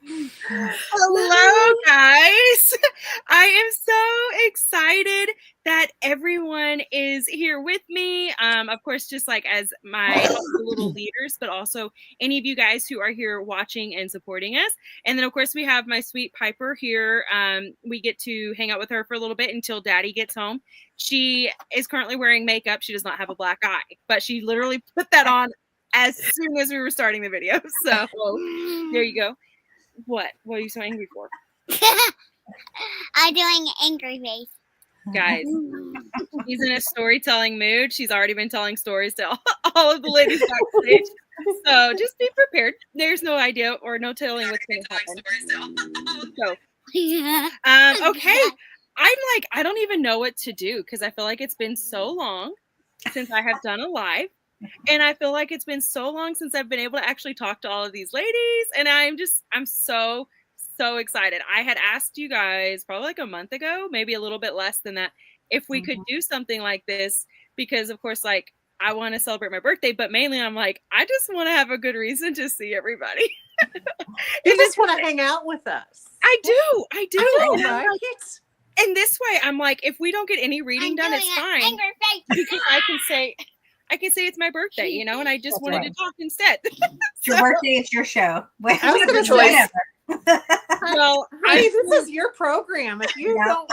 Hello, guys. I am so excited that everyone is here with me. Of course, just like as my little leaders, but also any of you guys who are here watching and supporting us. And then, of course, we have my sweet Piper here. We get to hang out with her for a little bit until Daddy gets home. She is currently wearing makeup. She does not have a black eye, but she literally put that on as soon as we were starting the video. So there you go. What are you so angry for? I'm doing angry face. Guys, she's in a storytelling mood. She's already been telling stories to all of the ladies backstage. So just be prepared. There's no idea or no telling what's going to happen. So, okay. I'm like, I don't even know what to do because I feel like it's been so long since I have done a live. And I feel like it's been so long since I've been able to actually talk to all of these ladies. And I'm so excited. I had asked you guys probably like a month ago, maybe a little bit less than that, if we could do something like this, because of course, like I want to celebrate my birthday, but mainly I'm like, I just want to have a good reason to see everybody. You just want to hang out with us. I do. I know, right? And this way, I'm like, if we don't get any reading done, it's fine. Because I can say it's my birthday, you know, and I just wanted to talk instead. It's your birthday, it's your show. I was going to say, well, this is your program. If you want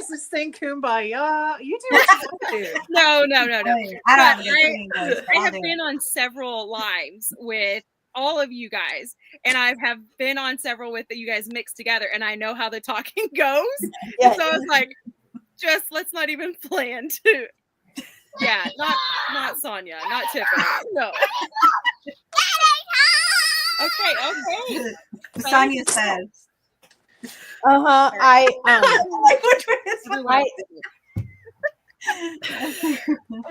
us to sing Kumbaya, you do what you want to do. No. I have been on several lives with all of you guys, and I have been on several with you guys mixed together, and I know how the talking goes. Yeah. So I was like, just let's not even plan to. Yeah, not Sonia, not Tiffany. No. Okay. Sonia says. Like which one is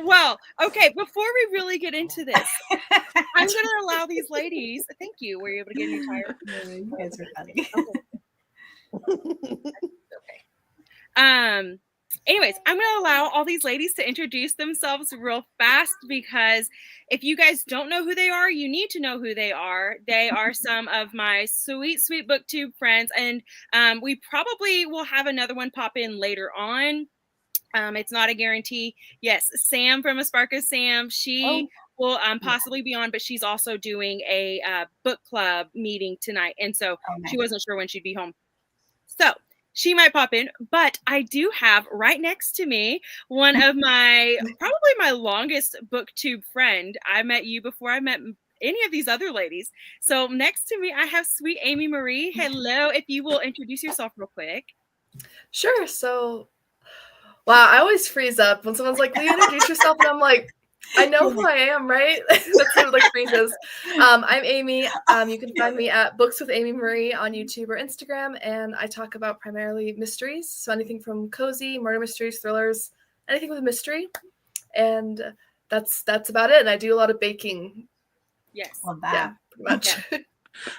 Well, okay, before we really get into this, I'm gonna allow these ladies. Thank you. Were you able to get any tire? You guys are funny. Okay. Anyways, I'm going to allow all these ladies to introduce themselves real fast, because if you guys don't know who they are, you need to know who they are. They are some of my sweet BookTube friends, and we probably will have another one pop in later on. It's not a guarantee. Yes, Sam from A Spark of Sam, she will possibly be on, but she's also doing a book club meeting tonight, and so she wasn't sure when she'd be home. So she might pop in, but I do have right next to me one of probably my longest BookTube friend. I met you before I met any of these other ladies. So next to me, I have sweet Amy Marie. Hello, if you will introduce yourself real quick. Sure. So, wow, I always freeze up when someone's like, will you introduce yourself? And I'm like, I know who I am, right? That's sort of like freezes. I'm Amy. You can find me at Books with Amy Marie on YouTube or Instagram, and I talk about primarily mysteries. So anything from cozy, murder mysteries, thrillers, anything with a mystery. And that's about it. And I do a lot of baking. Yes. Love that. Yeah, pretty much. Yeah.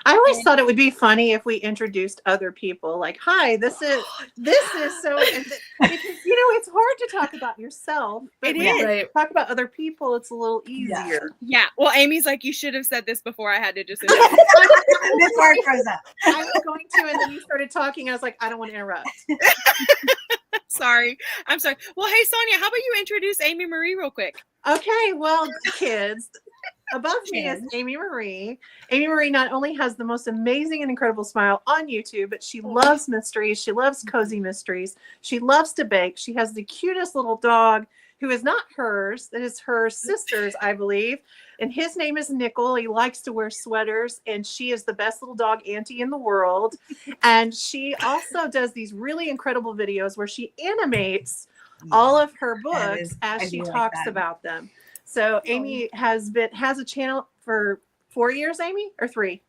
I always thought it would be funny if we introduced other people. Like, hi, this is so. Because it's hard to talk about yourself. But it is. Right. Talk about other people. It's a little easier. Yeah. Well, Amy's like, you should have said this before. I had to just. This part goes up. I was going to, and then you started talking. I was like, I don't want to interrupt. Sorry. I'm sorry. Well, hey, Sonia, how about you introduce Amy Marie real quick? Okay. Well, kids. Above me is Amy Marie. Amy Marie not only has the most amazing and incredible smile on YouTube, but she loves mysteries. She loves cozy mysteries. She loves to bake. She has the cutest little dog who is not hers. It is her sister's, I believe. And his name is Nickel. He likes to wear sweaters, and she is the best little dog auntie in the world. And she also does these really incredible videos where she animates all of her books as she talks about them. So Amy has a channel for 4 years, Amy, or 3?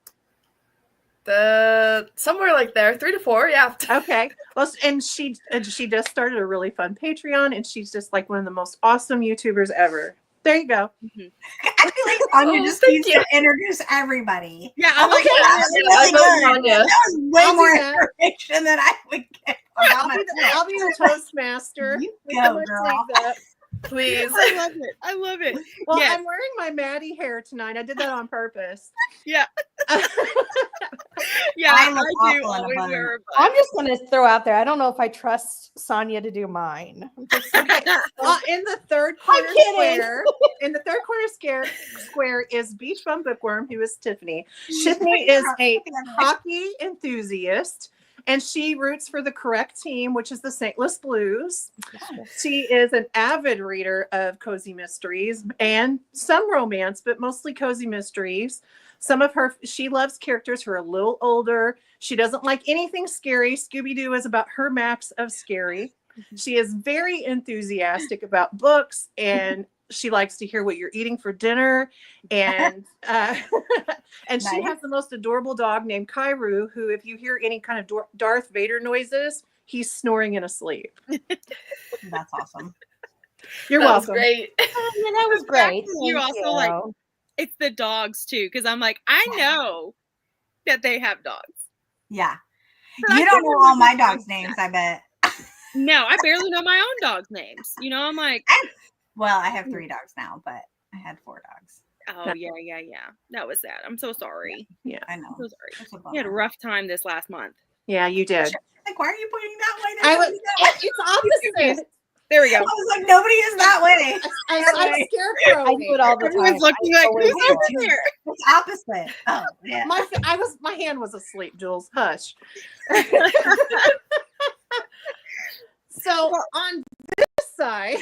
Somewhere like there, 3 to 4, yeah. Okay. Well, and she just started a really fun Patreon, and she's just like one of the most awesome YouTubers ever. There you go. Mm-hmm. I feel like Sonia just needs to introduce everybody. Yeah, I'm like, really good. That was way more information than I would get. I'll be the Toastmaster. You go, girl. Please. I love it. I love it. Well, Yes. I'm wearing my Maddie hair tonight. I did that on purpose. Yeah. Yeah, I I look do awful in a always bun. wear a I'm bun. just going to throw out there. I don't know if I trust Sonia to do mine. I'm just- In the third corner kidding. square, square is Beach Bum Bookworm, who is Tiffany. Tiffany is a hockey enthusiast, and she roots for the correct team, which is the St. Louis Blues. She is an avid reader of cozy mysteries and some romance, but mostly cozy mysteries. She loves characters who are a little older. She doesn't like anything scary. Scooby-Doo is about her max of scary. She is very enthusiastic about books, and she likes to hear what you're eating for dinner. And and she has the most adorable dog named Kairu, who, if you hear any kind of Darth Vader noises, he's snoring in his sleep. That's awesome. You're That was welcome. great. that was great. You Thank also like it's the dogs too, because I'm like, I know that they have dogs. Yeah. But I You don't can't know remember all my the dogs' dog's names, I bet. No, I barely know my own dog's names. You know, I'm like, Well, I have 3 dogs now, but I had 4 dogs. oh yeah. That was sad. I'm so sorry. Yeah. I know. I'm so sorry. It's a You had a bummer. rough time this last month. Yeah, you did. Like, why are you pointing that way? I There's was, nobody that way. it's opposite. There we go. I was like, nobody is that way. I'm scarecrow. I do it all the time. Everyone's looking I like, always who's do over it. there? It's opposite. Oh, yeah. My hand was asleep, Jules. Hush. So on this side,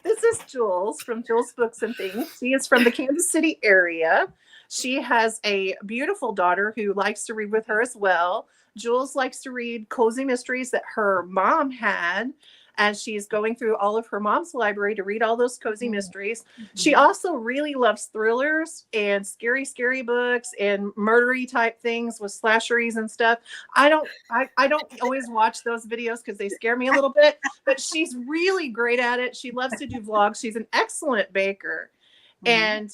this is Jules from Jules Books and Things. She is from the Kansas City area. She has a beautiful daughter who likes to read with her as well. Jules likes to read cozy mysteries that her mom had, and she's going through all of her mom's library to read all those cozy mysteries. She also really loves thrillers and scary books and murdery type things with slasheries and stuff. I don't always watch those videos because they scare me a little bit, but she's really great at it. She loves to do vlogs. She's an excellent baker, and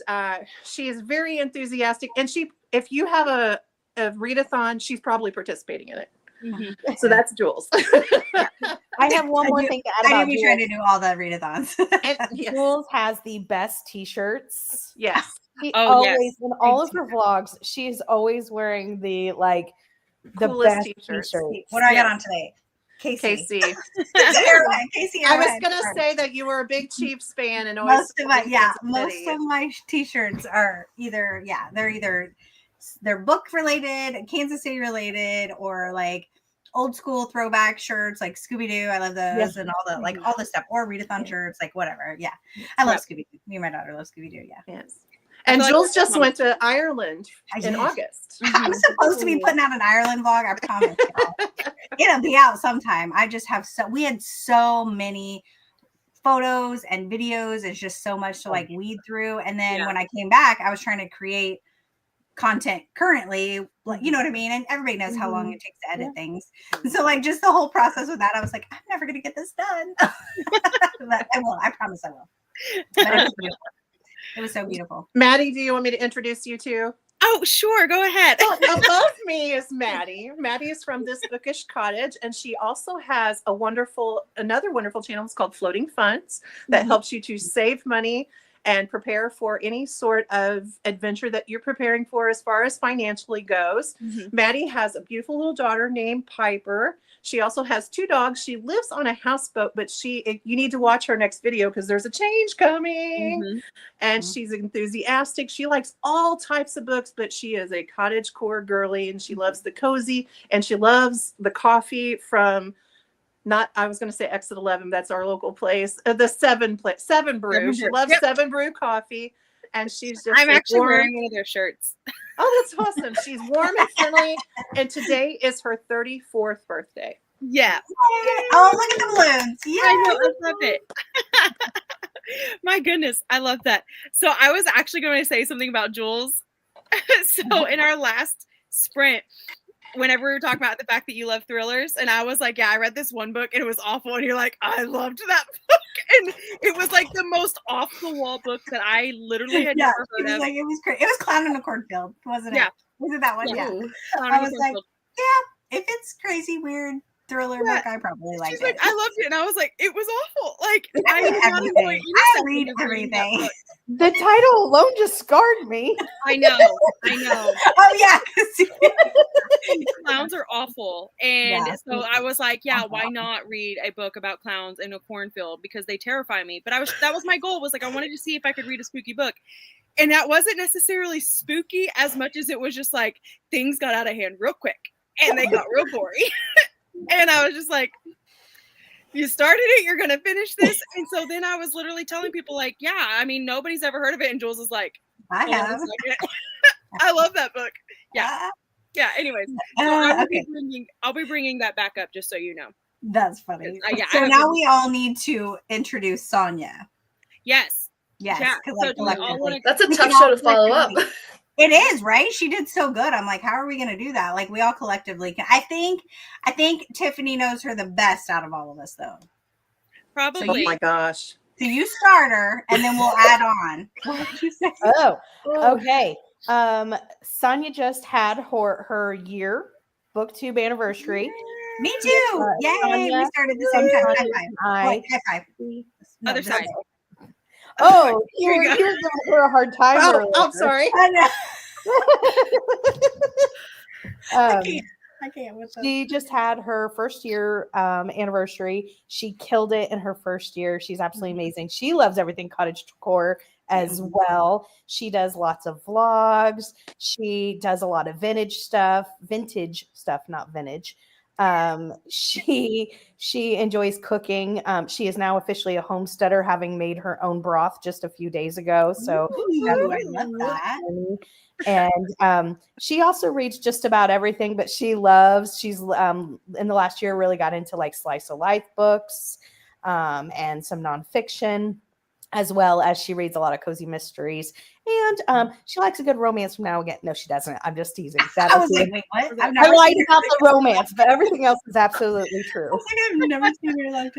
she is very enthusiastic. And if you have a readathon, she's probably participating in it. Mm-hmm. So that's Jules. I have one more thing to add I about do be Jules. trying to do all the readathons. Yes. Jules has the best t-shirts. Yes. She Oh, always, yes. in all of her vlogs, she's always wearing the Coolest best t-shirts. t-shirts. What do I got on today? Casey. Casey. Casey I was Airhead. gonna say that you were a big Chiefs fan and always most of my t-shirts are they're book related, Kansas City related, or like old school throwback shirts like Scooby-Doo. I love those. Yes. And all the stuff, or readathon shirts, like whatever. Yeah. I love Scooby-Doo. Me and my daughter love Scooby-Doo. Yeah. Yes. And feel like Jules that's just common. went to Ireland in did. August. I'm supposed to be putting out an Ireland vlog. I promise. It'll be out sometime. I just have we had so many photos and videos. It's just so much to like weed through. And then when I came back, I was trying to create content currently, like, you know what I mean? And everybody knows how long it takes to edit things. So like just the whole process with that, I was like, I'm never going to get this done. But I will. I promise I will. But it was beautiful. It was so beautiful. Maddie, do you want me to introduce you to? Oh, sure. Go ahead. Above me is Maddie. Maddie is from This Bookish Cottage, and she also has another wonderful channel. It's called Floating Funds that helps you to save money and prepare for any sort of adventure that you're preparing for as far as financially goes. Maddie has a beautiful little daughter named Piper. She also has 2 dogs. She lives on a houseboat, but you need to watch her next video because there's a change coming. And she's enthusiastic. She likes all types of books, but she is a cottage core girly, and she loves the cozy, and she loves the coffee from I was going to say Exit 11. That's our local place. The Seven Brew. She loves Seven Brew coffee, and she's just. I'm actually wearing one of their shirts. Oh, that's awesome! She's warm and friendly, and today is her 34th birthday. Yeah. Oh, look at the balloons! Yeah, I know. I love it. My goodness, I love that. So I was actually going to say something about Jules. So in our last sprint, whenever we were talking about the fact that you love thrillers, and I was like, yeah, I read this one book and it was awful, and you're like, I loved that book, and it was like the most off the wall book that I literally had never heard of. Like, it was great. It was Clown in a Cornfield, wasn't it? Yeah. Was it that one? Yeah. Ooh, I was like, yeah, if it's crazy, weird, thriller book, I probably like She's it. like, I loved it. And I was like, it was awful. Like, I I read did not enjoy everything. any I second read of reading that everything. book. The title alone just scarred me. I know. Oh yeah. Clowns are awful. And Yeah. so I was like, yeah, Awful. why not read a book about clowns in a cornfield? Because they terrify me. But that was my goal, was like, I wanted to see if I could read a spooky book. And that wasn't necessarily spooky as much as it was just like things got out of hand real quick and they got real gory. And I was just like, you started it, you're gonna finish this. And so then I was literally telling people, like, yeah, I mean, nobody's ever heard of it. And Jules is like, I hold on a have. second. I love that book. Yeah. Yeah. Anyways, so I'll be bringing that back up, just so you know. That's funny. Yeah, so now we all need to introduce Sonia. Yes. Yes. Yeah. Because So do we all wanna- That's a We tough can all show to follow up. collectively- It is, right? She did so good. I'm like, how are we going to do that? Like, we all collectively can. I think Tiffany knows her the best out of all of us, though. Probably. Oh my gosh. So you start her, and then we'll add on. What did you say? Oh, okay. Sonia just had her year BookTube anniversary. Me too. Yay! Sonia, We started the same time. High Sonia five. and I. Wait, high five. No, Other this side. way. Oh, Here you you were go. giving her a hard time. Oh, earlier. I'm sorry. I know. Um, I can't. What's up? She just had her first year anniversary. She killed it in her first year. She's absolutely amazing. She loves everything cottage decor as well. She does lots of vlogs. She does a lot of vintage stuff, not vintage. She enjoys cooking. She is now officially a homesteader, having made her own broth just a few days ago. So Ooh, I love that. and she also reads just about everything, but she's in the last year really got into like slice of life books and some nonfiction, as well as she reads a lot of cozy mysteries, and she likes a good romance from now again. No, she doesn't. I'm just teasing. I was like, wait, what? I've I never lied seen about the romance, but everything else is absolutely true. I was like, I've never seen her like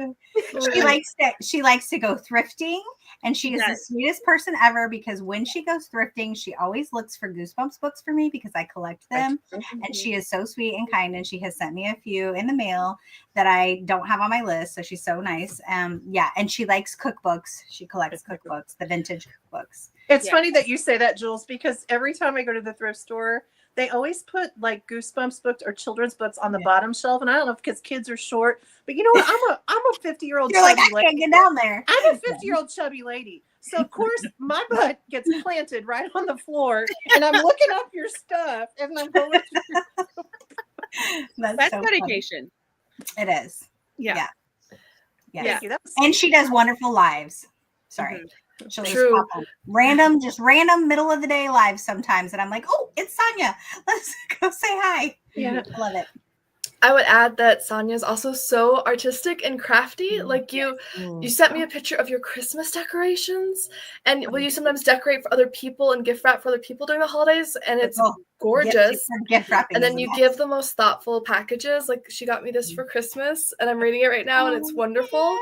that. She likes to go thrifting, and she is the sweetest person ever, because when she goes thrifting, she always looks for Goosebumps books for me because I collect them. And she is so sweet and kind, and she has sent me a few in the mail that I don't have on my list. So she's so nice. Yeah, and she likes cookbooks. She collects cookbooks, the vintage cookbooks. It's funny that you say that, Jules, because every time I go to the thrift store, they always put like Goosebumps books or children's books on the bottom shelf. And I don't know if because kids are short, but you know what? I'm a 50-year-old You're like, chubby I can't lady. get down there. I'm a 50-year-old chubby lady. So of course my butt gets planted right on the floor, and I'm looking up your stuff, and I'm going through. That's so dedication. funny. It is. Yeah. Yes. Thank you. That was And she does wonderful lives. Sorry. She'll just True. pop up. Random middle of the day lives sometimes. And I'm like, oh, it's Sonia. Let's go say hi. Yeah. I love it. I would add that Sonia is also so artistic and crafty. Like you sent me a picture of your Christmas decorations, and will you sometimes decorate for other people and gift wrap for other people during the holidays? And it's gorgeous. Gift wrapping. And then you give the most thoughtful packages. Like she got me this for Christmas, and I'm reading it right now, and it's wonderful.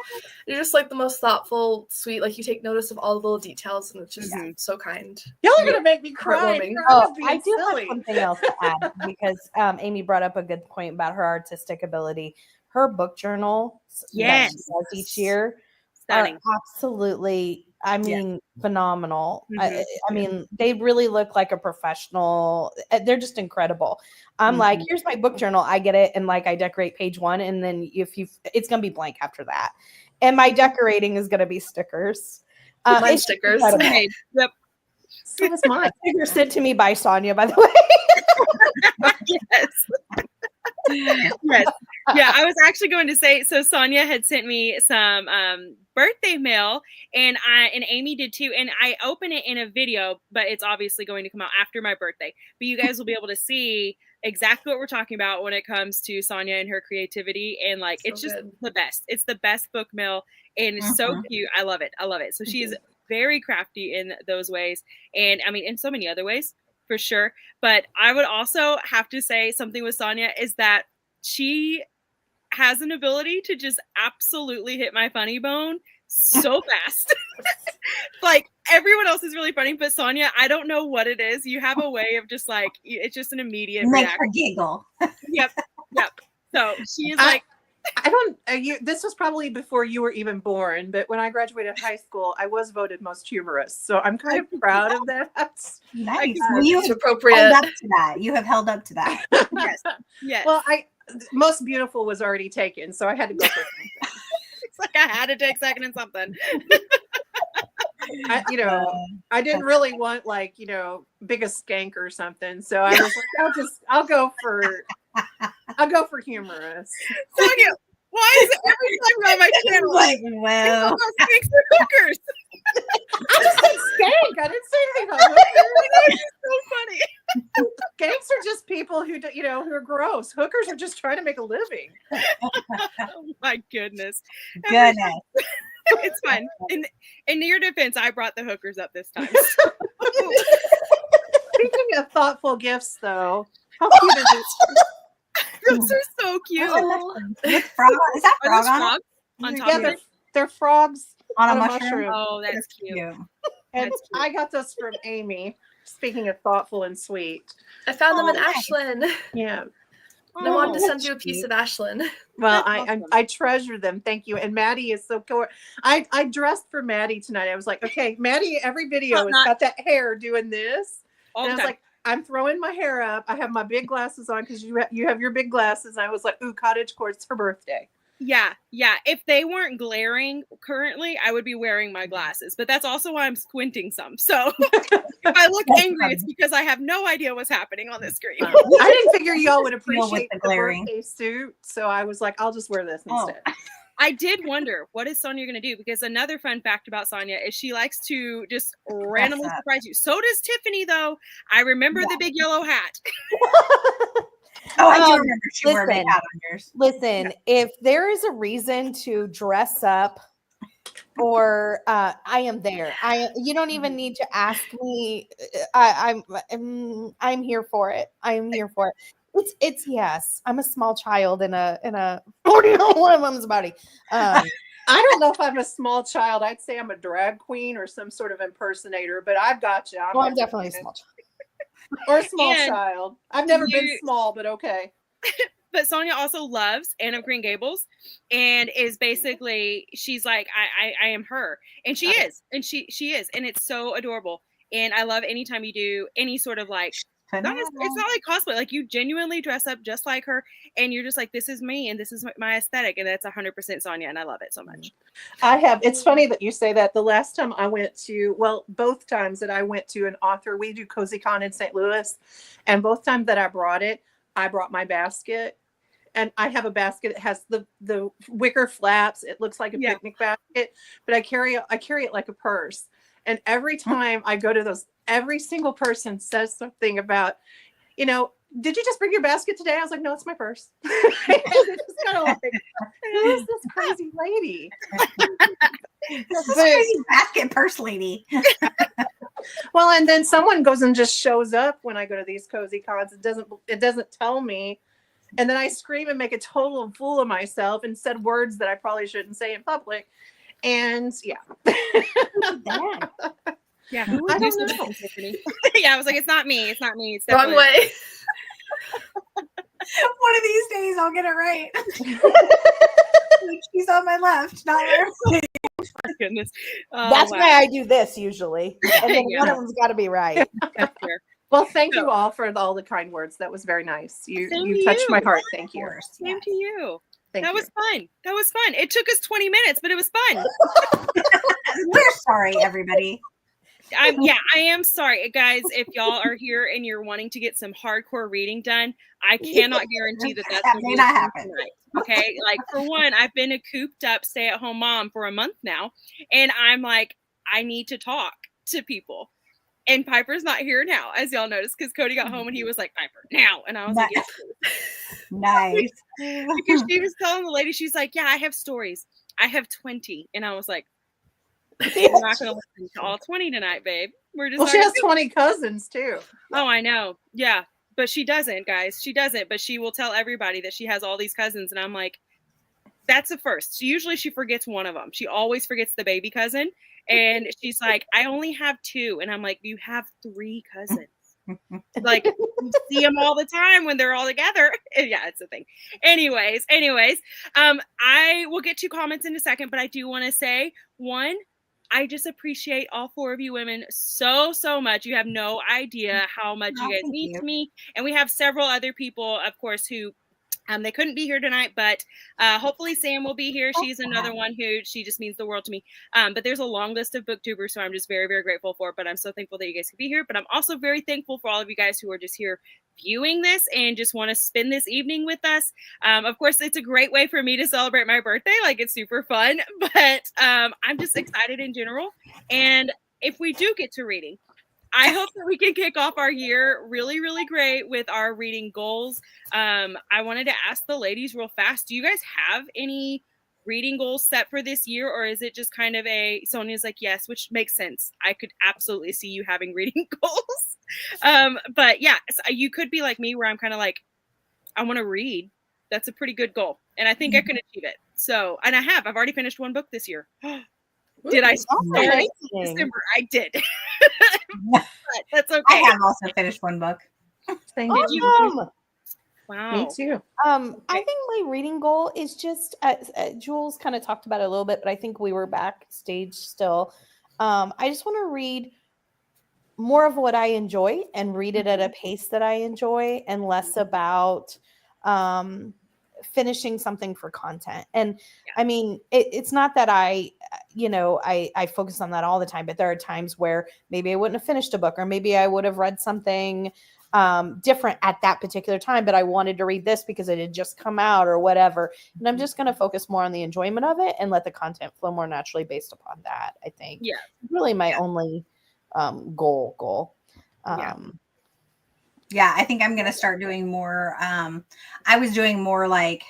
You're just like the most thoughtful, sweet. Like you take notice of all the little details, and it's just so kind. Y'all are gonna make me cry. Heartwarming. Oh, I do have something else to add, because Amy brought up a good point about her artistic ability. Her book journal that she does each year Stunning. are absolutely, I mean, phenomenal. I mean, they really look like a professional. They're just incredible. I'm like, here's my book journal. I get it, and like I decorate page 1, and then it's gonna be blank after that. And my decorating is gonna be stickers. Mine stickers. Okay. Yep. So was mine. Stickers sent to me by Sonia, by the way. Yes. Yes. Yeah, I was actually going to say, so Sonia had sent me some birthday mail, and Amy did too, and I open it in a video, but it's obviously going to come out after my birthday. But you guys will be able to see exactly what we're talking about when it comes to Sonia and her creativity, and like it's just the best. It's the best book mail, and it's so cute. I love it. I love it. So she's very crafty in those ways, and I mean in so many other ways for sure. But I would also have to say something with Sonia is that she has an ability to just absolutely hit my funny bone so fast. Like everyone else is really funny, but Sonia, I don't know what it is. You have a way of just like, it's just an immediate Make reaction. her giggle. Yep. So she is like, This was probably before you were even born, but when I graduated high school, I was voted most humorous. So I'm kind of proud of that. Nice. You You it's have appropriate. held up to that. You have held up to that. Yes. Yes. Well, most beautiful was already taken, so I had to go for something. It's like I had to take second in something. I didn't really want biggest skank or something. So I was like, I'll go for humorous. Sonia, why is it every time you're on my channel? Like, well, Skanks and hookers. I just said skank. I didn't say anything about hookers. It's so funny. Skanks are just people who who are gross. Hookers are just trying to make a living. Oh my goodness. goodness. It's fun. In your defense, I brought the hookers up this time. Speaking of thoughtful gifts, though, how cute is it? Those are so cute. With frog, is that Are frog those on frogs on top Yeah, of it? they're frogs On a mushroom? Oh, that's cute. Yeah. And That's cute. I got this from Amy. Speaking of thoughtful and sweet. I found them in nice. Ashland. Yeah. And I wanted to Oh, send you a piece of Ashland. Well, That's awesome. I treasure them. Thank you. And Maddie is so cool. I dressed for Maddie tonight. I was like, okay, Maddie, every video has got that hair doing this. all And the I was time. like, I'm throwing my hair up. I have my big glasses on because you have your big glasses. And I was like, ooh, cottagecore, it's her birthday. Yeah. If they weren't glaring currently, I would be wearing my glasses. But that's also why I'm squinting some. So if I look angry, it's because I have no idea what's happening on the screen. I didn't figure y'all would with appreciate the the glaring. birthday suit. So I was like, I'll just wear this instead. I did wonder, what is Sonia going to do? Because another fun fact about Sonia is she likes to just randomly up. surprise you. So does Tiffany, though. I remember the big yellow hat. Oh, I do remember she wore a big listen. hat on yours. Listen, if there is a reason to dress up, or I am there. You don't even need to ask me. I'm here for it. I am here for it. It's yes. I'm a small child in a 41 woman's body. I don't know if I'm a small child. I'd say I'm a drag queen or some sort of impersonator, but I've got you. I'm definitely a small child. Or a small And child. I've never been you- small, but okay. But Sonia also loves Anne of Green Gables and is basically, she's like, I am her. And she is. And she is. And it's so adorable. And I love anytime you do any sort of like, it's not like cosplay. Like you genuinely dress up just like her. And you're just like, this is me and this is my aesthetic. And that's 100% Sonia. And I love it so much. It's funny that you say that. The last time I went to, both times that I went to an author, we do CozyCon in St. Louis. And both times that I brought my basket. And I have a basket that has the wicker flaps. It looks like a picnic basket, but I carry it like a purse. And every time I go to those, every single person says something about, did you just bring your basket today? I was like, no, it's my purse. It's just kind of like, who is this crazy lady? This is crazy basket purse lady. Well, and then someone goes and just shows up when I go to these cozy cons. It doesn't tell me. And then I scream and make a total fool of myself and said words that I probably shouldn't say in public. And yeah. Yeah. I don't know. Yeah. I was like, it's not me. It's not me. It's Wrong definitely- way. One of these days I'll get it right. She's on my left, not her. My goodness. That's why I do this usually. And then Yeah. one of them's got to be right. That's fair. Well, thank you all for all the kind words. That was very nice. You touched my heart. Thank you. Same to you. Thank That you. was fun. That was fun. It took us 20 minutes, but it was fun. We're sorry, everybody. I am sorry, guys. If y'all are here and you're wanting to get some hardcore reading done, I cannot guarantee that that's That what may we're not doing happen. tonight. Okay, like for one, I've been a cooped up stay-at-home mom for a month now, and I'm like, I need to talk to people. And Piper's not here now, as y'all noticed, because Cody got home and he was like, Piper, now. And I was like, yes. Nice. Because she was telling the lady, she's like, yeah, I have stories. I have 20. And I was like, we're not going to listen to all 20 tonight, babe. We're just Well, not she gonna has do 20 cousins too. Oh, I know. Yeah. But she doesn't, guys. She doesn't. But she will tell everybody that she has all these cousins. And I'm like, that's a first. So usually she forgets one of them. She always forgets the baby cousin. And she's like, I only have 2. And I'm like, you have 3 cousins. Like, you see them all the time when they're all together. Yeah, it's a thing. Anyways, I will get to comments in a second, but I do want to say, one, I just appreciate all 4 of you women so much. You have no idea how much you guys thank mean you. to me. And we have several other people, of course, who they couldn't be here tonight, but hopefully Sam will be here. She's another one who she just means the world to me. But there's a long list of booktubers, so I'm just very, very grateful for. But I'm so thankful that you guys could be here. But I'm also very thankful for all of you guys who are just here viewing this and just want to spend this evening with us. Of course, it's a great way for me to celebrate my birthday. Like, it's super fun. But I'm just excited in general. And if we do get to reading, I hope that we can kick off our year really, really great with our reading goals. I wanted to ask the ladies real fast. Do you guys have any reading goals set for this year, or is it just kind of a Sonia's like, yes, which makes sense. I could absolutely see you having reading goals. But yeah, so you could be like me where I'm kind of like, I want to read. That's a pretty good goal. And I think I can achieve it. So, and I've already finished 1 book this year. Did I start amazing. December? I did. But that's okay. I have also finished 1 book. Thank you. Awesome. Wow. Me too. I think my reading goal is just Jules kind of talked about it a little bit, but I think we were backstage still. I just want to read more of what I enjoy and read it at a pace that I enjoy, and less about finishing something for content. And I mean, it's not that I focus on that all the time, but there are times where maybe I wouldn't have finished a book, or maybe I would have read something different at that particular time, but I wanted to read this because it had just come out or whatever. And I'm just going to focus more on the enjoyment of it and let the content flow more naturally based upon that. I think really my only goal. Yeah, I think I'm going to start doing more. I was doing more like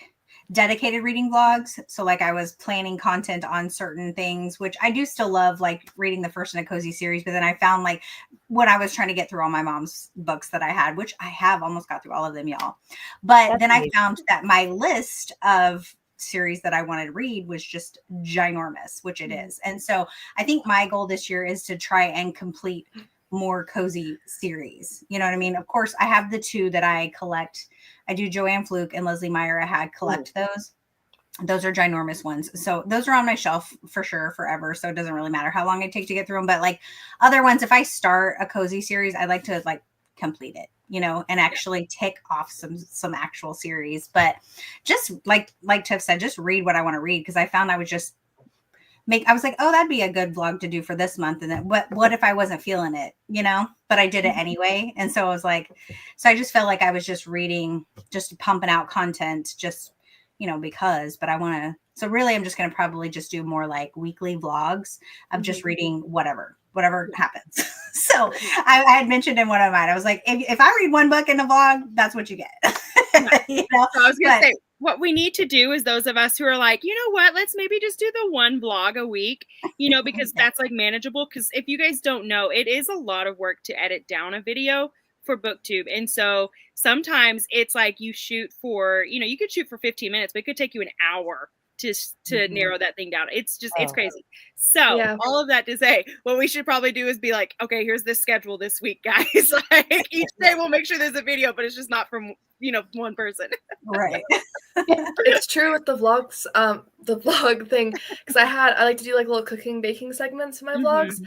dedicated reading vlogs. So like I was planning content on certain things, which I do still love, like reading the first in a cozy series. But then I found like when I was trying to get through all my mom's books that I had, which I have almost got through all of them, y'all. But then I found that my list of series that I wanted to read was just ginormous, which it is. And so I think my goal this year is to try and complete more cozy series. You know what I mean? Of course, I have the 2 that I collect. I do Joanne Fluke and Leslie Meyer. I had collect those. Those are ginormous ones. So those are on my shelf for sure forever. So it doesn't really matter how long I take to get through them. But like other ones, if I start a cozy series, I like to like complete it, and actually tick off some actual series. But just like Tiff said, just read what I want to read, because I found I was just I was like, oh, that'd be a good vlog to do for this month. And then what if I wasn't feeling it, but I did it anyway. And so I was like, so I just felt like I was just reading, just pumping out content, just, but I want to, so really I'm just going to probably just do more like weekly vlogs of just reading whatever happens. So I had mentioned in one of mine, I was like, if I read 1 book in a vlog, that's what you get. So I was going to say, what we need to do is those of us who are like, you know what, let's maybe just do the 1 vlog a week, because that's like manageable. Because if you guys don't know, it is a lot of work to edit down a video for BookTube. And so sometimes it's like you shoot for, you could shoot for 15 minutes, but it could take you an hour to narrow that thing down. It's just, it's crazy. So all of that to say, what we should probably do is be like, okay, here's the schedule this week, guys. Like each day we'll make sure there's a video, but it's just not from, one person. Right. It's true with the vlogs, the vlog thing, because I like to do like little cooking, baking segments in my vlogs.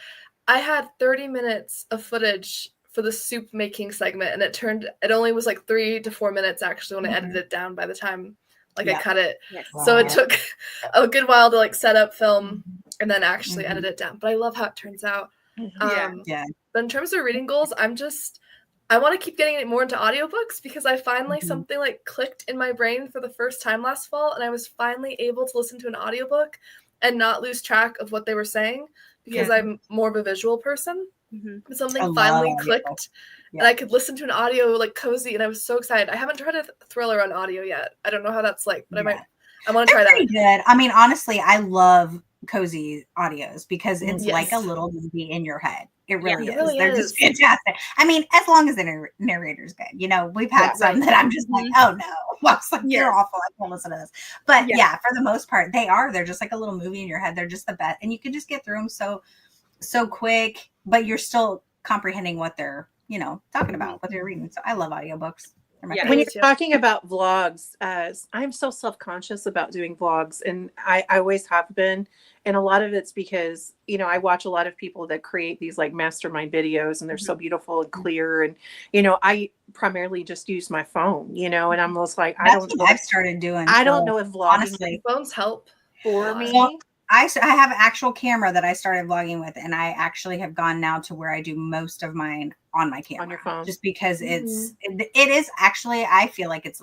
I had 30 minutes of footage for the soup making segment, and it only was like 3 to 4 minutes actually when I edited it down by the time I cut it. Yes. So it took a good while to like set up, film, and then actually edit it down. But I love how it turns out. But in terms of reading goals, I want to keep getting it more into audiobooks, because I finally something like clicked in my brain for the first time last fall, and I was finally able to listen to an audiobook and not lose track of what they were saying, because I'm more of a visual person. Something finally clicked, and I could listen to an audio like cozy, and I was so excited. I haven't tried a thriller on audio yet. I don't know how that's like, but I want to try that. Pretty good. I mean, honestly, I love cozy audios because it's like a little movie in your head. It really is. They're just fantastic. I mean, as long as the narrator's good. We've had some that I'm just like, oh no, well, like, you're awful. I can't listen to this. But for the most part, they're just like a little movie in your head. They're just the best, and you can just get through them so quick, but you're still comprehending what they're talking about what they're reading. So I love audiobooks. They're my Yeah. When favorite. you're talking about vlogs, I'm so self-conscious about doing vlogs, and I always have been. And a lot of it's because, I watch a lot of people that create these like mastermind videos, and they're so beautiful and clear. And, I primarily just use my phone, and I'm just like, I That's don't what know. I've started doing. I So, don't know if vlogging honestly, Phones help for a lot. me. Well, I have an actual camera that I started vlogging with, and I actually have gone now to where I do most of mine on my camera, On your phone. just because it is actually, I feel like it's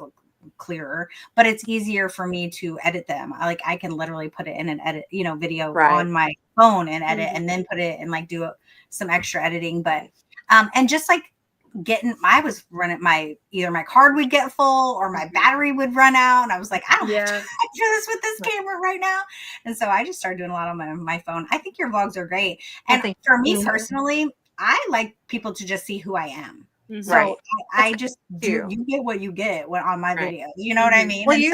clearer, but it's easier for me to edit them. I can literally put it in an edit, video on my phone and edit, and then put it and like do some extra editing. But and just like I was running either my card would get full or my battery would run out, and I was like, I don't have time to do this with this camera right now. And so I just started doing a lot on my phone. I think your vlogs are great, and for me personally, I like people to just see who I am. So I just do. You get what you get on my videos. You know what I mean? Well, And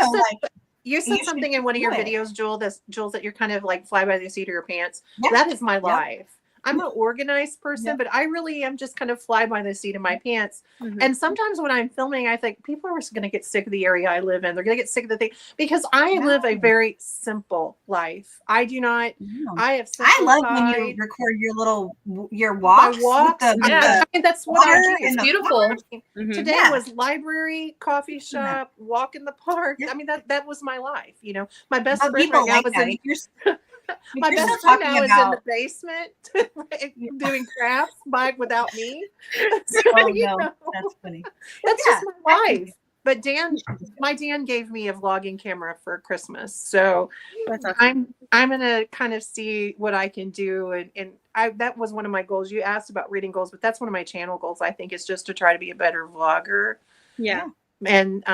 you said something in one of your videos, Jules, that you're kind of like fly by the seat of your pants. That is my life. I'm an organized person, but I really am just kind of fly by the seat of my pants. And sometimes when I'm filming, I think people are going to get sick of the area I live in. They're going to get sick of the thing because I live a very simple life. I do not. I love when you record your walks. I mean, that's what I do. It's beautiful. Today was library, coffee shop, walk in the park. I mean, that was my life. My best friend right now is in. My best friend now is in the basement doing crafts without me. So, that's funny. That's just my life. But my Dan gave me a vlogging camera for Christmas, so I'm gonna kind of see what I can do, and that was one of my goals. You asked about reading goals, but that's one of my channel goals. I think is just to try to be a better vlogger. Yeah. And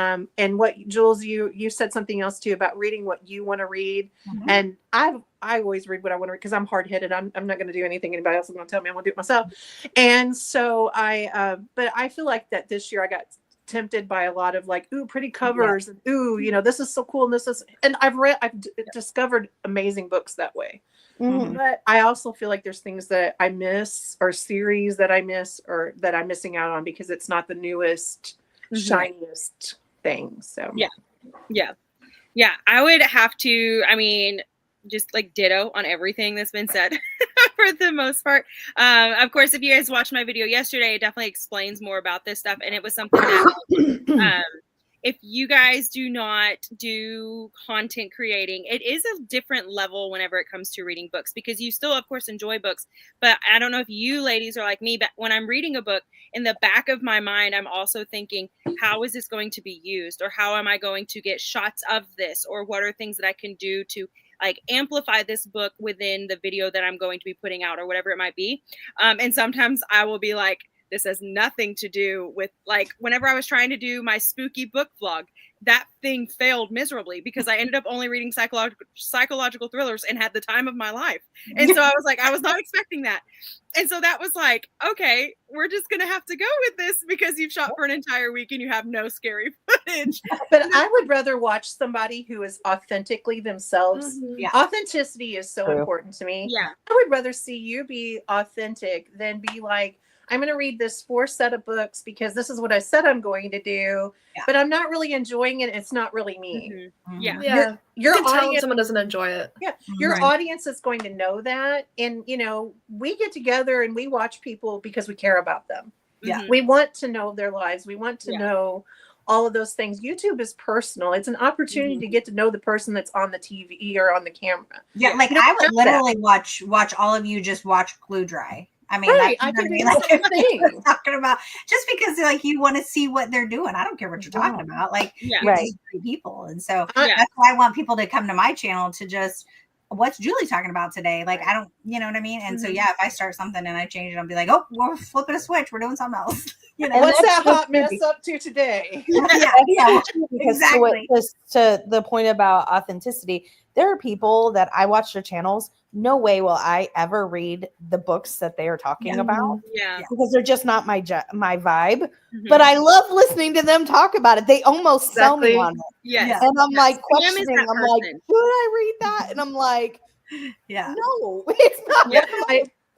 what Jules, you said something else too about reading what you want to read, and I always read what I want to read because I'm hard headed. I'm not going to do anything anybody else is going to tell me. I'm going to do it myself. And so but I feel like that this year I got tempted by a lot of like, ooh, pretty covers, and ooh, this is so cool, and I've discovered amazing books that way. But I also feel like there's things that I miss, or series that I miss, or that I'm missing out on because it's not the newest, shiniest thing. So yeah, I would have to, just like ditto on everything that's been said for the most part. Of course, if you guys watched my video yesterday, it definitely explains more about this stuff, and it was something that if you guys do not do content creating, it is a different level whenever it comes to reading books, because you still, of course, enjoy books. But I don't know if you ladies are like me, but when I'm reading a book, in the back of my mind, I'm also thinking, how is this going to be used? Or how am I going to get shots of this? Or what are things that I can do to like amplify this book within the video that I'm going to be putting out, or whatever it might be. And sometimes I will be like, this has nothing to do with, like, whenever I was trying to do my spooky book vlog, that thing failed miserably because I ended up only reading psychological thrillers and had the time of my life. And so I was like, I was not expecting that. And so that was like, okay, we're just going to have to go with this because you've shot for an entire week and you have no scary footage. But I would rather watch somebody who is authentically themselves. Authenticity is so important to me. Yeah. I would rather see you be authentic than be like, I'm going to read this 4 set of books because this is what I said I'm going to do, but I'm not really enjoying it. It's not really me. Your audience, someone doesn't enjoy it. Your audience is going to know that. And, we get together and we watch people because we care about them. We want to know their lives. We want to know all of those things. YouTube is personal. It's an opportunity to get to know the person that's on the TV or on the camera. Yeah. Like I would literally watch all of you just watch glue dry. I mean, I can do the same thing. Talking about just because like you want to see what they're doing. I don't care what you're talking about. Like you're just great people, and so that's why I want people to come to my channel to just what's Julie talking about today. Like I don't, you know what I mean. And so if I start something and I change it, I'll be like, oh, we're flipping a switch. We're doing something else. What's that hot mess up to today? Because to the point about authenticity, there are people that I watch their channels. No way will I ever read the books that they are talking about. Because they're just not my vibe. But I love listening to them talk about it. They almost sell me on it. And I'm like questioning. I'm like, should I read that? And I'm like, no, it's not.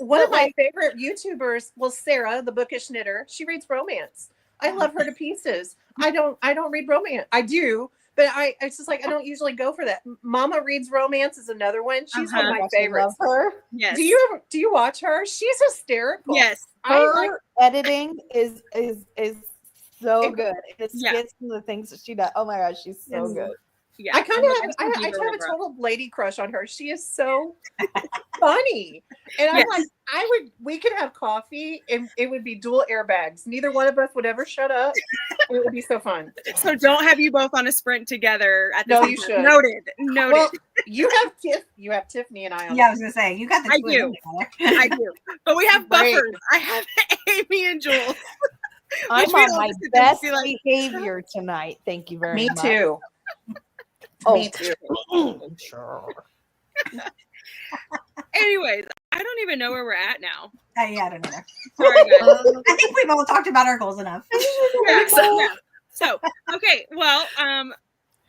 One of my favorite YouTubers, well, Sarah, the bookish knitter, she reads romance. I love her to pieces. I don't read romance. I do, but it's just like I don't usually go for that. Mama Reads Romance is another one. She's one of my favorites. Love her. Yes. Do you watch her? She's hysterical. Yes. Her editing is so good. It gets to the things that she does. Oh my gosh, she's so good. Yeah. I kind of have a total lady crush on her. She is so funny. And I'm like, we could have coffee and it would be dual airbags. Neither one of us would ever shut up. It would be so fun. So don't have you both on a sprint together at the No, same you time. should. Noted. Well, you have Tiffany and I on. Yeah, I was gonna say you got the. I do. I do. But we have Great. buffers. I have Amy and Jules. I'm Which we on don't my listen to best be like, behavior tonight. Thank you very Me much. too. Oh, Me too. Sure. Anyways, I don't even know where we're at now. Yeah, I don't know. Sorry, guys. I think we've all talked about our goals enough. Yeah, yeah. So, okay, well,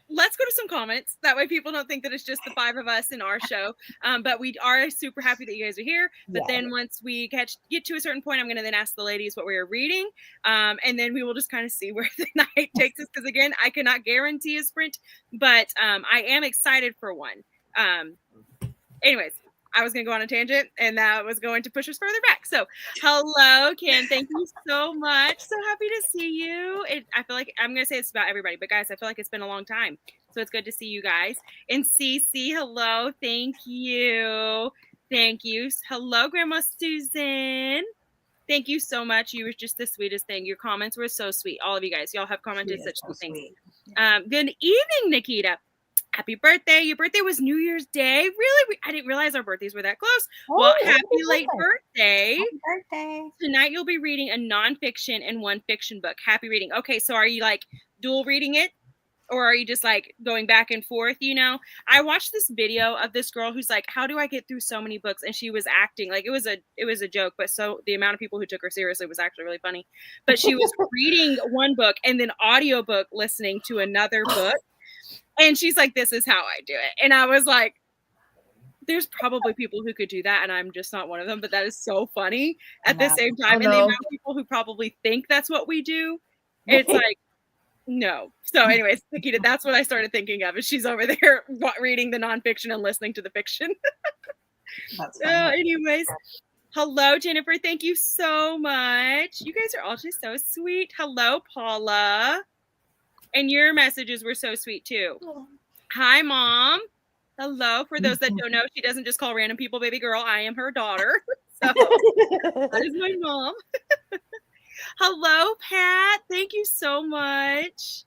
let's go to some comments. That way people don't think that it's just the 5 of us in our show. But we are super happy that you guys are here. But then once we get to a certain point, I'm going to then ask the ladies what we are reading. And then we will just kind of see where the night takes us. Because again, I cannot guarantee a sprint, but I am excited for one. Anyways, I was going to go on a tangent and that was going to push us further back. So hello, Ken. Thank you so much. So happy to see you. I feel like I'm going to say this about everybody, but guys, I feel like it's been a long time. So it's good to see you guys. And Cece, hello. Thank you. Thank you. Hello, Grandma Susan. Thank you so much. You were just the sweetest thing. Your comments were so sweet. All of you guys. Y'all have commented such sweet things. Good evening, Nikita. Happy birthday. Your birthday was New Year's Day. Really? I didn't realize our birthdays were that close. Well, happy late birthday. Happy birthday. Tonight you'll be reading a nonfiction and one fiction book. Happy reading. Okay, so are you like dual reading it? Or are you just like going back and forth? You know, I watched this video of this girl who's like, how do I get through so many books? And she was acting like it was a joke, but so the amount of people who took her seriously was actually really funny. But she was reading one book and then audiobook listening to another book. And she's like, this is how I do it. And I was like, there's probably people who could do that. And I'm just not one of them. But that is so funny at the same time. And the amount of people who probably think that's what we do, it's like, no. So anyways, Nikita, that's what I started thinking of. Is she's over there reading the nonfiction and listening to the fiction. That's So anyways, hello, Jennifer. Thank you so much. You guys are all just so sweet. Hello, Paula. And your messages were so sweet too. Hi, Mom. Hello. For those that don't know, she doesn't just call random people baby girl. I am her daughter. So that is my mom. Hello, Pat. Thank you so much.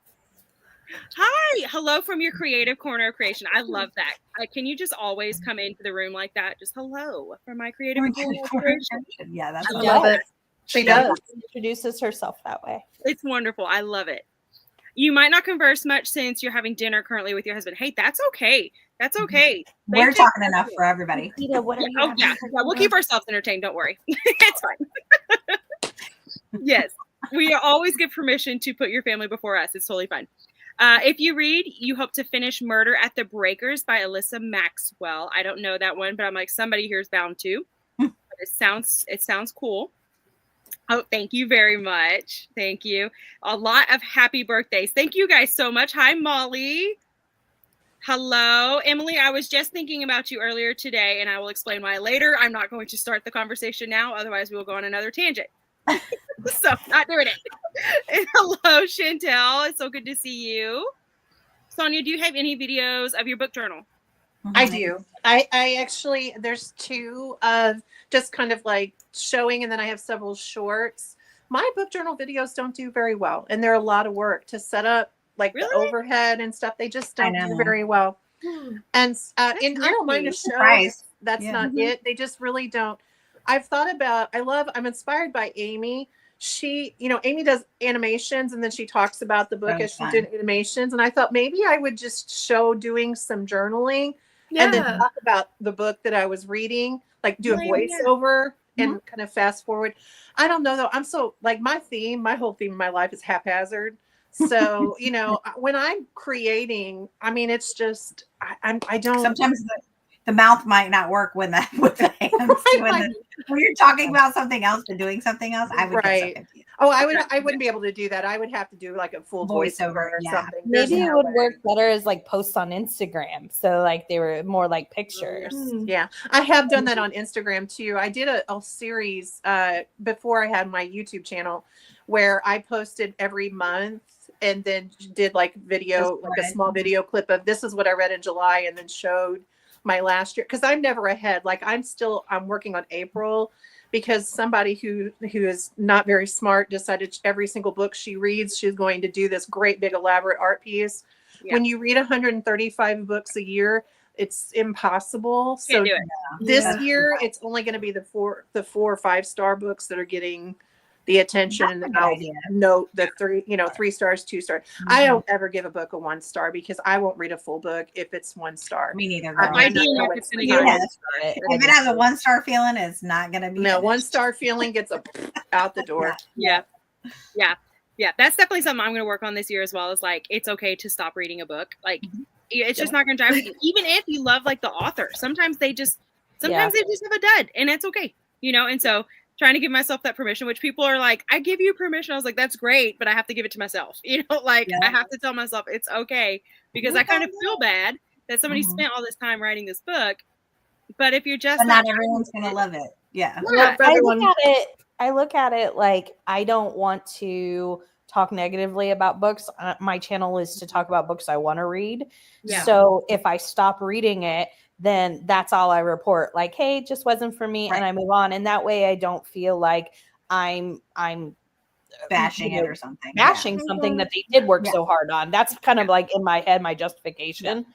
Hi. Hello from your creative corner of creation. I love that. Can you just always come into the room like that? Just hello from my creative corner of creation. Yeah, that's I love it. She does. Introduces herself that way. It's wonderful. I love it. You might not converse much since you're having dinner currently with your husband. Hey, that's okay. That's okay. We're talking enough for everybody. What are you Oh, yeah. We'll keep ourselves entertained. Don't worry. It's fine. Yes. We always give permission to put your family before us. It's totally fine. If you read, you hope to finish Murder at the Breakers by Alyssa Maxwell. I don't know that one, but I'm like, somebody here is bound to. But it sounds cool. Oh, thank you very much. Thank you. A lot of happy birthdays. Thank you guys so much. Hi, Molly. Hello, Emily. I was just thinking about you earlier today, and I will explain why later. I'm not going to start the conversation now. Otherwise, we will go on another tangent. So, not doing it. And hello, Chantel. It's so good to see you. Sonia, do you have any videos of your book journal? I do. I actually, there's 2 of just kind of like showing, and then I have several shorts. My book journal videos don't do very well, and they're a lot of work to set up, like the overhead and stuff. They just don't do very well. And I don't mind a show. That's not it. They just really don't. I've thought about, I'm inspired by Amy. She, Amy does animations, and then she talks about the book as she did animations. And I thought maybe I would just show doing some journaling and then talk about the book that I was reading, like do a voiceover and kind of fast forward. I don't know though. I'm so like my whole theme of my life is haphazard. So, when I'm creating, I mean, it's just, I don't. Sometimes the mouth might not work when the with the hands when you're talking about something else and doing something else. I would get so confused. Oh, I wouldn't be able to do that. I would have to do like a full voiceover or something. Maybe it would work better as like posts on Instagram. So like they were more like pictures. Yeah. I have done that on Instagram too. I did a series before I had my YouTube channel where I posted every month and then did like video, like a small video clip of this is what I read in July and then showed my last year. Cause I'm never ahead. Like I'm working on April. Because somebody who is not very smart decided every single book she reads, she's going to do this great big elaborate art piece. Yeah. When you read 135 books a year, it's impossible. So this year, it's only going to be the 4 or 5 star books that are getting the attention. And I'll note the 3 stars, 2 stars. Mm-hmm. I don't ever give a book a 1 star because I won't read a full book if it's 1 star. Me neither. If it has a 1 star feeling, it's not going to be. No, 1 star feeling gets out the door. Yeah. That's definitely something I'm going to work on this year as well. Is like, it's okay to stop reading a book. Like, it's just not going to drive you. Even if you love like the author, sometimes they just have a dud and it's okay, and so trying to give myself that permission, which people are like, I give you permission. I was like, that's great, but I have to give it to myself. I have to tell myself it's okay because I kind of feel bad that somebody spent all this time writing this book. But if you're just not everyone's going to love it. Yeah. I look at it like I don't want to talk negatively about books. My channel is to talk about books I want to read. Yeah. So if I stop reading it, then that's all I report. Like, hey, it just wasn't for me, and I move on. And that way, I don't feel like I'm bashing it or something. Bashing something that they did work so hard on. That's kind of like in my head. My justification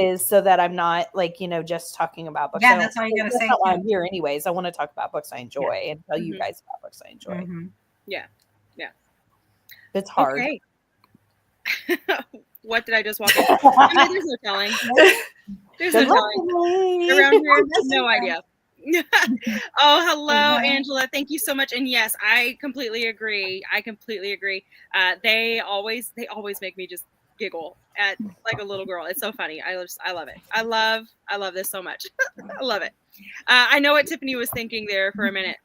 is so that I'm not like just talking about books. Yeah, that's all you gotta say. That's why I'm here, anyways. I want to talk about books I enjoy and tell you guys about books I enjoy. Mm-hmm. Yeah. It's hard. Okay. What did I just walk in? There's no telling. There's no telling. Around here, no idea. Oh, hello, Angela. Thank you so much. And yes, I completely agree. They always make me just giggle at like a little girl. It's so funny. I love it. I love this so much. I love it. I know what Tiffany was thinking there for a minute.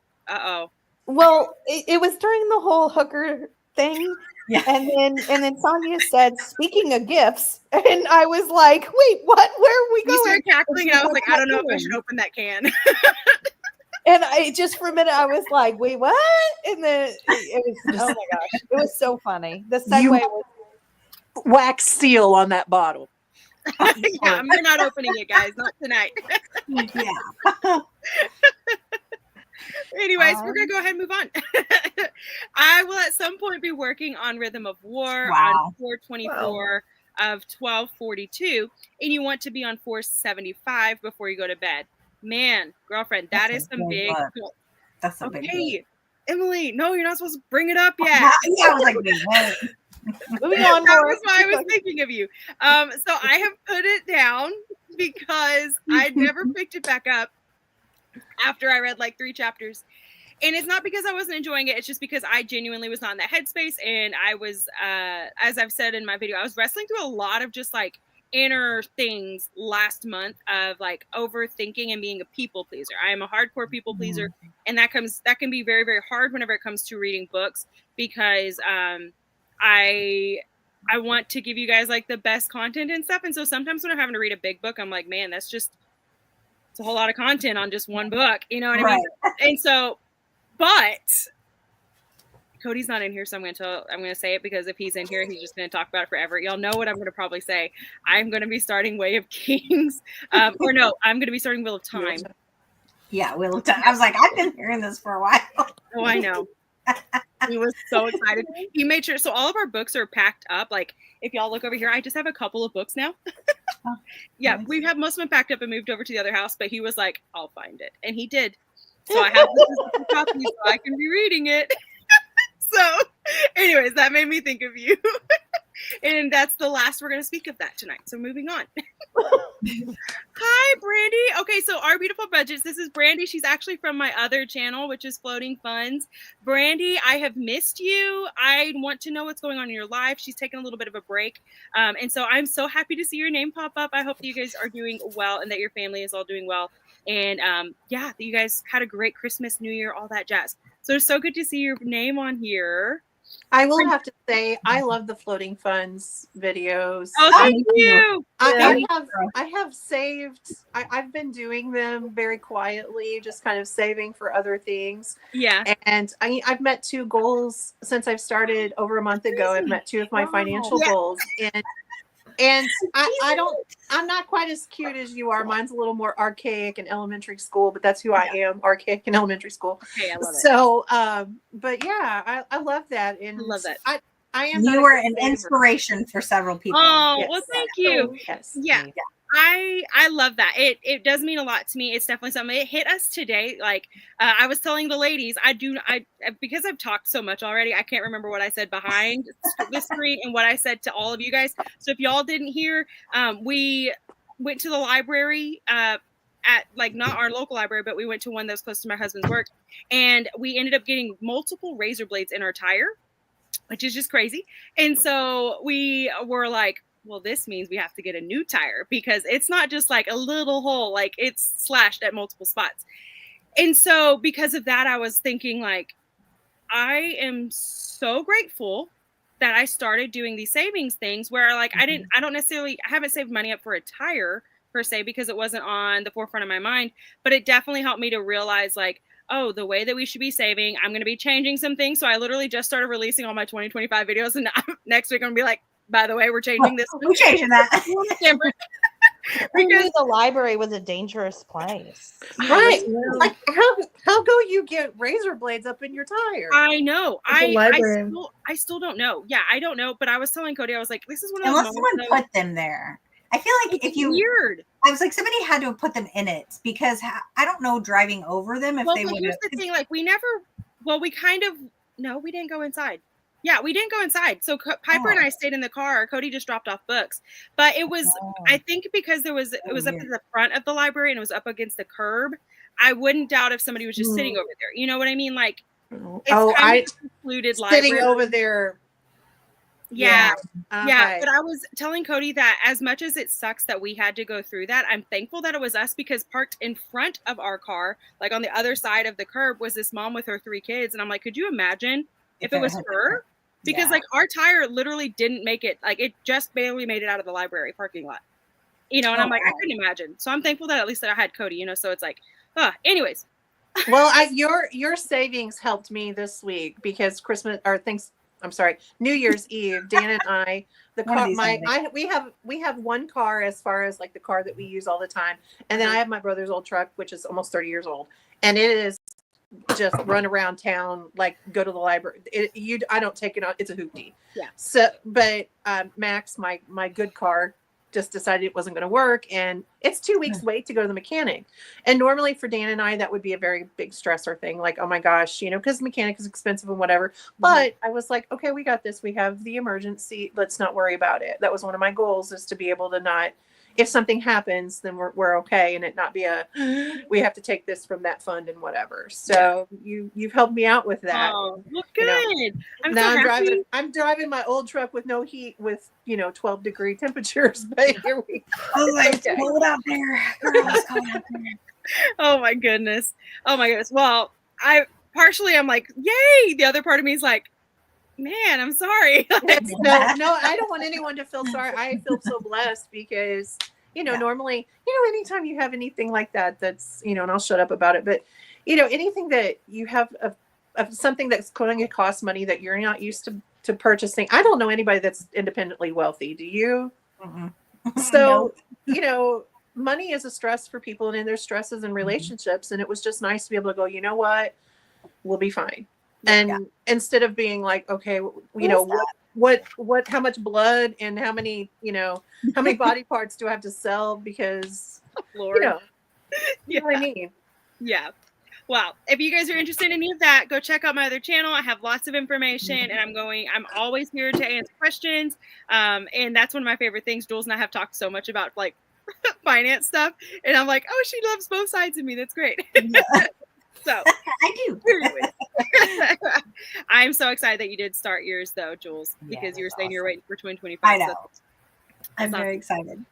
Well, it was during the whole hooker thing. Yeah. And then Sonia said, speaking of gifts, and I was like, wait, what? Where are we going? You started cackling, and I was like, I don't know if I should open that can. And I just for a minute, I was like, wait, what? And then it was, oh my gosh, it was so funny. The segue was wax seal on that bottle. Yeah, we're not opening it, guys. Not tonight. Yeah. Anyways, we're going to go ahead and move on. I will at some point be working on Rhythm of War on 424 of 1242, and you want to be on 475 before you go to bed. Man, girlfriend, that is some big. That's a big book. Emily, no, you're not supposed to bring it up yet. Yeah, I was like, what? Moving on. That was why I was thinking of you. So I have put it down because I'd never picked it back up after I read like 3 chapters. And it's not because I wasn't enjoying it. It's just because I genuinely was not in that headspace. And I was, as I've said in my video, I was wrestling through a lot of just like inner things last month of like overthinking and being a people pleaser. I am a hardcore people pleaser. And that can be very, very hard whenever it comes to reading books because I want to give you guys like the best content and stuff. And so sometimes when I'm having to read a big book, I'm like, man, it's a whole lot of content on just one book. You know what I mean? And so, but Cody's not in here, so I'm going to say it because if he's in here, he's just going to talk about it forever. Y'all know what I'm going to probably say. I'm going to be starting Way of Kings, or no, I'm going to be starting Wheel of Time. Yeah, Wheel of Time. I was like, I've been hearing this for a while. Oh, I know. He was so excited. He made sure. So all of our books are packed up. Like if y'all look over here, I just have a couple of books now. Yeah, nice. We have most of them packed up and moved over to the other house. But he was like, "I'll find it," and he did. So I have this copy, so I can be reading it. So, anyways, that made me think of you. And that's the last we're going to speak of that tonight. So moving on. Hi, Brandy. Okay, so our beautiful budgets. This is Brandy. She's actually from my other channel, which is Floating Funds. Brandy, I have missed you. I want to know what's going on in your life. She's taken a little bit of a break. And so I'm so happy to see your name pop up. I hope that you guys are doing well and that your family is all doing well. And yeah, that you guys had a great Christmas, New Year, all that jazz. So it's so good to see your name on here. I will have to say, I love the Floating Funds videos. Oh, thank you. I have saved. I've been doing them very quietly, just kind of saving for other things. Yeah. And I've met 2 goals since I've started over a month ago. I've met 2 of my financial goals, and I'm not quite as cute as you are. Mine's a little more archaic and elementary school, but that's who I am, archaic and elementary school. Okay, I love it. So, but yeah, I love that. And I love that. I am. You were an inspiration for several people. Oh, Yes. well, thank you. Yes. Yeah. I love that. It does mean a lot to me. It's definitely something. It hit us today. Like I was telling the ladies, because I've talked so much already, I can't remember what I said behind the screen and what I said to all of you guys. So if y'all didn't hear, we went to the library at like not our local library, but we went to one that was close to my husband's work, and we ended up getting multiple razor blades in our tire, which is just crazy. And so we were like, well, this means we have to get a new tire because it's not just like a little hole, like it's slashed at multiple spots. And so because of that, I was thinking like, I am so grateful that I started doing these savings things where like, I haven't saved money up for a tire per se, because it wasn't on the forefront of my mind, but it definitely helped me to realize like, oh, the way that we should be saving, I'm going to be changing some things. So I literally just started releasing all my 2025 videos, and next week I'm going to be like, by the way, we're changing this. We're changing that. Because the library was a dangerous place. Right. Like how go you get razor blades up in your tire? I know. library. I still don't know. Yeah, I don't know. But I was telling Cody, I was like, this is one of those Unless someone put them there. I feel like if you weird. I was like, somebody had to have put them in it because I don't know driving over them if they would. Here's the thing, like we didn't go inside. Yeah, we didn't go inside. So Piper and I stayed in the car. Cody just dropped off books, but it was, I think because it was up at the front of the library and it was up against the curb. I wouldn't doubt if somebody was just sitting over there. You know what I mean? Like, it's secluded library. Sitting over there. Yeah. Okay. Yeah. But I was telling Cody that as much as it sucks that we had to go through that, I'm thankful that it was us, because parked in front of our car, like on the other side of the curb, was this mom with her 3 kids. And I'm like, could you imagine if it was her? Because like our tire literally didn't make it, like it just barely made it out of the library parking lot, and I'm like, I couldn't imagine. So I'm thankful that at least that I had Cody, so it's like, anyways. Well, your savings helped me this week because New Year's Eve, Dan and I, we have one car as far as like the car that we use all the time. And then I have my brother's old truck, which is almost 30 years old. And it is just run around town, like go to the library. I don't take it on. It's a hoopty. Yeah. So, but Max, my good car, just decided it wasn't going to work, and it's 2 weeks wait to go to the mechanic. And normally for Dan and I, that would be a very big stressor thing. Like, oh my gosh, because the mechanic is expensive and whatever. But I was like, okay, we got this. We have the emergency. Let's not worry about it. That was one of my goals, is to be able to not, if something happens, then we're okay, and it not be we have to take this from that fund and whatever. So you've helped me out with that. Oh, well, good. I'm driving my old truck with no heat, with 12-degree temperatures. But here we go. Like, cold out there. Oh my goodness. Well, I'm like, yay. The other part of me is like, man, I'm sorry. No, I don't want anyone to feel sorry. I feel so blessed because, normally, anytime you have anything like that, that's, and I'll shut up about it, but, anything that you have of something that's going to cost money that you're not used to purchasing. I don't know anybody that's independently wealthy. Do you? Mm-hmm. So, money is a stress for people, and there's stresses in relationships. And it was just nice to be able to go, you know what, we'll be fine. And instead of being like, okay, what, how much blood and how many body parts do I have to sell? Because, Lord. you know what I mean? Yeah. Well, if you guys are interested in any of that, go check out my other channel. I have lots of information, and I'm always here to answer questions. And that's one of my favorite things. Jules and I have talked so much about like finance stuff, and I'm like, oh, she loves both sides of me. That's great. So I do. I'm so excited that you did start yours though, Jules, because you were saying you're waiting for 2025. I know. So I'm very excited.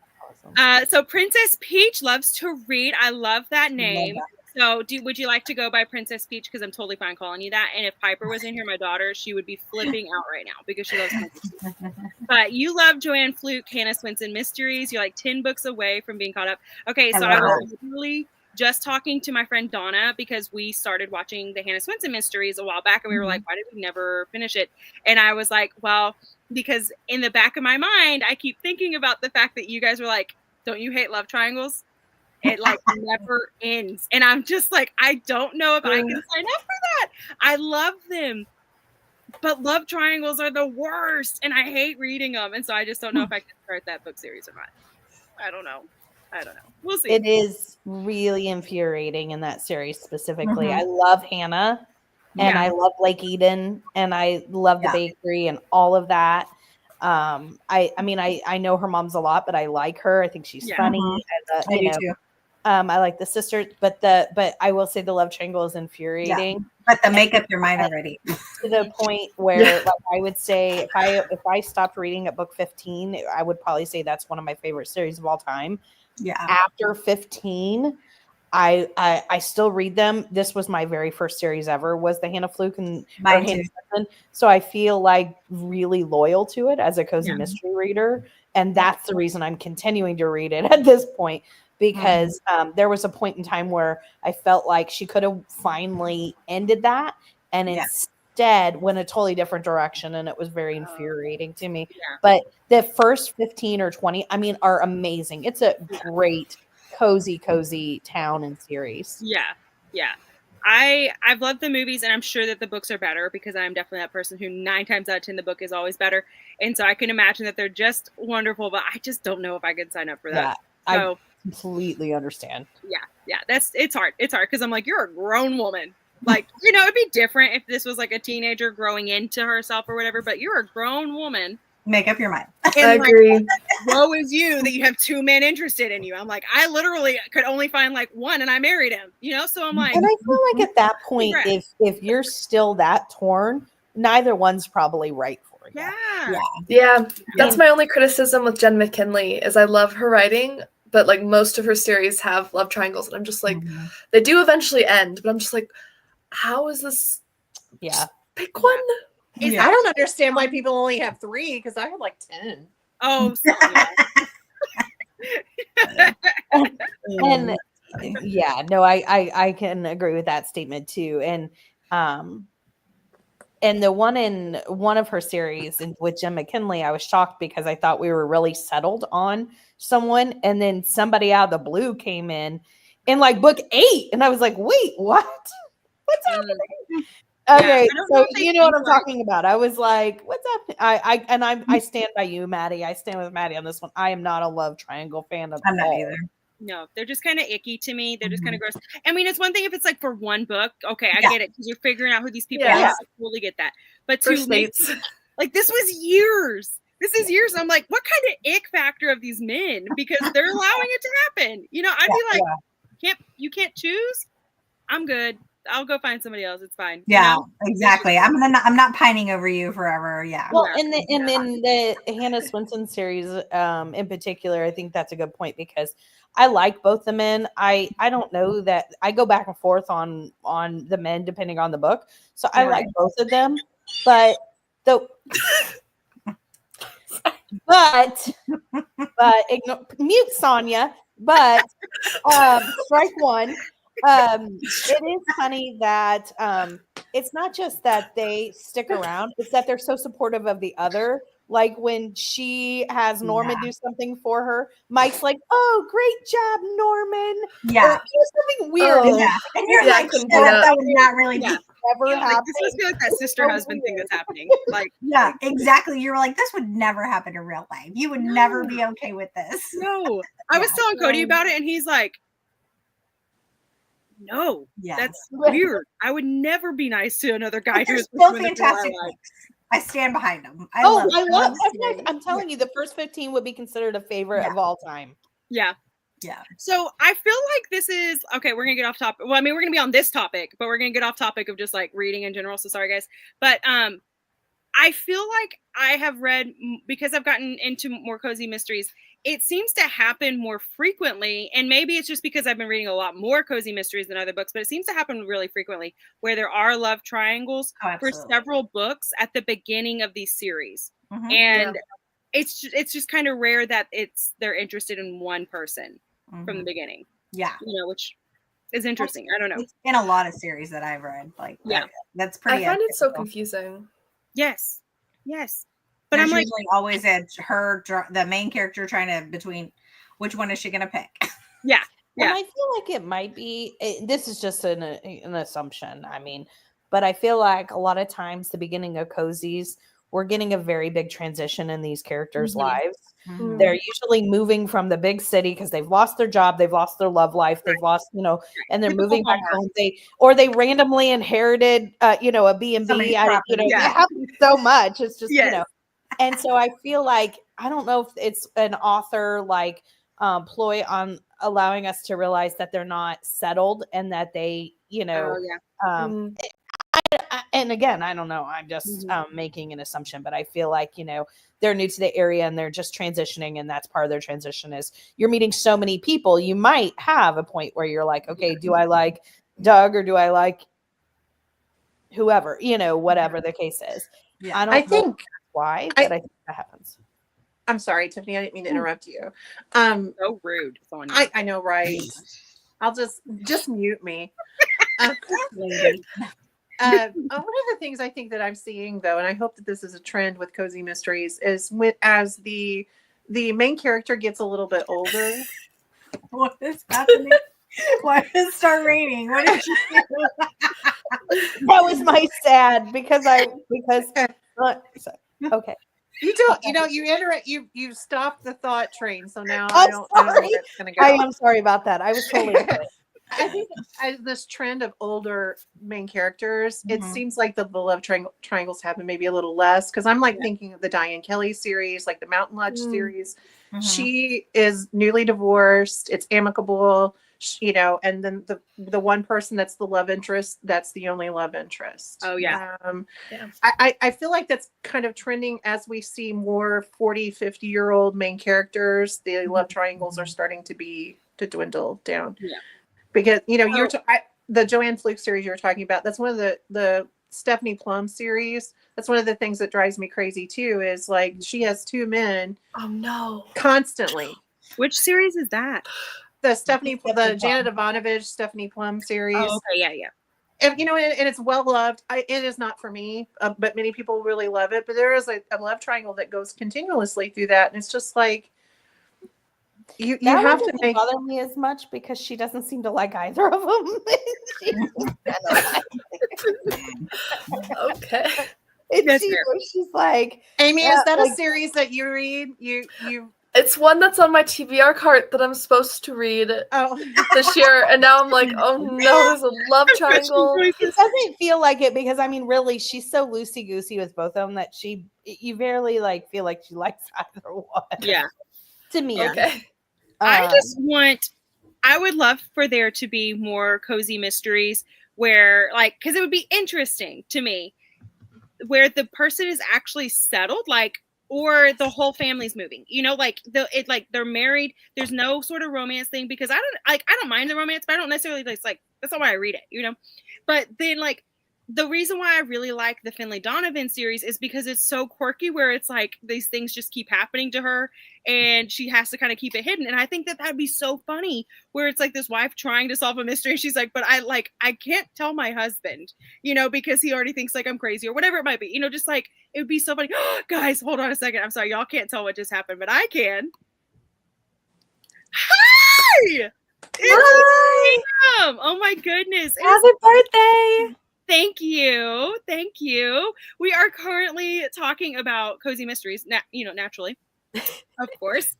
so Princess Peach loves to read. I love that name. So would you like to go by Princess Peach? Because I'm totally fine calling you that. And if Piper was in here, my daughter, she would be flipping out right now because she loves Princess Peach. But you love Joanne Fluke, Hannah Swenson mysteries. You're like 10 books away from being caught up. Okay, so I was literally just talking to my friend Donna because we started watching the Hannah Swenson mysteries a while back, and we were like, why did we never finish it? And I was like, well, because in the back of my mind, I keep thinking about the fact that you guys were like, don't you hate love triangles? It like never ends. And I'm just like, I don't know if I can sign up for that. I love them, but love triangles are the worst. And I hate reading them. And so I just don't know if I can start that book series or not. I don't know. We'll see. It is really infuriating in that series specifically. I love Hannah and I love Lake Eden and I love the bakery and all of that. I mean, I know her mom's a lot, but I like her. I think she's funny. And, I do too. I like the sisters, but I will say the love triangle is infuriating. Yeah. But the make up your mind already to the point where, like, I would say if I stopped reading at book 15, I would probably say that's one of my favorite series of all time. Yeah. After 15, I still read them. This was my very first series ever, was the Hannah Fluke and Hannah Swenson. So I feel like really loyal to it as a cozy mystery reader. And that's the reason I'm continuing to read it at this point, because there was a point in time where I felt like she could have finally ended that. And instead went a totally different direction. And it was very infuriating to me. Yeah. But the first 15 or 20, I mean, are amazing. It's a great cozy town and series. Yeah. I've loved the movies, and I'm sure that the books are better because I'm definitely that person who 9 times out of 10 the book is always better. And so I can imagine that they're just wonderful, but I just don't know if I could sign up for that. Yeah, so, I completely understand. Yeah. It's hard because I'm like, you're a grown woman. Like, you know, it'd be different if this was like a teenager growing into herself or whatever, but you're a grown woman. Make up your mind. I agree. Woe is you that you have 2 men interested in you. I'm like, I literally could only find like one, and I married him. You know, so I'm like, and I feel like at that point, if you're still that torn, neither one's probably right for you. Yeah. That's my only criticism with Jen McKinley is I love her writing, but like most of her series have love triangles, and I'm just like, they do eventually end, but I'm just like, how is this? Yeah, just pick one. I don't understand why people only have 3 because I have like 10. Oh, Sonia. And I can agree with that statement too. And the one in one of her series with Jen McKinley, I was shocked because I thought we were really settled on someone, and then somebody out of the blue came in like book 8, and I was like, wait, what? What's happening? Okay, so you know what I'm talking about. I was like, what's up? I stand by you, Maddie. I stand with Maddie on this one. I am not a love triangle fan of I'm not either. No, they're just kind of icky to me. They're just kind of gross. I mean, it's one thing if it's like for one book. Okay, I get it because you're figuring out who these people are. I totally get that. But to me, like this was years. This is years. I'm like, what kind of ick factor of these men? Because they're allowing it to happen. You know, I'd be like, you can't choose. I'm good. I'll go find somebody else. It's fine. Yeah, you know? exactly. I'm not pining over you forever. Yeah. Well, in the Hannah Swenson series, in particular, I think that's a good point because I like both the men. I don't know that I go back and forth on the men depending on the book. So I like both of them, but mute Sonia. But strike one. It is funny that it's not just that they stick around, it's that they're so supportive of the other. Like when she has Norman do something for her, Mike's like, "Oh, great job, Norman!" Yeah, or something weird. And you're like, that would not really be never happen. Like, this must be like that sister-husband thing that's happening. Like, yeah, exactly. You're like, this would never happen in real life. You would never be okay with this. No, I was telling Cody about it, and he's like, No, Yeah. that's weird. I would never be nice to another guy They're who's still with women that fantastic I like. books. I stand behind them. I Oh, love I them. love. the series. I'm telling you, the first 15 would be considered a favorite Yeah. of all time. Yeah. Yeah. So I feel like this is okay. We're gonna get off topic. Well, I mean, we're gonna be on this topic, but we're gonna get off topic of just like reading in general. So sorry, guys. But I feel like I have read because I've gotten into more cozy mysteries. It seems to happen more frequently, and maybe it's just because I've been reading a lot more cozy mysteries than other books. But it seems to happen really frequently where there are love triangles for several books at the beginning of these series, and it's just kind of rare that they're interested in one person from the beginning. Yeah, which is interesting. I don't know. It's in a lot of series that I've read. Like, that's pretty. I find it so confusing. Yes. But There's I'm like usually always the main character trying to between which one is she going to pick? Yeah. And I feel like it might be. This is just an assumption. I mean, but I feel like a lot of times the beginning of cozies, we're getting a very big transition in these characters' lives. They're usually moving from the big city because they've lost their job, they've lost their love life, they've lost, and they're moving back home. They randomly inherited, a B&B. It happens so much. It's just, and so I feel like, I don't know if it's an author like ploy on allowing us to realize that they're not settled and that they, and again, I don't know. I'm just making an assumption, but I feel like, they're new to the area and they're just transitioning. And that's part of their transition is you're meeting so many people. You might have a point where you're like, okay, do I like Doug or do I like whoever, whatever the case is. Yeah. I don't know why, but I think that happens. I'm sorry, Tiffany. I didn't mean to interrupt you. So rude, Sonia. I know, right? I'll just mute me. One of the things I think that I'm seeing, though, and I hope that this is a trend with cozy mysteries, is as the main character gets a little bit older. What is happening? Why did it start raining? What did you do? That was my sad because okay. You don't. You stop the thought train. So now I don't know where it's gonna go. I am sorry about that. I was totally. I think this trend of older main characters, it seems like the love triangles happen maybe a little less because I'm like thinking of the Diane Kelly series, like the Mountain Lodge series. She is newly divorced. It's amicable, and then the one person that's the love interest, that's the only love interest. Oh yeah. I feel like that's kind of trending as we see more 40, 50-year-old main characters. The love triangles are starting to dwindle down. Yeah. Because the Joanne Fluke series you were talking about, that's one of the Stephanie Plum series. That's one of the things that drives me crazy too, is like she has two men. Oh no. Constantly. Which series is that? The Janet Ivanovich Stephanie Plum series. Oh, okay, yeah. And and it's well loved. It is not for me, but many people really love it. But there is a love triangle that goes continuously through that, and it's just like you have to make bother me as much because she doesn't seem to like either of them. Okay. She's like, Amy, is that a series that you read? You It's one that's on my TBR cart that I'm supposed to read this year, and now I'm like, oh no, there's a love triangle. It doesn't feel like it because really she's so loosey goosey with both of them that you barely feel like she likes either one. Yeah. To me. Okay. I would love for there to be more cozy mysteries where because it would be interesting to me where the person is actually settled, or the whole family's moving, they're married. There's no sort of romance thing because I don't mind the romance, but I don't necessarily that's not why I read it, but then the reason why I really like the Finley Donovan series is because it's so quirky where it's these things just keep happening to her and she has to kind of keep it hidden. And I think that'd be so funny where it's this wife trying to solve a mystery. And she's like, but I can't tell my husband, because he already thinks I'm crazy or whatever it might be, it would be so funny. Guys, hold on a second. I'm sorry. Y'all can't tell what just happened, but I can. Hi! Hi! Oh my goodness. Happy birthday. Thank you. We are currently talking about cozy mysteries, naturally. Of course.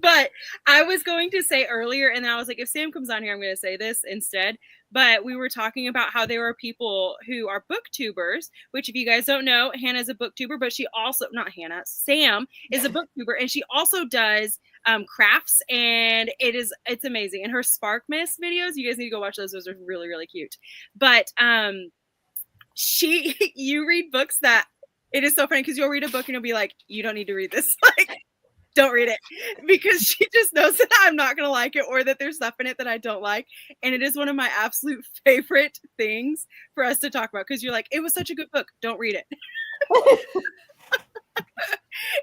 But I was going to say earlier, and then I was like, if Sam comes on here, I'm going to say this instead. But we were talking about how there are people who are booktubers, which if you guys don't know, Hannah's a booktuber, but she also, not Hannah, Sam is a booktuber, and she also does crafts, and it's amazing. And her Spark Miss videos, you guys need to go watch those. Those are really, really cute. But you read books that, it is so funny because you'll read a book and you'll be like, you don't need to read this. Like, don't read it, because she just knows that I'm not going to like it, or that there's stuff in it that I don't like. And it is one of my absolute favorite things for us to talk about, because you're like, it was such a good book. Don't read it.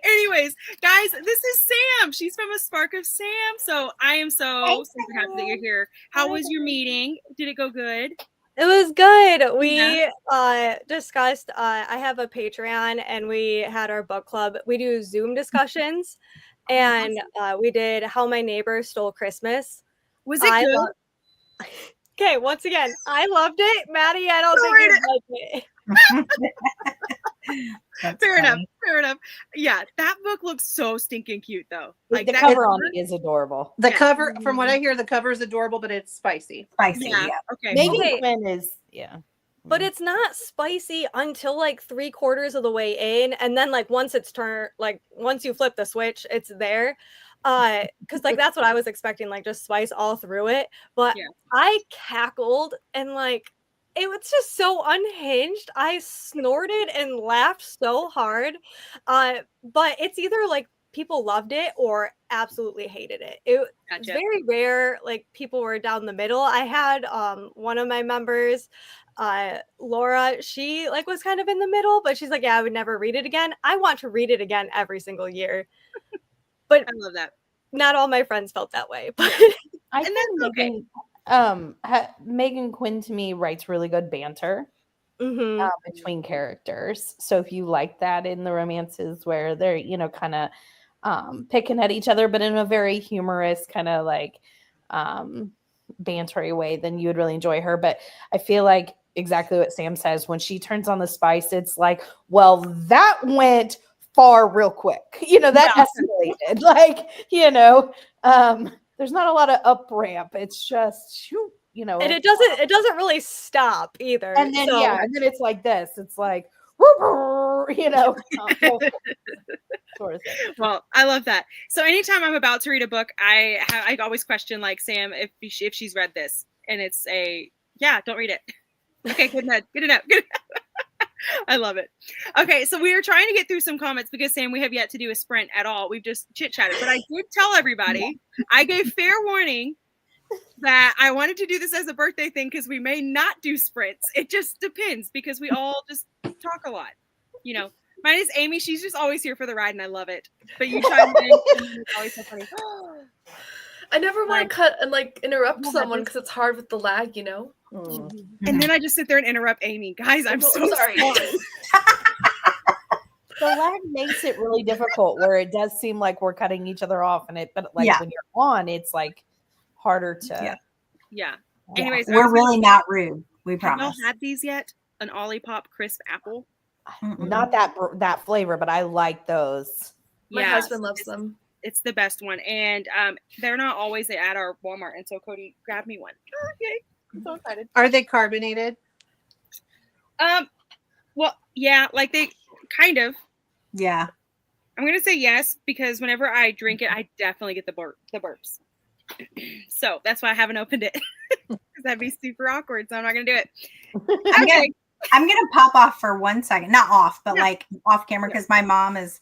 Anyways, guys, this is Sam. She's from A Spark of Sam. So I am so super happy that you're here. How was your meeting? Did it go good? It was good. We discussed, I have a Patreon, and we had our book club. We do Zoom discussions, and we did How My Neighbor Stole Christmas. Was it good? Okay, once again, I loved it. Maddie, I don't think you liked it. Fair enough. Yeah, that book looks so stinking cute, though. Like the cover on it is adorable. The cover, from what I hear, the cover is adorable, but it's spicy. Yeah. Okay. Megan Quinn is, But it's not spicy until like 3/4 of the way in, and then like once once you flip the switch, it's there. Because like that's what I was expecting, like just spice all through it. But I cackled, and like it was just so unhinged. I snorted and laughed so hard. But it's either like people loved it or absolutely hated it. It's very rare. Like people were down the middle. I had one of my members, Laura, she like was kind of in the middle, but she's like, yeah, I would never read it again. I want to read it again every single year. But I love that. Not all my friends felt that way. But I think Megan Quinn to me writes really good banter between characters. So if you like that in the romances where they're, kind of picking at each other, but in a very humorous kind of like bantery way, then you would really enjoy her. But I feel like exactly what Sam says, when she turns on the spice, it's like, well, that went far real quick. That escalated. Like, there's not a lot of up ramp. It's just shoot, and it doesn't really stop either. And then and then it's like this. It's like sort of thing. Well, I love that. So anytime I'm about to read a book, I always question, like, Sam, if she's read this, and it's don't read it. Okay, good enough. I love it. Okay, so we are trying to get through some comments because, Sam, we have yet to do a sprint at all. We've just chit-chatted. But I did tell everybody, I gave fair warning that I wanted to do this as a birthday thing because we may not do sprints. It just depends because we all just talk a lot. Mine is Amy. She's just always here for the ride, and I love it. But you chime in, and it's always so funny. I never want to cut and like interrupt someone because it's hard with the lag, And then I just sit there and interrupt Amy. Guys, I'm so sorry. The lag makes it really difficult where it does seem like we're cutting each other off, but when you're on, it's like harder to. Yeah. Anyways, we're really not rude. We promise. Have y'all had these yet? An Olipop crisp apple? Not that flavor, but I like those. My husband loves them. It's the best one, and they're not always at our Walmart. And so Cody grabbed me one. Oh, yay! I'm so excited. Are they carbonated? Well, yeah, like they kind of. Yeah. I'm gonna say yes because whenever I drink it, I definitely get the burps. So that's why I haven't opened it because that'd be super awkward. So I'm not gonna do it. Okay. I'm gonna pop off for 1 second, not off, but like off camera because my mom is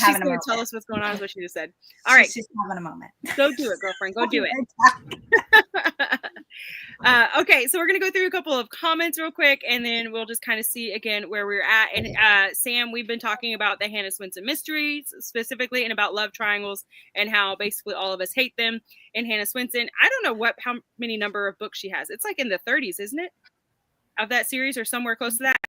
having a moment. Tell us what's going on is what she just said. All right, she's having a moment. Go do it, girlfriend. Go do it. Okay, so we're gonna go through a couple of comments real quick, and then we'll just kind of see again where we're at. And Sam, we've been talking about the Hannah Swenson mysteries specifically, and about love triangles, and how basically all of us hate them. And Hannah Swenson, I don't know how many number of books she has. It's like in the 30s, isn't it? Of that series, or somewhere close to that,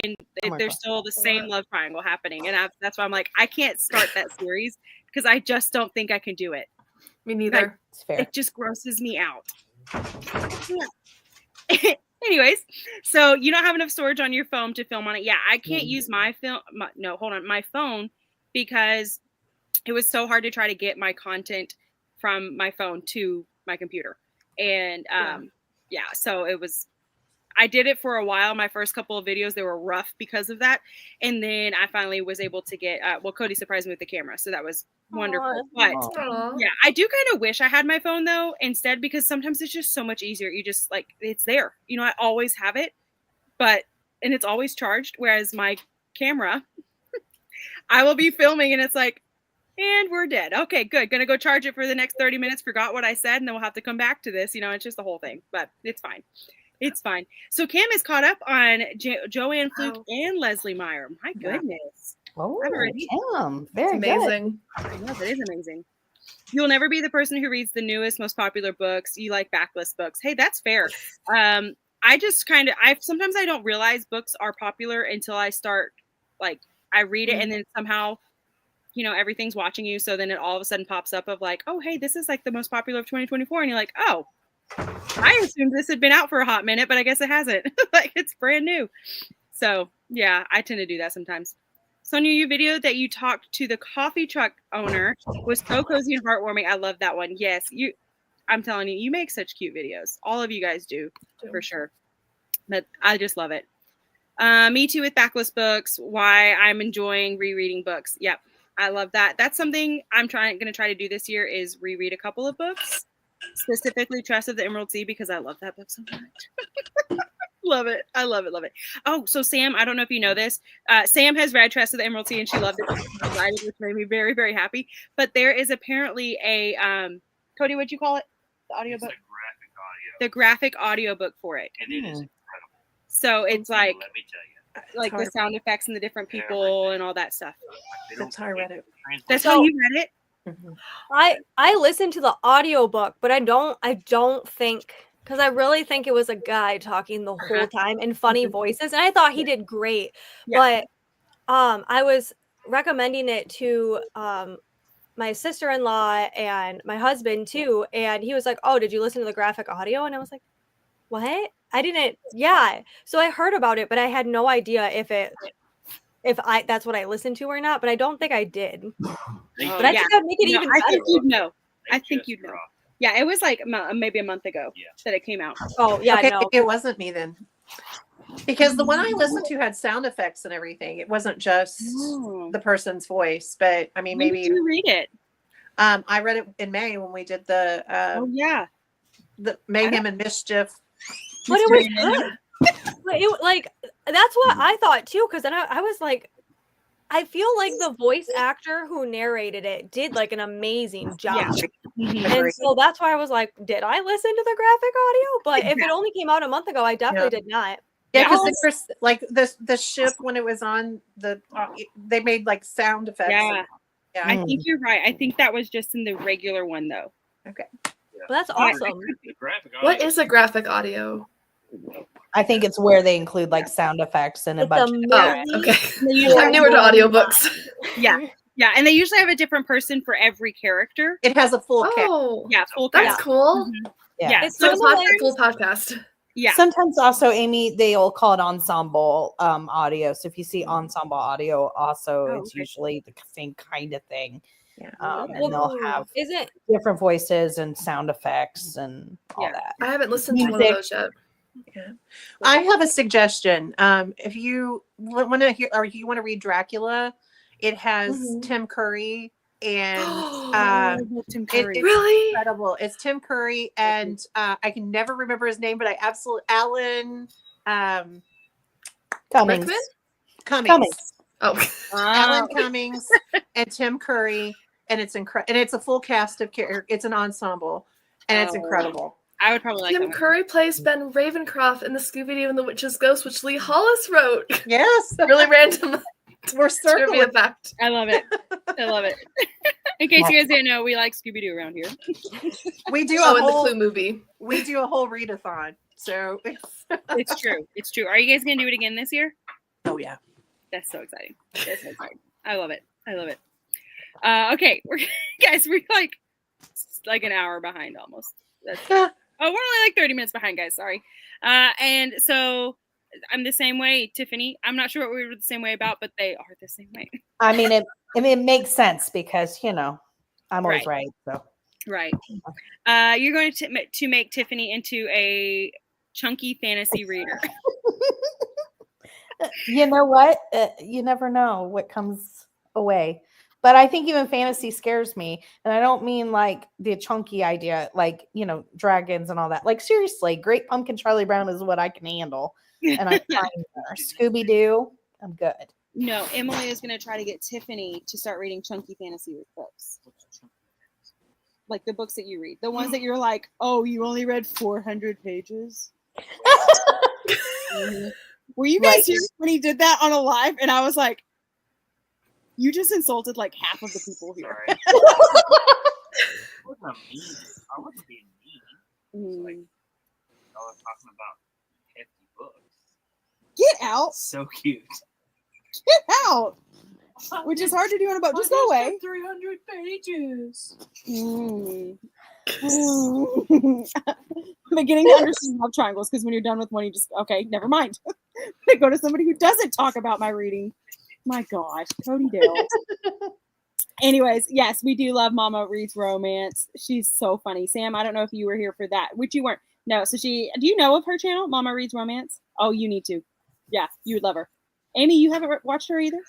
and there's still the same love triangle happening, and that's why I'm like, I can't start that series because I just don't think I can do it. Me neither. It's fair. It just grosses me out. Anyways, so you don't have enough storage on your phone to film on it. Yeah, I can't use my phone because it was so hard to try to get my content from my phone to my computer. And so I did it for a while. My first couple of videos, they were rough because of that. And then I finally was able to get, Cody surprised me with the camera. So that was wonderful. But yeah, I do kind of wish I had my phone though instead, because sometimes it's just so much easier. You just like, it's there, I always have it, and it's always charged. Whereas my camera, I will be filming and it's like, and we're dead. Okay, good. Gonna go charge it for the next 30 minutes. Forgot what I said. And then we'll have to come back to this. It's just the whole thing, but it's fine. It's fine. So Cam is caught up on Joanne Fluke and Leslie Meyer. My goodness. Oh, Cam. Very amazing. Yes, it is amazing. You'll never be the person who reads the newest, most popular books. You like Backlist books. Hey, that's fair. I just sometimes I don't realize books are popular until I start, like, I read it and then somehow, everything's watching you. So then it all of a sudden pops up of like, oh, hey, this is like the most popular of 2024. And you're like, oh, I assumed this had been out for a hot minute, but I guess it hasn't. Like, it's brand new. So yeah, I tend to do that sometimes. Sonia, your video that you talked to the coffee truck owner was so cozy and heartwarming. I love that one. Yes, I'm telling you, you make such cute videos. All of you guys do, for sure. But I just love it. Me too with Backlist books. Why I'm enjoying rereading books. Yep, I love that. That's something I'm going to try to do this year, is reread a couple of books. Specifically Trust of the Emerald Sea, because I love that book so much. Love it. I love it. Love it. Oh, so Sam, I don't know if you know this. Sam has read Trust of the Emerald Sea and she loved it, which made me very, very happy. But there is apparently a Cody, what'd you call it? The audiobook? The graphic audiobook for it. And it is incredible. So it's like, let me tell you, like the sound effects and the different people and all that stuff. That's how I read it. That's how you read it? Mm-hmm. I listened to the audiobook, but I don't think, because I really think it was a guy talking the whole time in funny voices, and I thought he did great. But I was recommending it to my sister-in-law and my husband too, and he was like, oh, did you listen to the graphic audio? And I was like, what? I didn't. Yeah, so I heard about it, but I had no idea if that's what I listened to or not, but I don't think I did. But I think I'd make it even better. I think you'd know. I think you'd know. Yeah, it was like maybe a month ago that it came out. Oh, yeah, okay, no. It wasn't me then. Because the one I listened to had sound effects and everything. It wasn't just the person's voice, but I mean, maybe you read it. I read it in May when we did the the Mayhem and Mischief. But it was good. But it, like, that's what I thought too, because then I was like, I feel like the voice actor who narrated it did like an amazing job. And so that's why I was like, did I listen to the graphic audio? But if it only came out a month ago, I definitely did not. Yeah, because like the ship, when it was on the they made like sound effects. Yeah, I think you're right. I think that was just in the regular one though. Okay. Well, that's awesome. What is a graphic audio? I think it's where they include like sound effects and a bunch of okay. I'm newer to audiobooks. Yeah, and they usually have a different person for every character. It has a full cast. Full cast. That's cool. Yeah. So it's like a full podcast. Yeah. Sometimes also, Amy, they'll call it ensemble audio. So if you see ensemble audio, also it's usually the same kind of thing. Yeah. And they'll have different voices and sound effects and all that. I haven't listened to one of those yet. Yeah. I have a suggestion. If you want to hear, or you want to read Dracula, it has Tim Curry and Tim Curry. It's really incredible. It's Tim Curry and I can never remember his name, but I absolutely Alan Cummings. Oh, Alan Cummings and Tim Curry, and it's incredible. And it's a full cast of characters. It's an ensemble, and it's incredible. I would probably like Tim Curry plays Ben Ravencroft in the Scooby-Doo and the Witch's Ghost, which Lee Hollis wrote. Yes. Really random. We're circling. Fact. I love it. I love it. In case you guys didn't know, we like Scooby-Doo around here. We do in the Clue movie. We do a whole readathon. So it's true. It's true. Are you guys going to do it again this year? Oh, yeah. That's so exciting. That's so exciting. I love it. I love it. Okay. We're like an hour behind almost. We're only like 30 minutes behind, guys. Sorry. And so I'm the same way, Tiffany. I'm not sure what we were the same way about, but they are the same way. I mean, I mean, it makes sense because, you know, I'm always right. So Right. You're going to make Tiffany into a chunky fantasy reader. you know what? You never know what comes away. But I think even fantasy scares me. And I don't mean like the chunky idea, like, you know, dragons and all that. Like, seriously, Great Pumpkin Charlie Brown is what I can handle. And I'm fine there. Scooby Doo, I'm good. No, Emily is going to try to get Tiffany to start reading chunky fantasy books. Like the books that you read. The ones that you're like, oh, you only read 400 pages? Were you guys here when he did that on a live? And I was like, you just insulted like half of the people here. I wasn't mean. I wasn't being mean. Like, I was talking about hefty books. Get out. So cute. Get out. Which is hard to do in a book. Just go away. 300 pages. I'm beginning to understand love triangles because when you're done with one, you just, okay, never mind. Go to somebody who doesn't talk about my reading. My gosh, Cody Dale. Anyways, yes, we do love Mama Reads Romance. She's so funny. Sam, I don't know if you were here for that, which you weren't. No, so do you know of her channel, Mama Reads Romance? Oh, you need to. Yeah, you would love her. Amy, you haven't watched her either?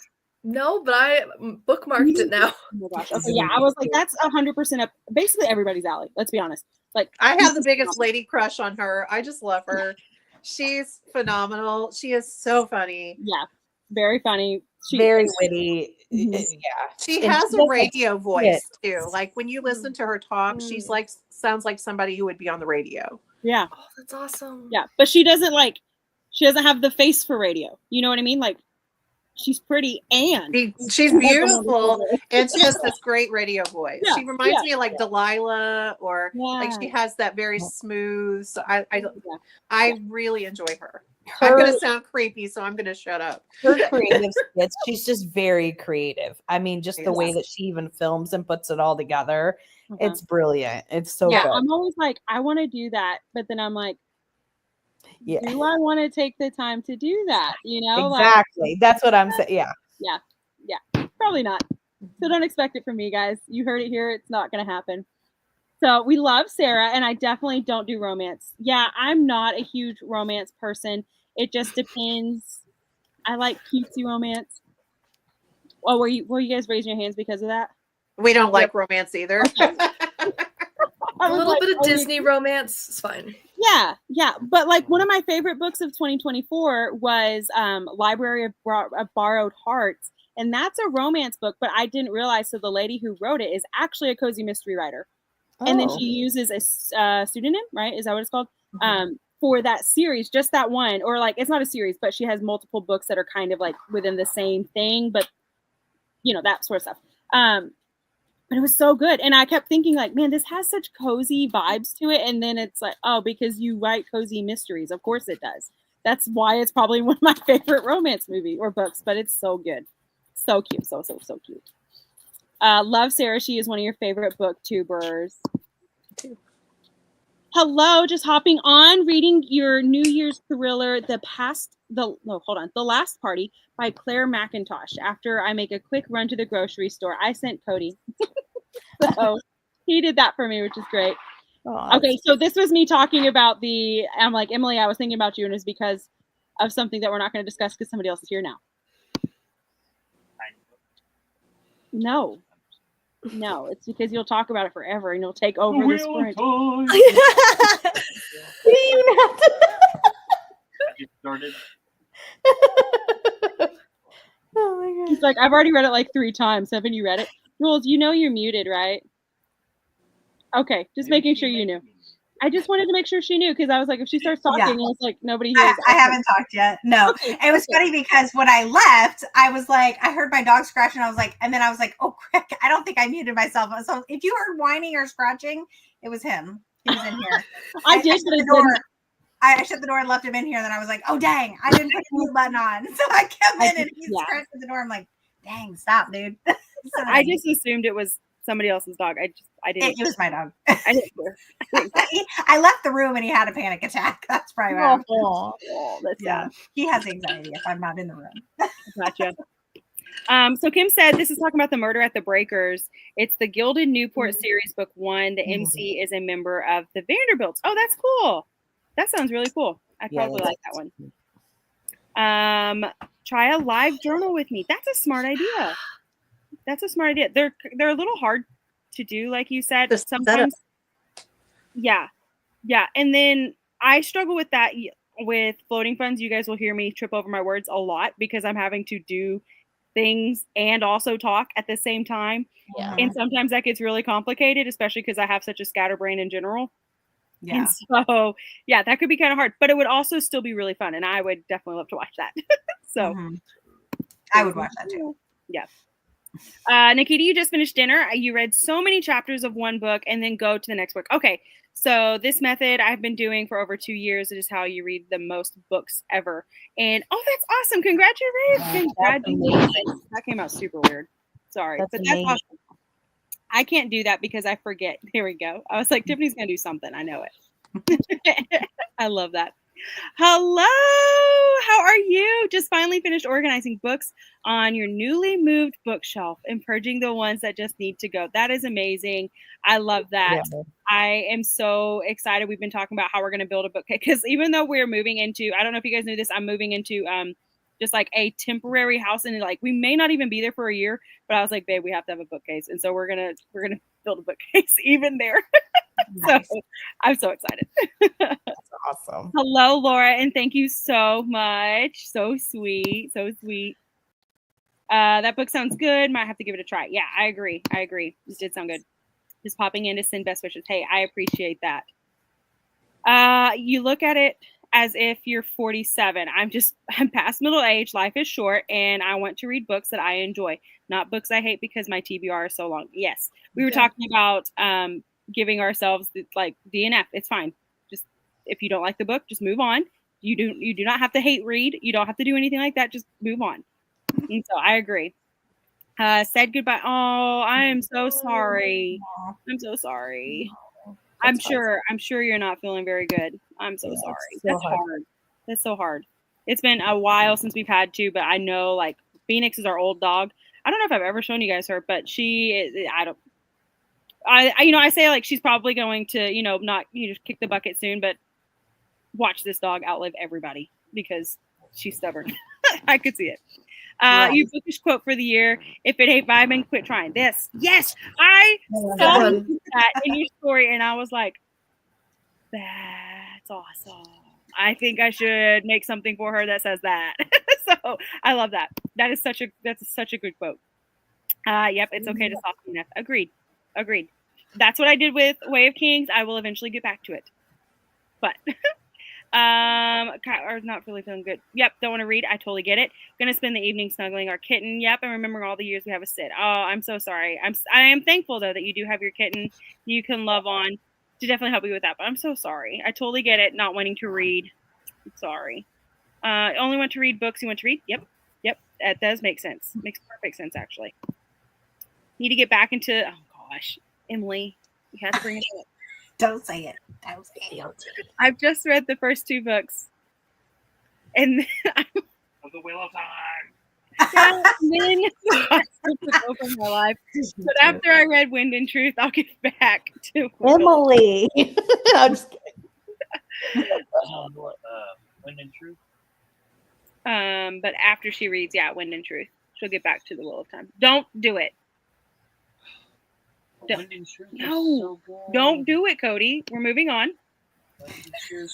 No, but I bookmarked it now. Oh my gosh. Okay, yeah, I was like, that's 100% up. Basically, everybody's alley. Let's be honest. Like, I have the biggest lady crush on her. I just love her. She's phenomenal. She is so funny. Yeah, very funny. Very witty. Yeah. She has a radio voice too. Like when you listen to her talk, she's like sounds like somebody who would be on the radio. Yeah. Oh, that's awesome. Yeah, but she doesn't have the face for radio. You know what I mean? Like, she's pretty and she's beautiful and she has this great radio voice. Yeah, she reminds me of like Delilah or like she has that very smooth. So I really enjoy her. I'm going to sound creepy, so I'm going to shut up. Her creative skits, she's just very creative. I mean, just the way that she even films and puts it all together. It's brilliant. It's so good. I'm always like, I want to do that. But then I'm like, do I want to take the time to do that? You know? Exactly. Like, that's what I'm saying. Yeah. Yeah. Probably not. So don't expect it from me, guys. You heard it here. It's not going to happen. So we love Sarah, and I definitely don't do romance. Yeah, I'm not a huge romance person. It just depends. I like cutesy romance. Oh, were you guys raising your hands because of that? We don't like romance either. Okay. A little bit of Disney romance is fine. Yeah. But like one of my favorite books of 2024 was Library of Borrowed Hearts. And that's a romance book, but I didn't realize. So the lady who wrote it is actually a cozy mystery writer. And then she uses a pseudonym, right? Is that what it's called? For that series, just that one. Or like, it's not a series, but she has multiple books that are kind of like within the same thing, but you know, that sort of stuff. But it was so good. And I kept thinking like, man, this has such cozy vibes to it. And then it's like, oh, because you write cozy mysteries. Of course it does. That's why it's probably one of my favorite romance movie or books, but it's so good. So cute. So cute. Love Sarah. She is one of your favorite booktubers. Hello, just hopping on, reading your New Year's thriller, The Last Party by Claire McIntosh. After I make a quick run to the grocery store, I sent Cody. So he did that for me, which is great. Okay, so this was me talking about I'm like, Emily, I was thinking about you, and it's because of something that we're not going to discuss because somebody else is here now. No, it's because you'll talk about it forever and you'll take over the sprint. Get started. Oh my god. He's like, I've already read it like 3 times. Haven't you read it? Jules, you know you're muted, right? Okay, just making sure you knew. I just wanted to make sure she knew because I was like, if she starts talking, it's like nobody hears. I haven't talked yet. No, it was funny because when I left, I was like, I heard my dog scratch, and I was like, oh crap! I don't think I muted myself. So if you heard whining or scratching, it was him. He was in here. I shut the door and left him in here. And then I was like, oh dang, I didn't put the mute button on. So I came in and he scratched at the door. I'm like, dang, stop, dude. So I just assumed it was somebody else's dog. I didn't. It was my dog. I didn't care. I left the room and he had a panic attack. That's probably why. That's sad. He has anxiety if I'm not in the room. Gotcha. So Kim said this is talking about the Murder at the Breakers. It's the Gilded Newport series, book 1. The MC is a member of the Vanderbilts. Oh, that's cool. That sounds really cool. I probably like that one. Try a live journal with me. That's a smart idea. That's a smart idea. They're a little hard to do, like you said. Sometimes. Yeah. And then I struggle with that with floating funds. You guys will hear me trip over my words a lot because I'm having to do things and also talk at the same time. Yeah. And sometimes that gets really complicated, especially because I have such a scatterbrain in general. Yeah. And so, yeah, that could be kind of hard, but it would also still be really fun. And I would definitely love to watch that. So I would watch that too. Yeah. Nikita, you just finished dinner. You read so many chapters of one book and then go to the next book. Okay. So this method I've been doing for over 2 years. It is how you read the most books ever. And that's awesome. Congratulations. That came out super weird. Sorry. That's awesome. I can't do that because I forget. Here we go. I was like, Tiffany's going to do something. I know it. I love that. Hello. How are you? Just finally finished organizing books on your newly moved bookshelf and purging the ones that just need to go. That is amazing. I love that. Yeah. I am so excited. We've been talking about how we're going to build a bookcase because even though we're moving into, I don't know if you guys knew this, I'm moving into just like a temporary house, and like we may not even be there for a year, but I was like, babe, we have to have a bookcase. And so we're gonna build a bookcase even there. Nice. So I'm so excited. That's awesome. Hello, Laura, and thank you so much. So sweet. That book sounds good. Might have to give it a try. Yeah, I agree. This did sound good. Just popping in to send best wishes. Hey, I appreciate that. You look at it as if you're 47. I'm past middle age. Life is short, and I want to read books that I enjoy, not books I hate because my TBR is so long. Yes, we were talking about giving ourselves like DNF. It's fine. Just if you don't like the book, just move on. You do not have to hate read. You don't have to do anything like that. Just move on. And so I agree. Said goodbye. Oh, I am so sorry. I'm so sorry. I'm sure you're not feeling very good. I'm so sorry. That's hard. That's so hard. It's been a while since we've had to, but I know like Phoenix is our old dog. I don't know if I've ever shown you guys her, but I say like she's probably going to, not kick the bucket soon, but watch this dog outlive everybody because she's stubborn. I could see it. Your bookish quote for the year: if it ain't vibing, quit trying. This. Yes. I saw that in your story and I was like, that's awesome. I think I should make something for her that says that. So I love that. That's such a good quote. Yep. It's okay to soften enough. Agreed. That's what I did with Way of Kings. I will eventually get back to it. But or not really feeling good. Yep, don't want to read. I totally get it. Gonna spend the evening snuggling our kitten. Yep, and remember all the years we have a sit. Oh, I'm so sorry. I am thankful though that you do have your kitten. You can love on to definitely help you with that. But I'm so sorry. I totally get it. Not wanting to read. I'm sorry. Only want to read books you want to read. Yep. That does make sense. Makes perfect sense actually. Need to get back into. Oh gosh, Emily, you have to bring it up. Don't say it. I've just read the first 2 books. And of the Wheel of Time. Then I took over my life. But after I read Wind and Truth, I'll get back to Emily. I'm just kidding. Wind and Truth. But after she reads, Wind and Truth, she'll get back to the Wheel of Time. Don't do it. Wind and Truth. No, so don't do it, Cody. We're moving on. So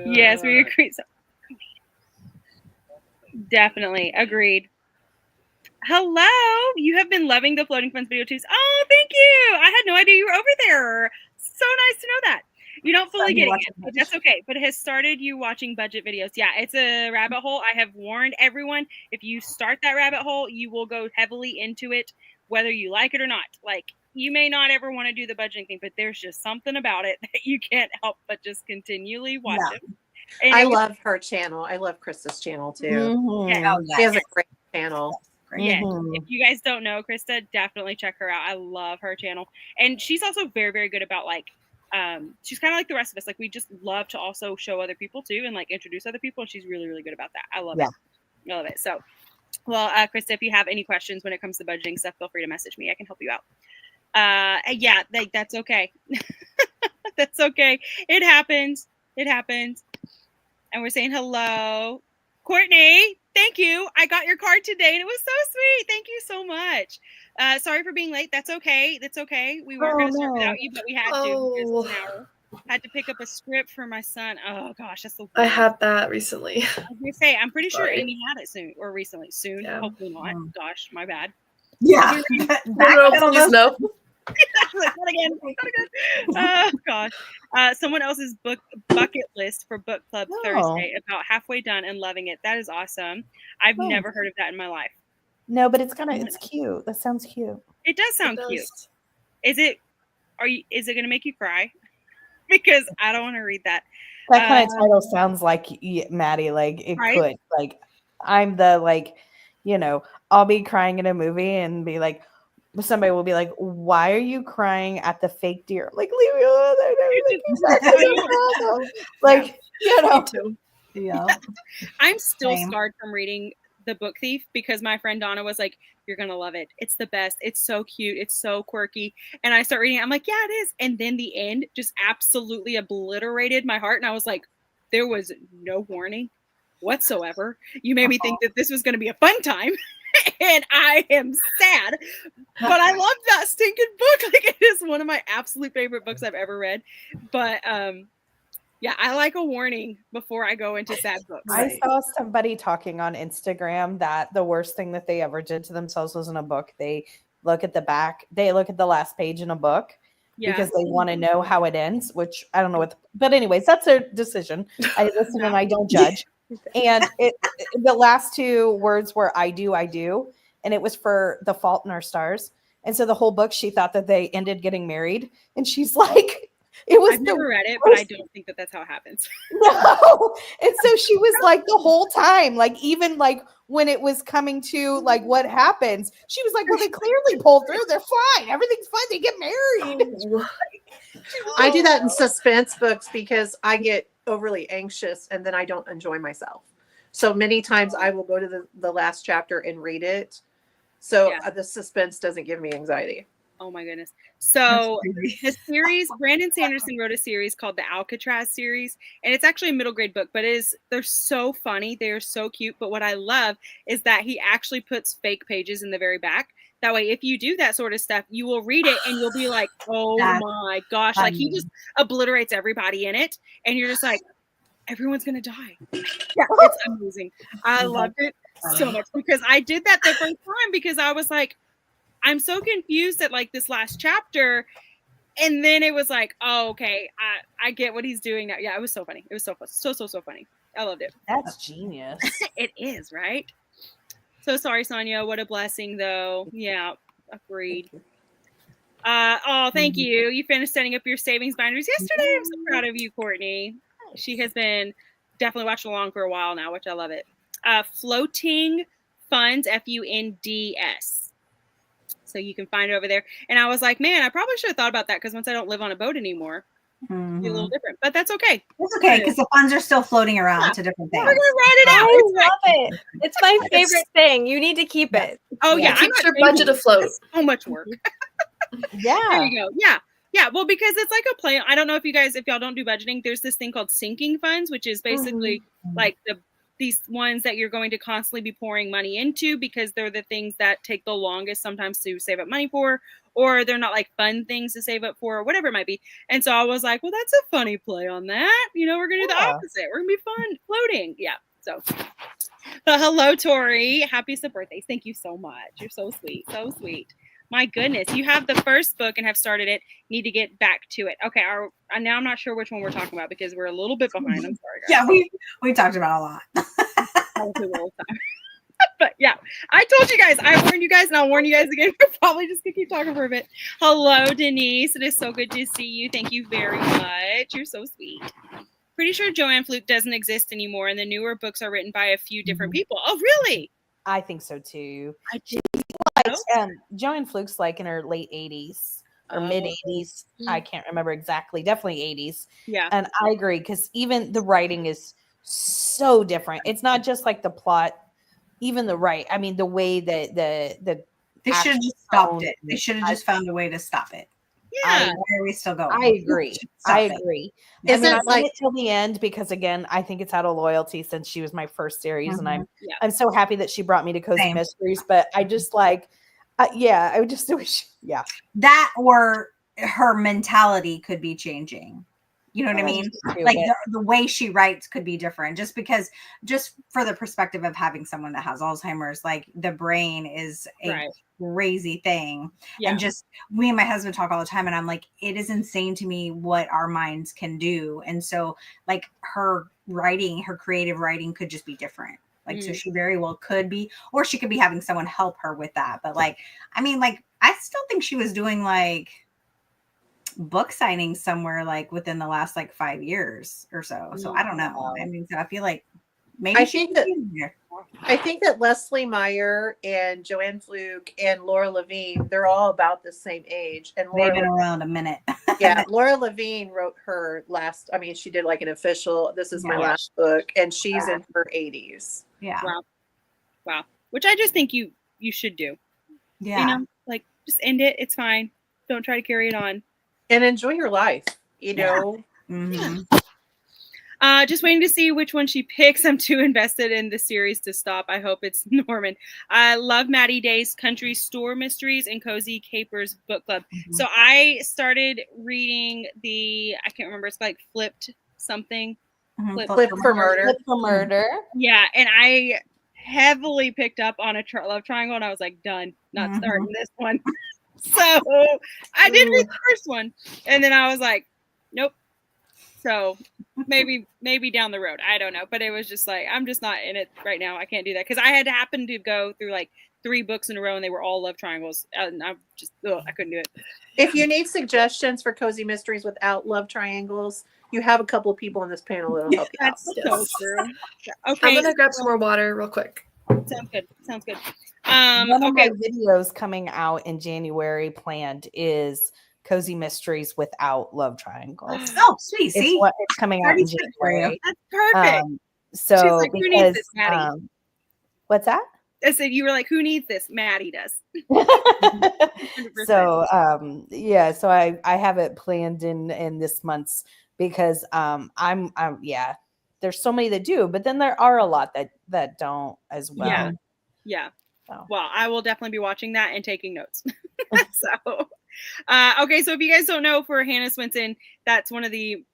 yes, we agree. So, definitely agreed. Hello, you have been loving the Floating Funds video too. Oh, thank you. I had no idea you were over there. So nice to know that. You don't fully get it, but that's okay. But it has started you watching budget videos. Yeah, it's a rabbit hole. I have warned everyone. If you start that rabbit hole, you will go heavily into it, whether you like it or not. Like, you may not ever want to do the budgeting thing, but there's just something about it that you can't help but just continually watch it. And I love her channel. I love Krista's channel too. Mm-hmm. Yeah. She has a great channel. Yeah. Mm-hmm. If you guys don't know Krista, definitely check her out. I love her channel. And she's also very, very good about like, she's kind of like the rest of us. Like, we just love to also show other people too and like introduce other people. And she's really, really good about that. I love it. I love it. So Well, Krista, if you have any questions when it comes to budgeting stuff, feel free to message me. I can help you out. Yeah, that's okay. That's okay. It happens. It happens. And we're saying hello. Courtney, thank you. I got your card today and it was so sweet. Thank you so much. Sorry for being late. That's okay. That's okay. We weren't going to start without you, but we had to because it's an hour. Had to pick up a script for my son. Oh gosh, that's the worst. I had that recently. I was gonna say, I'm pretty sure Sorry. Amy had it soon or recently. Soon, Yeah. hopefully not. Gosh, my bad. Yeah. Please no. Not again. Oh gosh. Someone else's bucket list for book club Thursday. About halfway done and loving it. That is awesome. I've never heard of that in my life. No, but it's cute. That sounds cute. It does sound cute. Is it gonna make you cry? Because I don't want to read that. That kind of title sounds like Maddie. Like it could. Like I'm the I'll be crying in a movie and be like, somebody will be like, "Why are you crying at the fake deer?" Like leave me alone. Like Yeah. I'm still scarred from reading The Book Thief because my friend Donna was like, "You're gonna love it. It's the best. It's so cute. It's so quirky." And I start reading it. I'm like, "Yeah, it is." And then the end just absolutely obliterated my heart. And I was like, "There was no warning whatsoever. You made me think that this was going to be a fun time." And I am sad, but I love that stinking book. Like, it is one of my absolute favorite books I've ever read. But yeah, I like a warning before I go into sad books. I saw somebody talking on Instagram that the worst thing that they ever did to themselves was in a book. They look at the back, they look at the last page in a book because they want to know how it ends, which I don't know but anyways, that's their decision. I listen and I don't judge. And the last two words were I do, and it was for The Fault in Our Stars. And so the whole book, she thought that they ended getting married, and she's like, I've never read it, but I don't think that that's how it happens. No. And so she was like the whole time, like even like when it was coming to like what happens, she was like, well, they clearly pulled through. They're fine. Everything's fine. They get married. I do that in suspense books because I get overly anxious and then I don't enjoy myself. So many times I will go to the last chapter and read it. So the suspense doesn't give me anxiety. Oh my goodness. So the series, Brandon Sanderson wrote a series called the Alcatraz series, and it's actually a middle grade book, but they're so funny. They're so cute. But what I love is that he actually puts fake pages in the very back. That way, if you do that sort of stuff, you will read it and you'll be like, oh my gosh. Like he just obliterates everybody in it. And you're just like, everyone's going to die. Yeah, it's amazing. I loved it so much because I did that the first time because I was like, I'm so confused at like this last chapter. And then it was like, oh, okay, I get what he's doing now. Yeah, it was so funny. It was so funny. I loved it. That's genius. It is, right? So sorry, Sonia. What a blessing, though. Yeah, agreed. Thank you. You finished setting up your savings binders yesterday. I'm so proud of you, Courtney. She has been definitely watching along for a while now, which I love it. Floating Funds, FUNDS. So you can find it over there. And I was like, man, I probably should have thought about that because once I don't live on a boat anymore, it'll be a little different. But that's okay. It's okay because the funds are still floating around to different things. We're gonna write it out. I love it. It's my favorite thing. You need to keep it. Oh yeah, keeps your budget afloat. So much work. Yeah. There you go. Yeah. Yeah. Well, because it's like a play. I don't know if y'all don't do budgeting. There's this thing called sinking funds, which is basically like these ones that you're going to constantly be pouring money into because they're the things that take the longest sometimes to save up money for, or they're not like fun things to save up for, or whatever it might be. And so I was like, well, that's a funny play on that. You know, we're going to do the opposite. We're going to be fun floating. Yeah. So, but hello, Tori. Happy birthdays. Thank you so much. You're so sweet. So sweet. My goodness. You have the first book and have started it. Need to get back to it. Okay. Now I'm not sure which one we're talking about because we're a little bit behind. I'm sorry, guys. Yeah, we talked about a lot. But yeah, I told you guys, I warned you guys, and I'll warn you guys again. We're probably just gonna keep talking for a bit. Hello, Denise. It is so good to see you. Thank you very much. You're so sweet. Pretty sure Joanne Fluke doesn't exist anymore, and the newer books are written by a few different people. Oh, really? I think so too. I did. Joanne Fluke's like in her late 80s or mid 80s. I can't remember exactly. Definitely 80s. Yeah. And I agree because even the writing is so different. It's not just like the plot even the right. I mean, the way that the They should have action just stopped tone- it. They should have just found a way to stop it. Yeah. Why are we still going? I agree. Stop I it. agree. Is I mean, it I like- wait till the end because again, I think it's out of loyalty since she was my first series, and Yeah. I'm so happy that she brought me to Cozy Same. Mysteries. But I just like, I would just wish, That or her mentality could be changing. You know what I mean? Like the way she writes could be different just for the perspective of having someone that has Alzheimer's, like the brain is a crazy thing. Yeah. And just me and my husband talk all the time and I'm like, it is insane to me what our minds can do. And so like her writing, her creative writing could just be different. Like, so she very well could be, or she could be having someone help her with that. But like, I mean, like, I still think she was doing like book signings somewhere like within the last like 5 years or so. So I don't know. I mean, so I feel like maybe I think that Leslie Meyer and Joanne Fluke and Laura Levine, they're all about the same age. And they've been around a minute. Yeah, Laura Levine wrote her last, I mean, she did like an official, this is my last book, and she's in her 80s. Yeah. Wow. Which I just think you should do. Yeah. You know, like just end it. It's fine. Don't try to carry it on. And enjoy your life, you know. Just waiting to see which one she picks. I'm too invested in the series to stop. I hope it's Norman. I love Maddie Day's Country Store Mysteries and Cozy Capers Book Club. So I started reading I can't remember, it's like Flipped something. Flip for Murder. Flip for Murder. Yeah, and I heavily picked up on a love triangle and I was like, done, not starting this one. So I did read the first one and then I was like, nope. So maybe down the road. I don't know. But it was just like, I'm just not in it right now. I can't do that. Because I had happened to go through like 3 books in a row and they were all love triangles. And I just, I couldn't do it. If you need suggestions for Cozy Mysteries without love triangles, you have a couple of people on this panel that'll help you out. That's so true. Okay. I'm going to grab some more water real quick. Sounds good. One of my videos coming out in January planned is Cozy Mysteries without love triangles. Oh, sweet. See? It's coming out in January. That's perfect. So she's like, who needs this, because, Maddie? what's that? I said, you were like, who needs this? Maddie does. 100%. So so I have it planned in this month's because I'm there's so many that do, but then there are a lot that don't as well. Yeah. So. Well, I will definitely be watching that and taking notes. So okay, so if you guys don't know, for Hannah Swinson, that's one of the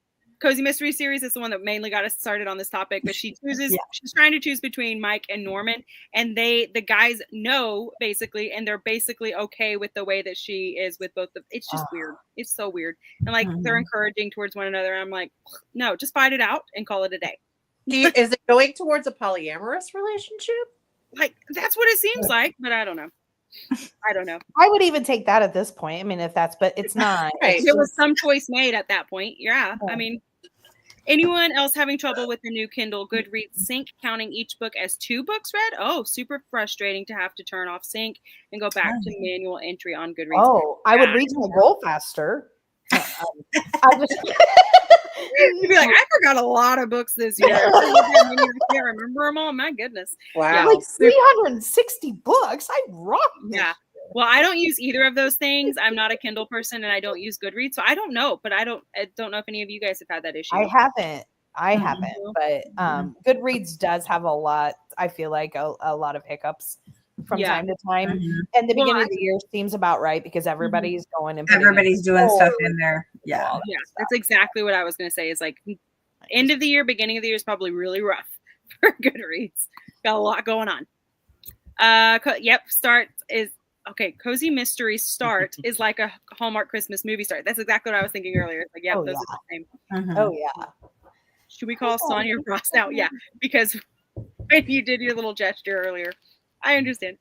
Cozy Mystery series. It's the one that mainly got us started on this topic, but she chooses she's trying to choose between Mike and Norman, and the guys know basically, and they're basically okay with the way that she is with both of it's just weird. It's so weird. And like they're encouraging towards one another. I'm like, no, just fight it out and call it a day. Is it going towards a polyamorous relationship? Like that's what it seems like, but I don't know. I would even take that at this point. I mean, but it's not. Right. There was some choice made at that point. Yeah. I mean, anyone else having trouble with the new Kindle Goodreads sync, counting each book as 2 books read? Oh, super frustrating to have to turn off sync and go back to manual entry on Goodreads. Oh, I would reach my goal faster. You'd be like, I forgot a lot of books this year. I can't remember them all. My goodness. Wow. Like 360 books. I rock. Yeah. Well, I don't use either of those things. I'm not a Kindle person and I don't use Goodreads. So I don't know, but I don't know if any of you guys have had that issue. I haven't, but Goodreads does have a lot. I feel like a lot of hiccups from time to time. And the beginning of the year seems about right because everybody's going and everybody's doing stuff in there. Yeah. That's exactly what I was going to say is like end of the year, beginning of the year is probably really rough for Goodreads. Got a lot going on. Start is okay. Cozy Mystery Start is like a Hallmark Christmas movie start. That's exactly what I was thinking earlier. It's like, those are the same. Oh yeah. Should we call Sonia Frost out? Yeah, because when you did your little gesture earlier. I understand.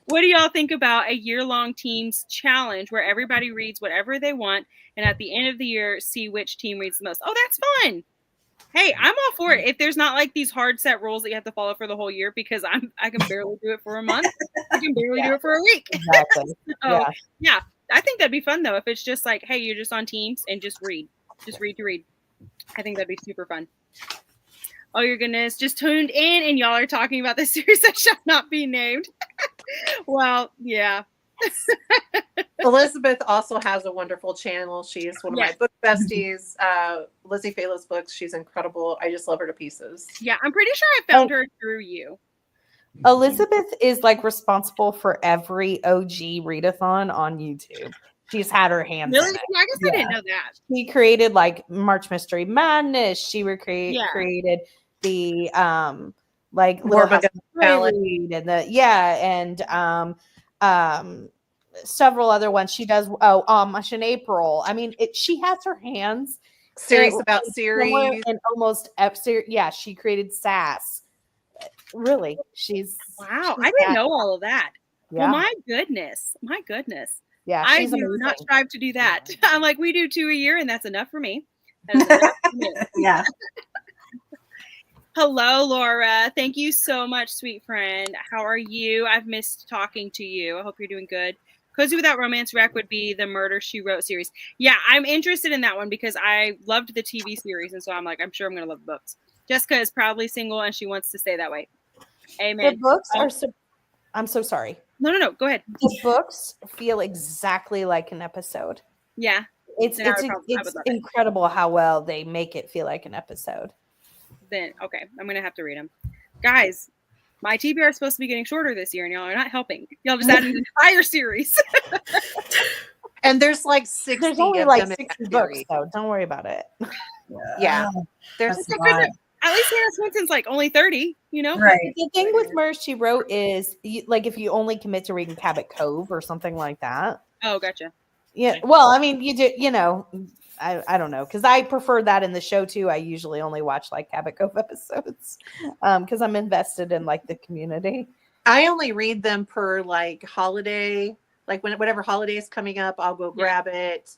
What do y'all think about a year-long teams challenge where everybody reads whatever they want and at the end of the year see which team reads the most? Oh, that's fun. Hey, I'm all for it. If there's not like these hard set rules that you have to follow for the whole year because I can barely do it for a month. I can barely do it for a week. Exactly. Yeah. I think that'd be fun though if it's just like, hey, you're just on teams and just read. Just read to read. I think that'd be super fun. Oh, your goodness. Just tuned in and y'all are talking about the series that shall not be named. Well, yeah. Elizabeth also has a wonderful channel. She's one of Yeah. my book besties. Lizzie Fayla's books. She's incredible. I just love her to pieces. Yeah, I'm pretty sure I found her through you. Elizabeth is like responsible for every OG readathon on YouTube. She's had her hands Really? in it. Yeah, I guess I didn't know that. She created like March Mystery Madness. She Yeah. created the like More Little House Bug- on the Prairie and several other ones. She does Mush in April. I mean, she has her hands Series about series. and almost she created Sass. Really, she's Wow, I didn't know all of that. Yeah. Well, my goodness. Yeah, I she's do amazing. not strive to do that. I'm like, we do 2 a year, and that's enough for me. That is enough for me. Yeah. Hello, Laura. Thank you so much, sweet friend. How are you? I've missed talking to you. I hope you're doing good. Cozy Without Romance Rec would be the Murder, She Wrote series. Yeah, I'm interested in that one because I loved the TV series, and so I'm like, I'm sure I'm going to love the books. Jessica is proudly single, and she wants to stay that way. Amen. The books are I'm so sorry. No. Go ahead. The books feel exactly like an episode. Yeah. It's Then I would love it. incredible how well they make it feel like an episode. Then okay, I'm gonna have to read them, guys. My TBR is supposed to be getting shorter this year, and y'all are not helping. Y'all just added an entire series. And there's like 60 There's only of like them in 60 that books, series. though. Don't worry about it. Yeah. There's That's a lot. At least Hannah Swenson's like only 30, you know? Right. The thing with Murder, She Wrote is like if you only commit to reading Cabot Cove or something like that. Oh, gotcha. Yeah. Well, I mean, you do, I don't know, because I prefer that in the show too. I usually only watch like Cabot Cove episodes because I'm invested in like the community. I only read them per like holiday, like whatever holiday is coming up, I'll go grab it,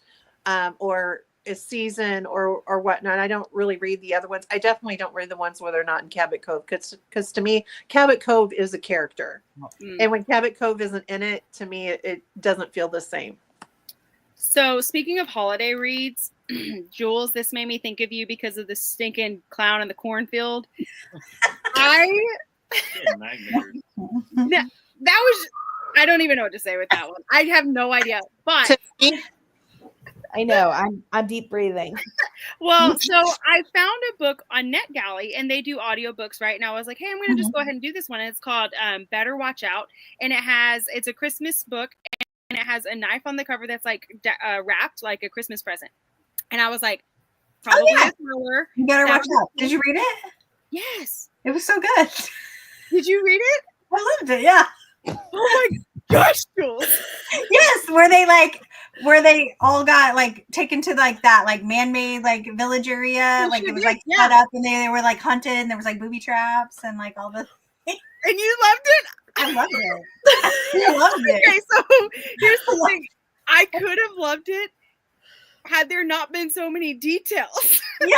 or a season or whatnot. I don't really read the other ones. I definitely don't read the ones where they're not in Cabot Cove because to me, Cabot Cove is a character, and when Cabot Cove isn't in it, to me, it doesn't feel the same. So speaking of holiday reads, Jules, this made me think of you because of the stinking clown in the cornfield. Nightmares. That was, I don't even know what to say with that one. I have no idea. But To me, I know. I'm deep breathing. well, so I found a book on NetGalley and they do audiobooks, right? And I was like, hey, I'm going to just go ahead and do this one. And it's called Better Watch Out. And it's a Christmas book and it has a knife on the cover that's like wrapped like a Christmas present. And I was like, probably a thriller. You better watch out. Did you read it? Yes. It was so good. Did you read it? I loved it. Yeah. Oh my gosh, Jules. Yes, where they all got like taken to like that like man-made like village area, like it was like set up and they were like hunted and there was like booby traps and like all the. And you loved it? I loved it. I loved it. Okay, so here's the thing. I could have loved it had there not been so many details. Yeah,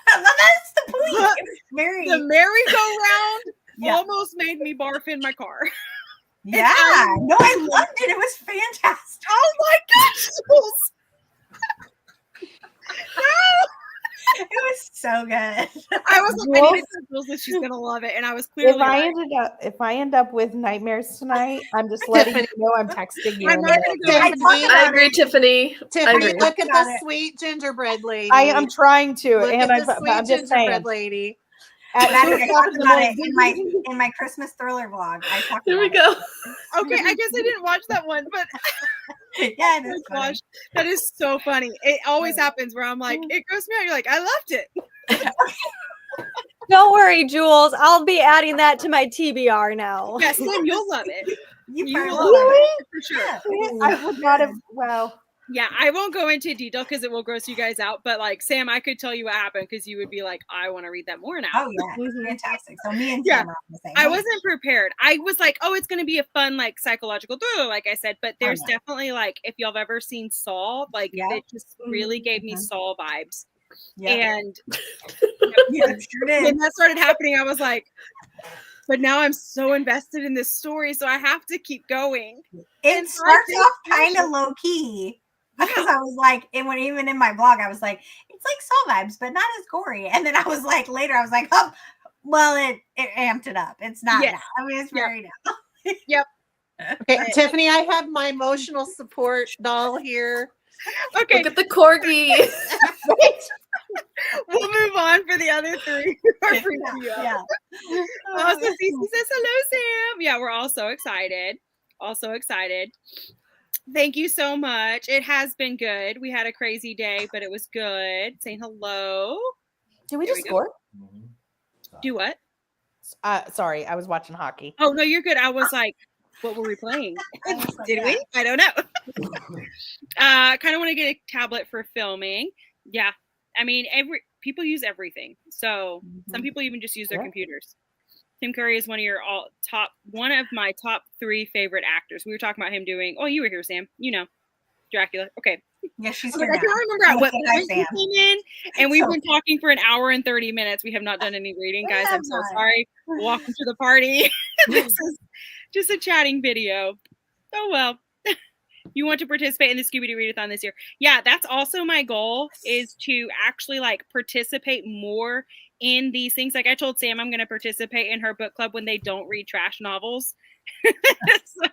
that's the point. It was very The merry-go-round almost made me barf in my car. Yeah, no, I loved it. It was fantastic. Oh my gosh, Jules. It was so good. I was like, I need to tell Jules that she's gonna love it, and I was clearly right. If I end up with nightmares tonight, I'm just letting you know I'm texting you. I'm not gonna go. I agree, Tiffany. Tiffany, agree. look at the sweet gingerbread lady. I am trying to, Look and at the I'm sweet just saying. gingerbread lady. At Maddie, 2 I o'clock talked in the about it morning- in my Christmas thriller vlog. I talked Here we about go. Okay, I guess I didn't watch that one, but it. Yeah, it oh is my funny. gosh, that is so funny. It always happens where I'm like, it grossed me out. You're like, I loved it. Don't worry, Jules. I'll be adding that to my TBR now. Yes, Sam, you'll love it. You You probably will love love it. it for sure. Yeah. I would not have. Well, Yeah, I won't go into detail because it will gross you guys out. But like Sam, I could tell you what happened because you would be like, I want to read that more now. Oh yeah, it's fantastic. So me and Yeah. Sam are on the same. I page. wasn't prepared. I was like, oh, it's going to be a fun, like psychological thriller, like I said. But there's yeah. definitely like, if y'all have ever seen Saw, like Yeah. it just really gave me Saw vibes. Yeah, And yeah, sure did. when that started happening, I was like, but now I'm so invested in this story, so I have to keep going. It so I starts think off you kind should- of low key because I was like, and when even in my blog, I was like, it's like Saw vibes, but not as gory. And then I was like, later, I was like, oh, Well, it amped it up. It's not Yes. now. I mean, it's Yep. very now. Yep. Okay, Tiffany, I have my emotional support doll here. Okay, Look at the corgi. we'll move on for the other three. Yeah. Also, Cece says hello, Sam. Yeah, we're all so excited. Also excited. Thank you so much. It has been good. We had a crazy day, but it was good. Saying hello. Did we There just we go. score? Do what? Sorry, I was watching hockey. Oh, no, you're good. I was like, what were we playing? I was like, Did yeah. we? I don't know. Kind of want to get a tablet for filming. Yeah. I mean, people use everything. So some people even just use their computers. Tim Curry is one of my top 3 favorite actors. We were talking about him doing. Oh, you were here, Sam. You know, Dracula. Okay. Yeah, she's I here can't now. remember at what Hi, point Sam. we came in, and we've been talking for an hour and 30 minutes. We have not done any reading, guys. I'm so sorry. Welcome to the party. This is just a chatting video. Oh well. You want to participate in the Scooby-Doo Readathon this year? Yeah, that's also my goal, is to actually like participate more in these things. Like I told Sam, I'm going to participate in her book club when they don't read trash novels. So,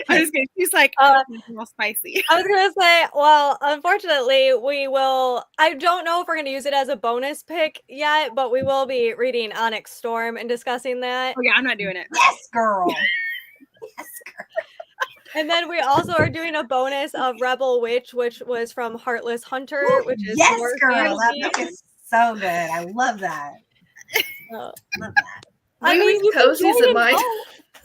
I'm just kidding. She's like, all spicy. I was gonna say, well, unfortunately, we will. I don't know if we're gonna use it as a bonus pick yet, but we will be reading Onyx Storm and discussing that. Oh yeah, I'm not doing it. Yes, girl. Yes, girl. And then we also are doing a bonus of Rebel Witch, which was from Heartless Hunter, which is yes, more girl. fantasy. That book is so good. I love that. Uh, Love that. I We mean, read you can cozies join in and mine. vote.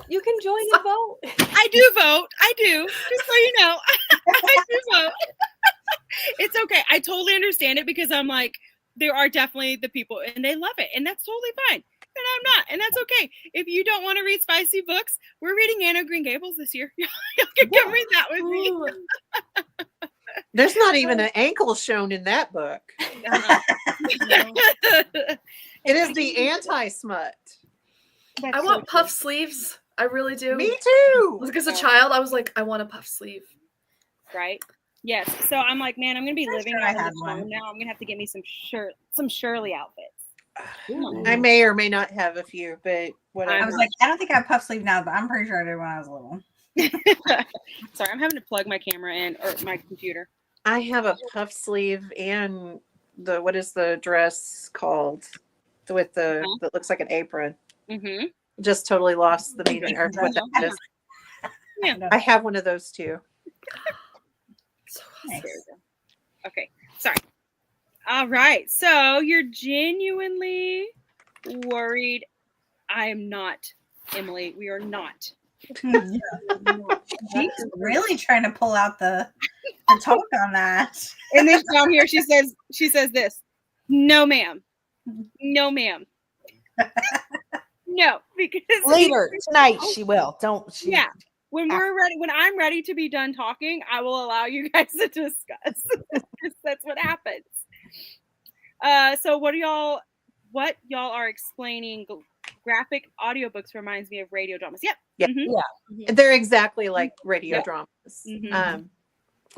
You can join and vote. I do vote. I do. Just so you know, I do vote. It's okay. I totally understand it because I'm like, there are definitely the people and they love it, and that's totally fine. And I'm not, and that's okay. If you don't want to read spicy books, we're reading Anne of Green Gables this year. You can come read that with me. Ooh. There's not even an ankle shown in that book. It is the anti-smut. I want puff sleeves. I really do. Me too. Like as a child, I was like, I want a puff sleeve. Right? Yes. So I'm like, man, I'm gonna be living sure I out of had the one. farm now. I'm gonna have to get me some Shirley outfits. I may or may not have a few, but whatever. I was like, I don't think I have puff sleeve now, but I'm pretty sure I did when I was little. Sorry, I'm having to plug my camera in or my computer. I have a puff sleeve and what is the dress called? With that looks like an apron. Mm-hmm. Just totally lost the meaning or what that is. Yeah. I have one of those too. Nice. Okay. Sorry. All right. So you're genuinely worried. I am not, Emily. We are not. She's really trying to pull out the talk on that. And then down here she says this. No, ma'am. No, ma'am. No, because Later tonight she will. Yeah. When I'm ready to be done talking, I will allow you guys to discuss. That's what happens. So what y'all are explaining, graphic audiobooks reminds me of radio dramas. Yep. Yeah. Mm-hmm. They're exactly like radio Yeah. dramas. Mm-hmm.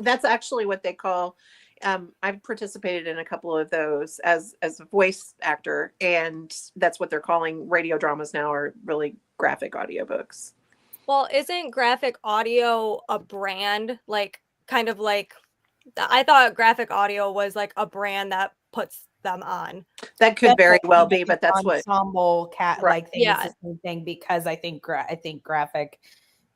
That's actually what they call. I've participated in a couple of those as a voice actor, and that's what they're calling radio dramas now, are really graphic audiobooks. Well, isn't graphic audio a brand? Like, kind of like, I thought graphic audio was like a brand that puts them on. That could very well be, but that's what ensemble cat Right. like thing is the same thing, because I think graphic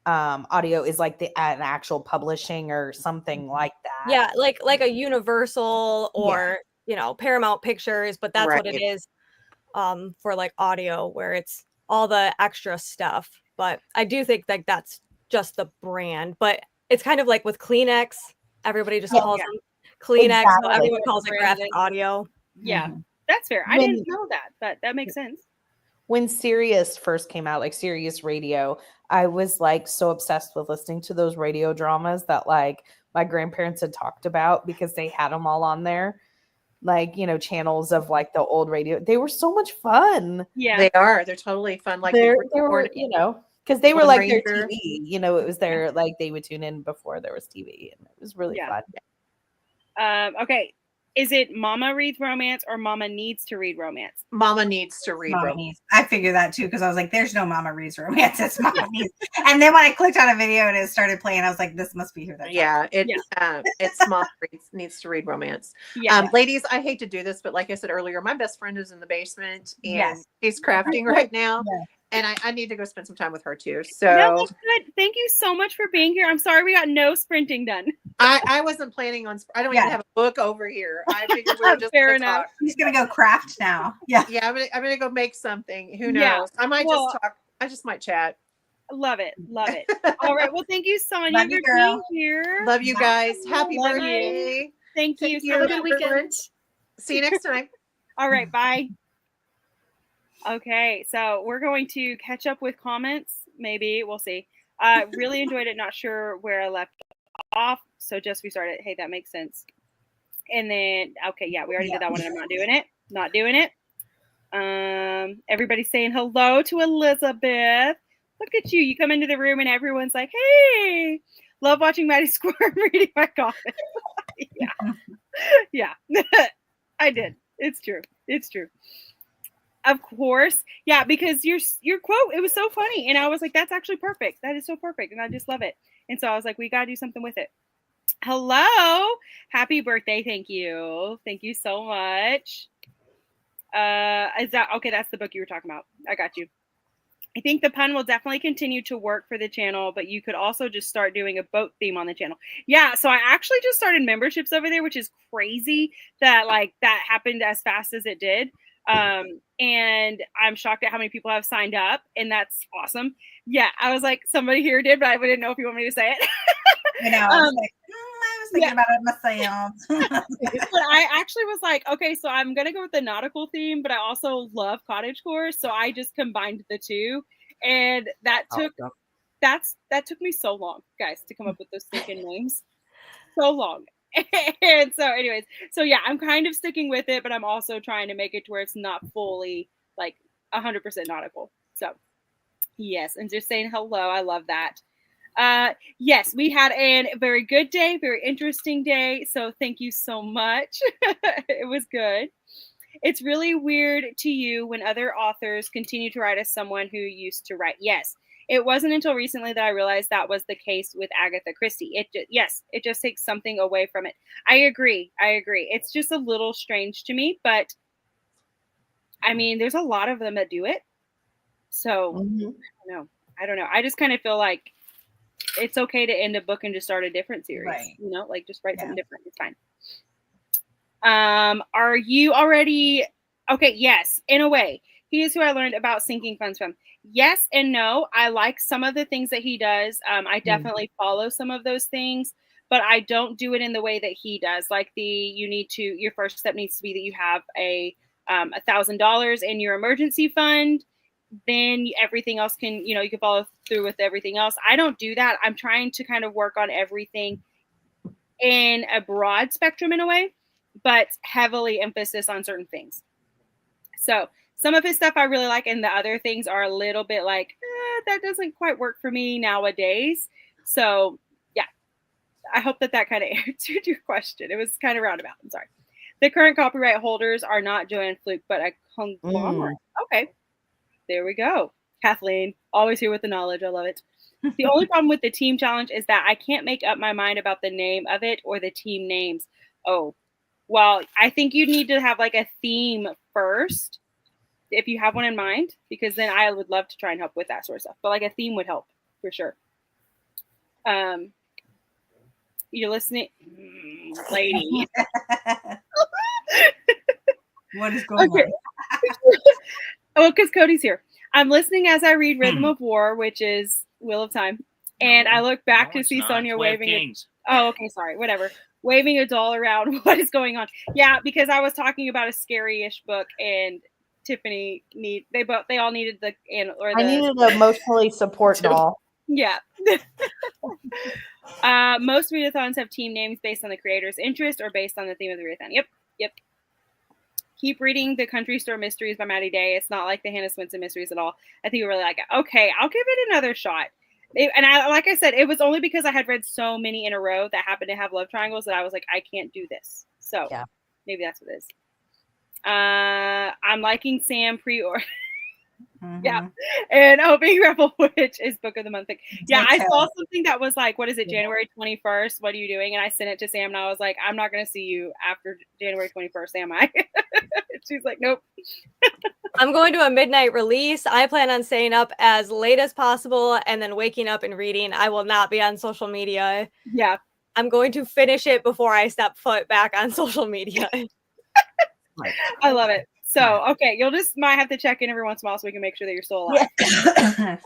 audio is like an actual publishing or something like that. Yeah, like a Universal or Paramount Pictures, but that's what it Right. is for like audio, where it's all the extra stuff. But I do think like that's just the brand. But it's kind of like with Kleenex, everybody just calls them Kleenex, so Exactly. everyone calls it graphic audio. Yeah, that's fair. I didn't know that, but that makes sense. When Sirius first came out, like Sirius Radio, I was like so obsessed with listening to those radio dramas that like my grandparents had talked about, because they had them all on there, like, channels of like the old radio. They were so much fun. Yeah, they are. They're totally fun. Like They were, recording- because they were Lone like Ranger. their TV. It was their, like, they would tune in before there was TV, and it was really fun. Okay. Is it Mama reads romance or Mama needs to read romance? Mama needs to read Mama romance. needs. I figured that too because I was like, "There's no Mama reads romance. It's Mama needs." And then when I clicked on a video and it started playing, I was like, "This must be who that." Yeah, it's Mama needs to read romance. Yeah. Ladies, I hate to do this, but like I said earlier, my best friend is in the basement and Yes. she's crafting right now. Yes. And I need to go spend some time with her too. So No, that's good. Thank you so much for being here. I'm sorry we got no sprinting done. I wasn't planning on. I don't even have a book over here. I figured we were just Fair gonna enough. talk. He's gonna go craft now. Yeah. Yeah, I'm gonna go make something. Who knows? Yeah. I might Well, just talk. I just might chat. Love it. Love it. All right. Well, thank you, Sonia, Love you, for girl. being here. Love you guys. Happy Love birthday. Thank you. you. Have a So good much. weekend. See you next time. All right. Bye. Okay. So we're going to catch up with comments. Maybe we'll see. Really enjoyed it. Not sure where I left off. So just restarted. Hey, that makes sense. And then, okay. Yeah, we already did that one. And I'm not doing it. Not doing it. Everybody's saying hello to Elizabeth. Look at you. You come into the room and everyone's like, hey, love watching Maddie squirm reading my comments. Yeah. I did. It's true. It's true. Of course. Yeah, because your quote, it was so funny. And I was like, that's actually perfect. That is so perfect. And I just love it. And so I was like, we got to do something with it. Hello. Happy birthday. Thank you. Thank you so much. Is that okay? That's the book you were talking about. I got you. I think the pun will definitely continue to work for the channel, but you could also just start doing a boat theme on the channel. Yeah, so I actually just started memberships over there, which is crazy that like that happened as fast as it did. And I'm shocked at how many people have signed up, and that's awesome. Yeah, I was like, somebody here did, but I didn't know if you want me to say it. You know, I was thinking about it myself. But I actually was like, okay, so I'm gonna go with the nautical theme, but I also love cottagecore, so I just combined the two, and that took me so long, guys, to come up with those stinking names, so long. And so, anyways, so yeah, I'm kind of sticking with it, but I'm also trying to make it to where it's not fully like 100% nautical. So, yes, and just saying hello, I love that. Yes, we had a very good day, very interesting day. So thank you so much. It was good. It's really weird to you when other authors continue to write as someone who used to write. Yes, it wasn't until recently that I realized that was the case with Agatha Christie. It just takes something away from it. I agree. It's just a little strange to me, but I mean, there's a lot of them that do it. So I don't know. I just kind of feel like it's okay to end a book and just start a different series. Right. You know, like just write something different. It's fine. Are you already okay? Yes, in a way. He is who I learned about sinking funds from. Yes and no. I like some of the things that he does. I definitely follow some of those things, but I don't do it in the way that he does. Like your first step needs to be that you have a $1,000 in your emergency fund. Then everything else can, you can follow through with everything else. I don't do that. I'm trying to kind of work on everything in a broad spectrum in a way, but heavily emphasis on certain things. So some of his stuff I really like, and the other things are a little bit like, that doesn't quite work for me nowadays. So yeah, I hope that kind of answered your question. It was kind of roundabout. I'm sorry. The current copyright holders are not Joanne Fluke, but a conglomerate. Okay. There we go. Kathleen, always here with the knowledge. I love it. The only problem with the team challenge is that I can't make up my mind about the name of it or the team names. Oh, well, I think you'd need to have like a theme first if you have one in mind, because then I would love to try and help with that sort of stuff. But like a theme would help for sure. You're listening, lady. What is going on? Oh, because Cody's here. I'm listening as I read Rhythm of War, which is Wheel of Time. And I look back to see Sonia waving. Oh, okay. Sorry. Whatever. Waving a doll around. What is going on? Yeah, because I was talking about a scary-ish book, and Tiffany they all needed I needed an emotionally support doll. Yeah. Most readathons have team names based on the creator's interest or based on the theme of the readathon. Yep. Keep reading The Country Store Mysteries by Maddie Day. It's not like the Hannah Swinson mysteries at all. I think you really like it. Okay, I'll give it another shot. Like I said, it was only because I had read so many in a row that happened to have love triangles that I was like, I can't do this. So, Maybe that's what it is. I'm liking Sam pre-order. Yeah, and hoping Rebel Witch is book of the month. Yeah, I saw something that was like, what is it, January 21st? What are you doing? And I sent it to Sam, and I was like, I'm not going to see you after January 21st, am I? She's like, nope. I'm going to a midnight release. I plan on staying up as late as possible and then waking up and reading. I will not be on social media. Yeah. I'm going to finish it before I step foot back on social media. I love it. So, okay, you'll just might have to check in every once in a while so we can make sure that you're still alive. Yeah.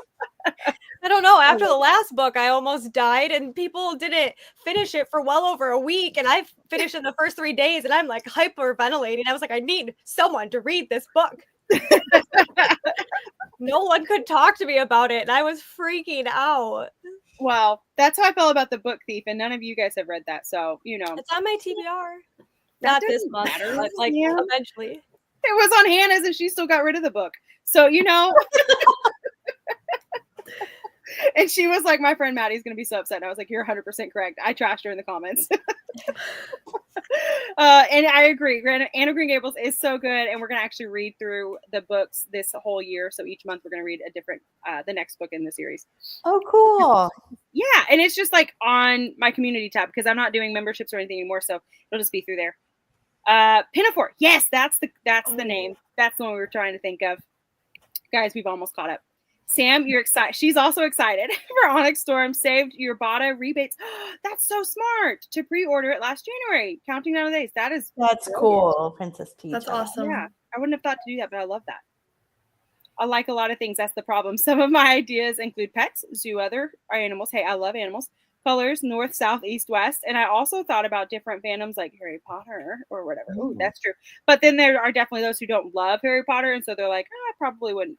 I don't know. After the last book, I almost died, and people didn't finish it for well over a week. And I finished in the first 3 days, and I'm like hyperventilating. I was like, I need someone to read this book. No one could talk to me about it, and I was freaking out. Wow, that's how I felt about The Book Thief, and none of you guys have read that, so you know. It's on my TBR. That Not this doesn't month, matter, but like Sam. eventually. It was on Hannah's, and she still got rid of the book. So you know. And she was like, my friend Maddie's going to be so upset. And I was like, you're 100% correct. I trashed her in the comments. And I agree. Anne of Green Gables is so good. And we're going to actually read through the books this whole year. So each month we're going to read a different, the next book in the series. Oh, cool. Yeah. And it's just like on my community tab because I'm not doing memberships or anything anymore. So it'll just be through there. Pinafore. Yes, that's the name. That's the one we were trying to think of. Guys, we've almost caught up. Sam, you're excited. She's also excited for Onyx Storm. Saved your Bada rebates. That's so smart to pre-order it last January. Counting down the days. That's cool, Princess Peach. That's awesome. Yeah, I wouldn't have thought to do that, but I love that. I like a lot of things. That's the problem. Some of my ideas include pets, zoo, other animals. Hey, I love animals. Colors, north, south, east, west. And I also thought about different fandoms like Harry Potter or whatever. Ooh, that's true. But then there are definitely those who don't love Harry Potter. And so they're like, I probably wouldn't,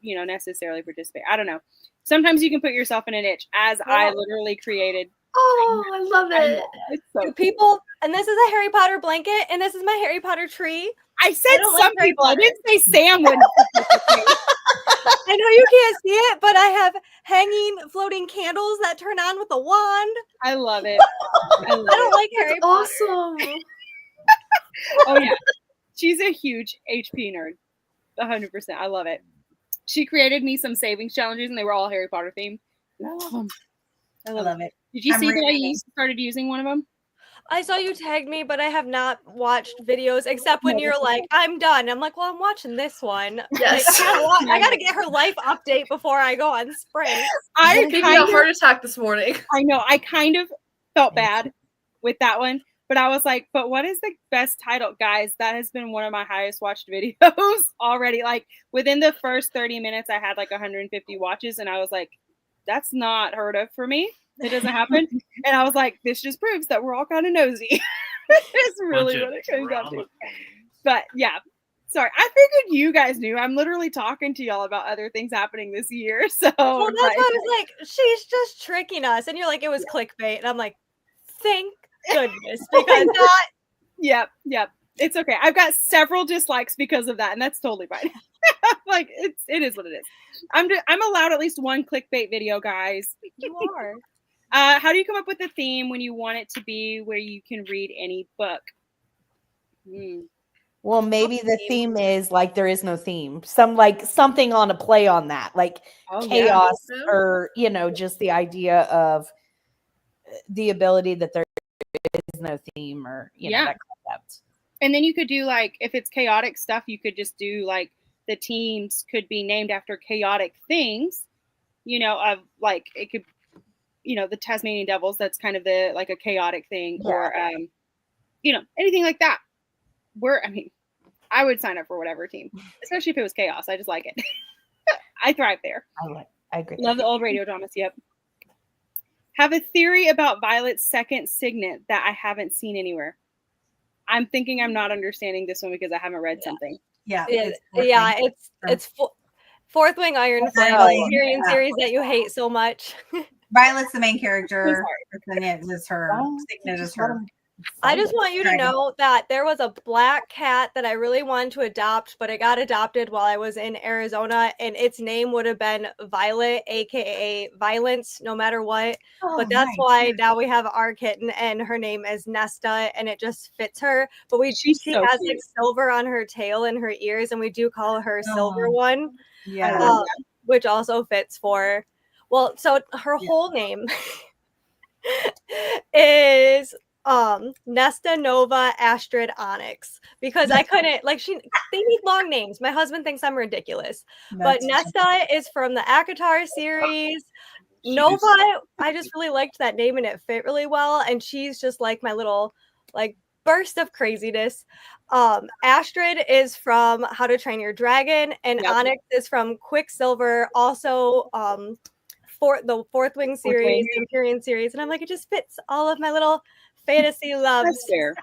necessarily participate. I don't know. Sometimes you can put yourself in a niche as I literally created. Oh, I love it. Do people, and this is a Harry Potter blanket, and this is my Harry Potter tree. I said some people. I didn't say Sam wouldn't. I know you can't see it, but I have hanging floating candles that turn on with a wand. I love it. I don't like Harry Potter. Awesome. Oh yeah. She's a huge HP nerd. 100%. I love it. She created me some savings challenges, and they were all Harry Potter themed. I love them. I love it. Did you see that I started using one of them? I saw you tagged me, but I have not watched videos except when you're like, I'm done. I'm like, well, I'm watching this one. Yes. Like, I gotta get her life update before I go on spring. I gave me a heart attack this morning. I know. I kind of felt bad with that one. But I was like, but what is the best title? Guys, that has been one of my highest watched videos already. Like within the first 30 minutes, I had like 150 watches. And I was like, that's not heard of for me. It doesn't happen. And I was like, this just proves that we're all kind of nosy. It's really what it comes down to. But yeah, sorry. I figured you guys knew. I'm literally talking to y'all about other things happening this year. So well, that's why I was like, she's just tricking us. And you're like, it was clickbait. And I'm like, thank goodness, because yep it's okay. I've got several dislikes because of that, and that's totally fine. Like it is what it is. I'm allowed at least one clickbait video, guys. You are. How do you come up with a theme when you want it to be where you can read any book? Well, maybe the theme is like there is no theme. Something on a play on that, like chaos, or just the idea of the ability that there is no theme, or that concept. And then you could do like, if it's chaotic stuff, you could just do like the teams could be named after chaotic things, of like it could, the Tasmanian Devils. That's kind of the like a chaotic thing, or anything like that. I would sign up for whatever team, especially if it was chaos. I just like it. I thrive there. I agree. Love the old radio dramas. Yep. Have a theory about Violet's second signet that I haven't seen anywhere. I'm thinking I'm not understanding this one because I haven't read something. Yeah. It's Fourth Wing Iron Syrian series that you hate so much. Violet's the main character. Signet is her. Signet is her I just want you to know that there was a black cat that I really wanted to adopt, but it got adopted while I was in Arizona, and its name would have been Violet, aka Violence, no matter what. But that's why now we have our kitten, and her name is Nesta, and it just fits her. But she so has cute. like silver on her tail and her ears, and we do call her Silver One, Yeah. which also fits for. Well, so her whole name is Nesta Nova Astrid Onyx, because I couldn't they need long names. My husband thinks I'm ridiculous. But Nesta is from the Akatar series. Nova, I just really liked that name and it fit really well. And she's just like my little burst of craziness. Astrid is from How to Train Your Dragon, and Onyx is from Quicksilver, also for the Fourth Wing series, the Empyrean series, and I'm like, it just fits all of my little fantasy loves. That's fair. In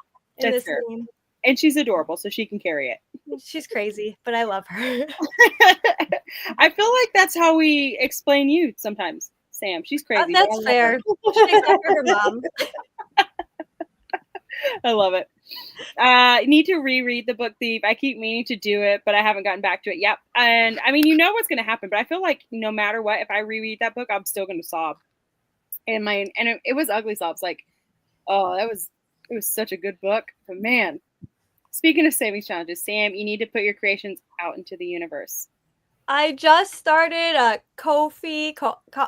That's this fair. name. And she's adorable, so she can carry it. She's crazy, but I love her. I feel like that's how we explain you sometimes, Sam. She's crazy. That's fair. Except for her mom. I love it. Need to reread The Book Thief. I keep meaning to do it, but I haven't gotten back to it yet. And I mean, you know what's going to happen, but I feel like no matter what, if I reread that book, I'm still going to sob. And it was ugly sobs. Like, oh, it was such a good book. But man, speaking of savings challenges, Sam, you need to put your creations out into the universe. I just started a Ko-fi coffee.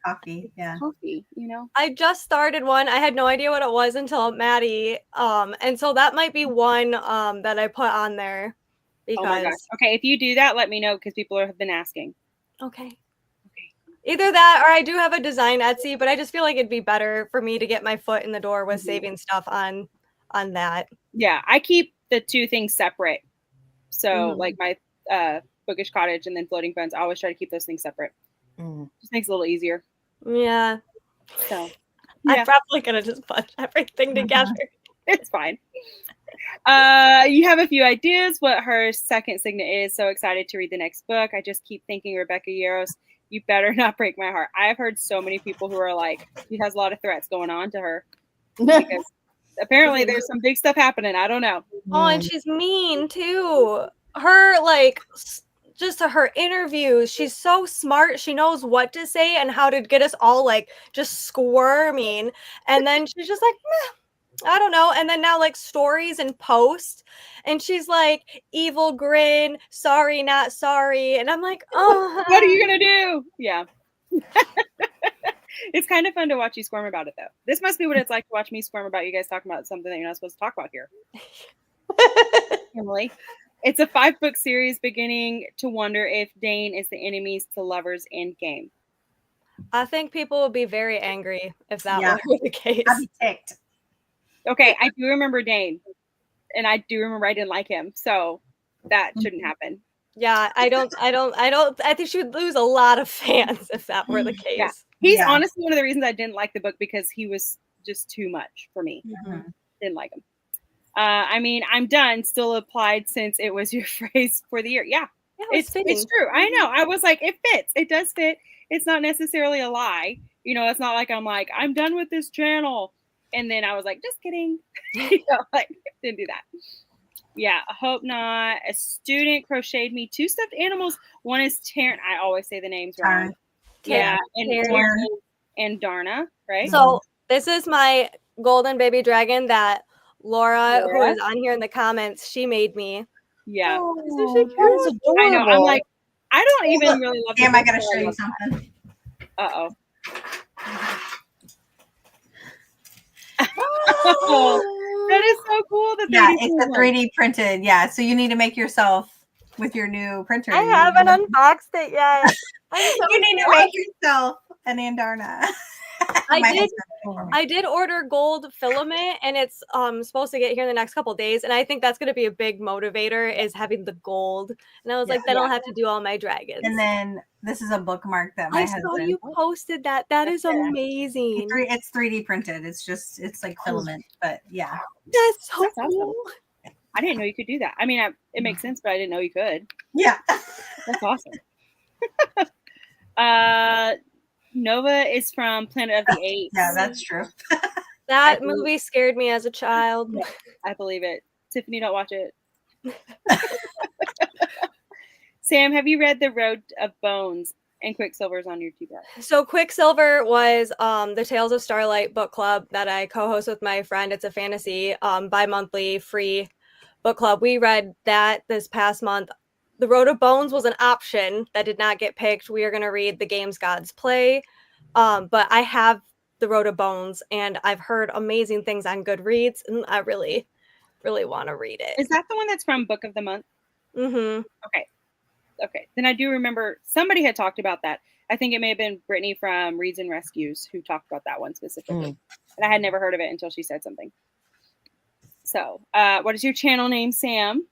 Coffee, yeah. Coffee, you know. I just started one. I had no idea what it was until Maddie. And so that might be one that I put on there. Because... Oh my gosh. Okay, if you do that, let me know because people have been asking. Okay. Either that or I do have a design Etsy, but I just feel like it'd be better for me to get my foot in the door with saving stuff on that. Yeah, I keep the two things separate. So like my Bookish Cottage and then Floating Funds, I always try to keep those things separate. Just makes it a little easier. Yeah. So I'm probably gonna just put everything together. It's fine. You have a few ideas what her second signet is. So excited to read the next book. I just keep thinking, Rebecca Yaros, you better not break my heart. I've heard so many people who are like, she has a lot of threats going on to her. Because apparently there's some big stuff happening. I don't know. Oh, and she's mean too. Her just her interviews, she's so smart. She knows what to say and how to get us all just squirming. And then she's just like, meh, I don't know. And then now stories and posts, and she's like, evil grin, sorry, not sorry. And I'm like, oh, what are you gonna do? Yeah. It's kind of fun to watch you squirm about it, though. This must be what it's like to watch me squirm about you guys talking about something that you're not supposed to talk about here. Emily, it's a 5-book series beginning to wonder if Dane is the enemies to lovers endgame. I think people would be very angry if that were the case. I'd be ticked. Okay, I do remember Dane, and I do remember I didn't like him, so that shouldn't happen. Yeah, I think she would lose a lot of fans if that were the case. Yeah. He's honestly one of the reasons I didn't like the book, because he was just too much for me. Didn't like him. I mean, I'm done. Still applied since it was your phrase for the year. Yeah, it's true. I know. I was like, it fits. It does fit. It's not necessarily a lie. You know, it's not like I'm done with this channel. And then I was like, just kidding. Didn't do that. Yeah, I hope not. A student crocheted me 2 stuffed animals. One is Taryn. I always say the names wrong. Yeah, and Taryn and Darna, right? So this is my golden baby dragon that Laura, who is on here in the comments, she made me. Yeah. Isn't she cute? I know. I'm like, I don't even really love. Damn, I gotta show you something. Uh-oh. Oh, that is so cool. It's a 3D printed. Yeah, so you need to make yourself with your new printer. I haven't unboxed it yet. You need to make yourself an Andarna. I did order gold filament, and it's supposed to get here in the next couple of days, and I think that's going to be a big motivator, is having the gold. And I was like, then I'll have to do all my dragons. And then this is a bookmark that my husband. I saw you posted that. That is amazing. It's 3D printed. It's like filament, but yeah. That's so cool. Awesome. I didn't know you could do that. I mean, it makes sense, but I didn't know you could. Yeah. That's awesome. Nova is from Planet of the Apes. Yeah, that's true. That movie scared me as a child. I believe it. Tiffany, don't watch it. Sam, have you read The Road of Bones and Quicksilver's on your TV? So Quicksilver was the Tales of Starlight book club that I co-host with my friend. It's a fantasy bi-monthly free book club. We read that this past month. The Road of Bones was an option that did not get picked. We are going to read The Games Gods Play. But I have The Road of Bones, and I've heard amazing things on Goodreads, and I really, really want to read it. Is that the one that's from Book of the Month? Mm-hmm. Okay. Then I do remember somebody had talked about that. I think it may have been Brittany from Reads and Rescues who talked about that one specifically. And I had never heard of it until she said something. So, what is your channel name, Sam?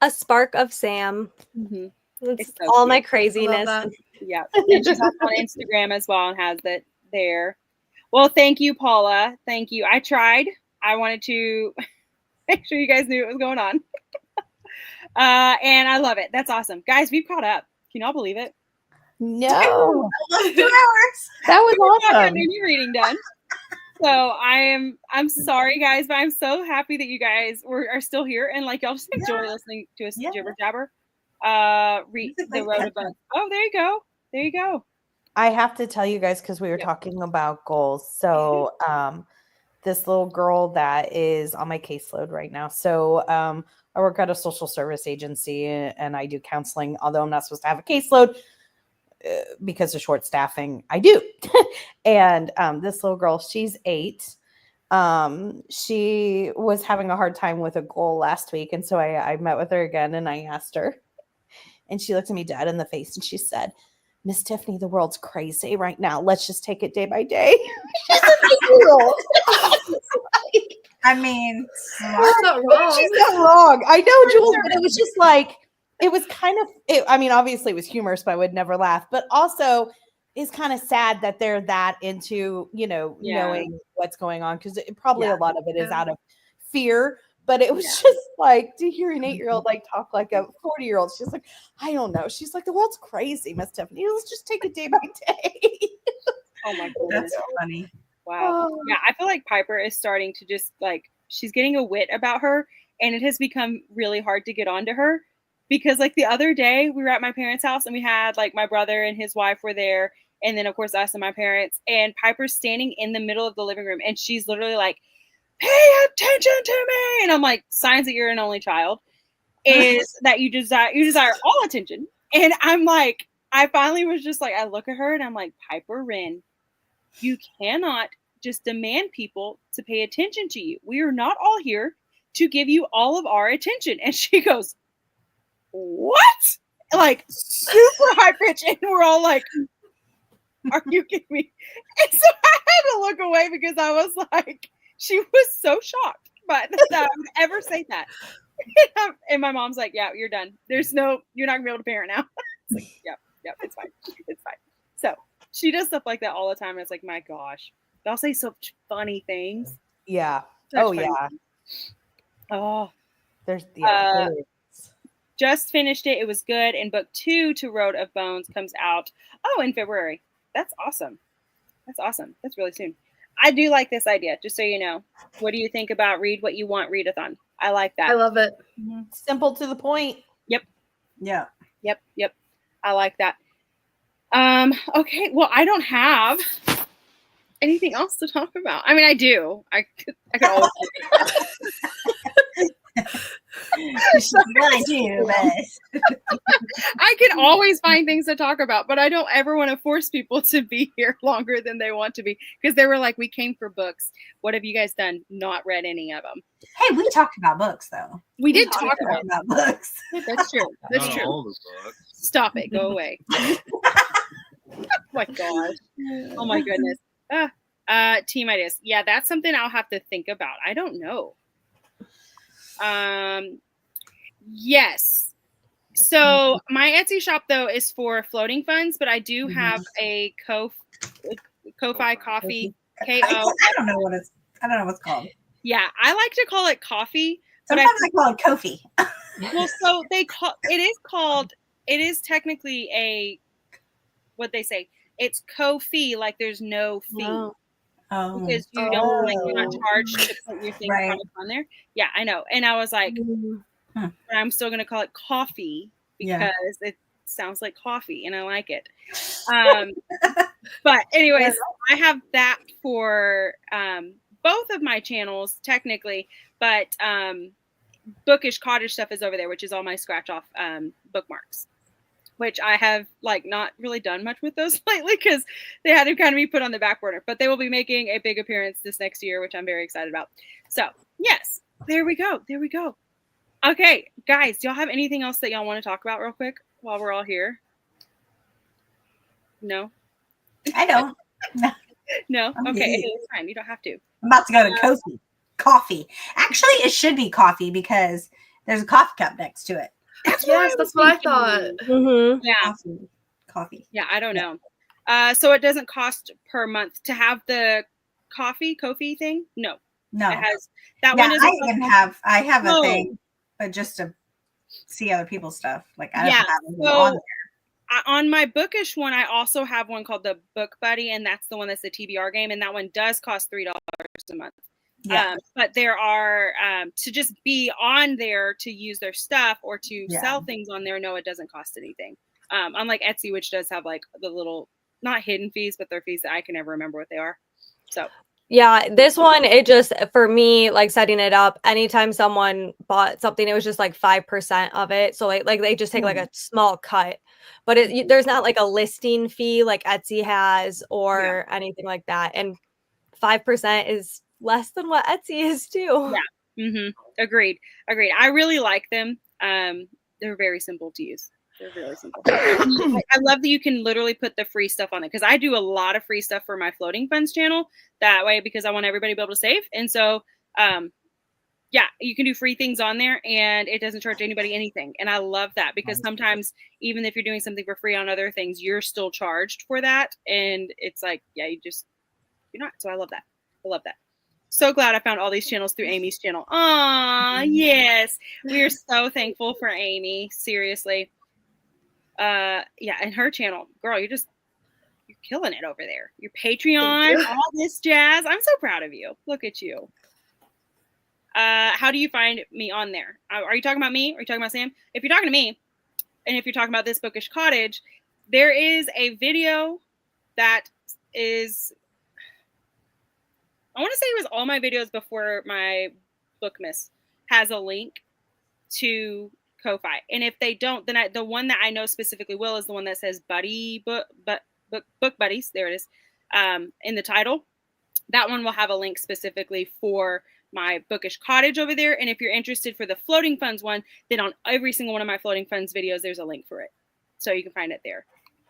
A Spark of Sam. Mm-hmm. It's so all cute. my craziness. Yeah. And she's also on Instagram as well and has that there. Well, thank you, Paula. Thank you. I tried. I wanted to make sure you guys knew what was going on. And I love it. That's awesome. Guys, we've caught up. Can y'all believe it? No. 2 hours. That was Got awesome. new reading done. So I'm sorry, guys, but I'm so happy that you guys are still here and like y'all just enjoy listening to us jibber jabber. Read The Road of Bones. Oh, there you go. There you go. I have to tell you guys because we were talking about goals. So this little girl that is on my caseload right now. So I work at a social service agency and I do counseling, although I'm not supposed to have a caseload because of short staffing. I do. And this little girl, she's 8. She was having a hard time with a goal last week. And so I met with her again and I asked her, and she looked at me dead in the face and she said, Miss Tiffany, the world's crazy right now. Let's just take it day by day. She's an 8-year-old. I mean, She's not wrong. She's not wrong. I know, Jules, but it was just like, it was kind of, I mean, obviously it was humorous, but I would never laugh. But also, it's kind of sad that they're that into, knowing what's going on. Because probably a lot of it is out of fear. But it was just like to hear an 8-year-old like talk like a 40-year-old. She's like, I don't know. She's like, the world's crazy, Miss Tiffany. Let's just take it day by day. Oh my goodness. that's funny. Wow. Yeah, I feel like Piper is starting to just like, she's getting a wit about her, and it has become really hard to get onto her because like the other day we were at my parents' house and we had like my brother and his wife were there, and then of course us and my parents, and Piper's standing in the middle of the living room and she's literally like, pay attention to me. And I'm like, signs that you're an only child is that you desire all attention. And I'm like, I finally was just like, I look at her and I'm like, Piper Wren, you cannot just demand people to pay attention to you. We are not all here to give you all of our attention. And she goes, what? Like super high pitch. And we're all like, are you kidding me? And so I had to look away because I was like, she was so shocked by that I would ever say that. And my mom's like, yeah, you're done. You're not gonna be able to parent now. It's like, yeah, it's fine. It's fine. So she does stuff like that all the time. And it's like, my gosh. They'll say such funny things. Yeah. Such Oh, funny yeah. things. Oh. There's Just finished it. It was good. And book 2 to Road of Bones comes out in February. That's awesome. That's awesome. That's really soon. I do like this idea, just so you know. What do you think about read what you want readathon? I like that. I love it. simple to the point. Yep. Yeah. Yep. I like that. Okay. Well, I don't have anything else to talk about. I mean, I do. I could always. Well, I do, but I can always find things to talk about, but I don't ever want to force people to be here longer than they want to be because they were like, we came for books. What have you guys done? Not read any of them. hey, we talked about books though. We did talk about about books. That's true. That's Not true. all the books. Stop it. Go away. Oh my gosh. Oh my goodness. Team ideas. Yeah, that's something I'll have to think about. I don't know. Yes. So my Etsy shop though is for floating funds, but I do have a Ko-Fi coffee. I don't know what's called. Yeah, I like to call it coffee. But Sometimes I call it Kofi. well, so it is technically a what they say It's Ko-fi, like there's no fee. Wow. Because you don't like you're not charged to put your thing Right. product on there. Yeah, I know. And I was like, Hmm. but I'm still gonna call it coffee because it sounds like coffee and I like it. But anyways, I have that for both of my channels technically, but Bookish Cottage stuff is over there, which is all my scratch off bookmarks, which I have like not really done much with those lately because they had to kind of be put on the back burner, but they will be making a big appearance this next year, which I'm very excited about. So yes, there we go. There we go. Okay, guys, do y'all have anything else that y'all want to talk about real quick while we're all here? No? I don't. No? I'm Okay, good. it's fine. You don't have to. I'm about to go to coffee. Actually, it should be coffee because there's a coffee cup next to it. That's Yes, what I was that's what I thinking. thought. Mm-hmm. Yeah. Coffee. Yeah, I don't know. So it doesn't cost per month to have the Ko-fi thing? No. No. It has that Yeah, one doesn't I have a No. thing, but just to see other people's stuff. Like I don't Yeah, have anything so- on there. on my Bookish one, I also have one called the Book Buddy, and that's the one that's the TBR game, and that one does cost $3 a month. Yeah. But there are to just be on there to use their stuff or to Yeah. sell things on there. No, it doesn't cost anything. Unlike Etsy, which does have like the little not hidden fees, but they're fees that I can never remember what they are. So Yeah, this one, it just, for me, like setting it up, anytime someone bought something, it was just like 5% of it. So like they just take like a small cut, but there's not like a listing fee like Etsy has or anything like that. And 5% is less than what Etsy is too. yeah, agreed. I really like them. They're very simple to use. They're really simple. I love that you can literally put the free stuff on it because I do a lot of free stuff for my floating funds channel that way because I want everybody to be able to save. And so, yeah, you can do free things on there and it doesn't charge anybody anything. And I love that because sometimes even if you're doing something for free on other things, you're still charged for that. And it's like, yeah, you're not. So I love that. I love that. So glad I found all these channels through Amy's channel. Aw, yes. We are so thankful for Amy. Seriously. Yeah, and her channel, girl, you're killing it over there. Your Patreon, all this jazz. I'm so proud of you. Look at you. How do you find me on there? Are you talking about me? Are you talking about Sam? If you're talking to me, and if you're talking about this Bookish Cottage, there is a video that is, I want to say it was all my videos before my Bookmas has a link to Ko-fi. And if they don't, then the one that I know specifically will is the one that says book buddies. There it is. In the title, that one will have a link specifically for my Bookish Cottage over there. And if you're interested for the floating funds one, then on every single one of my floating funds videos, there's a link for it. So you can find it there.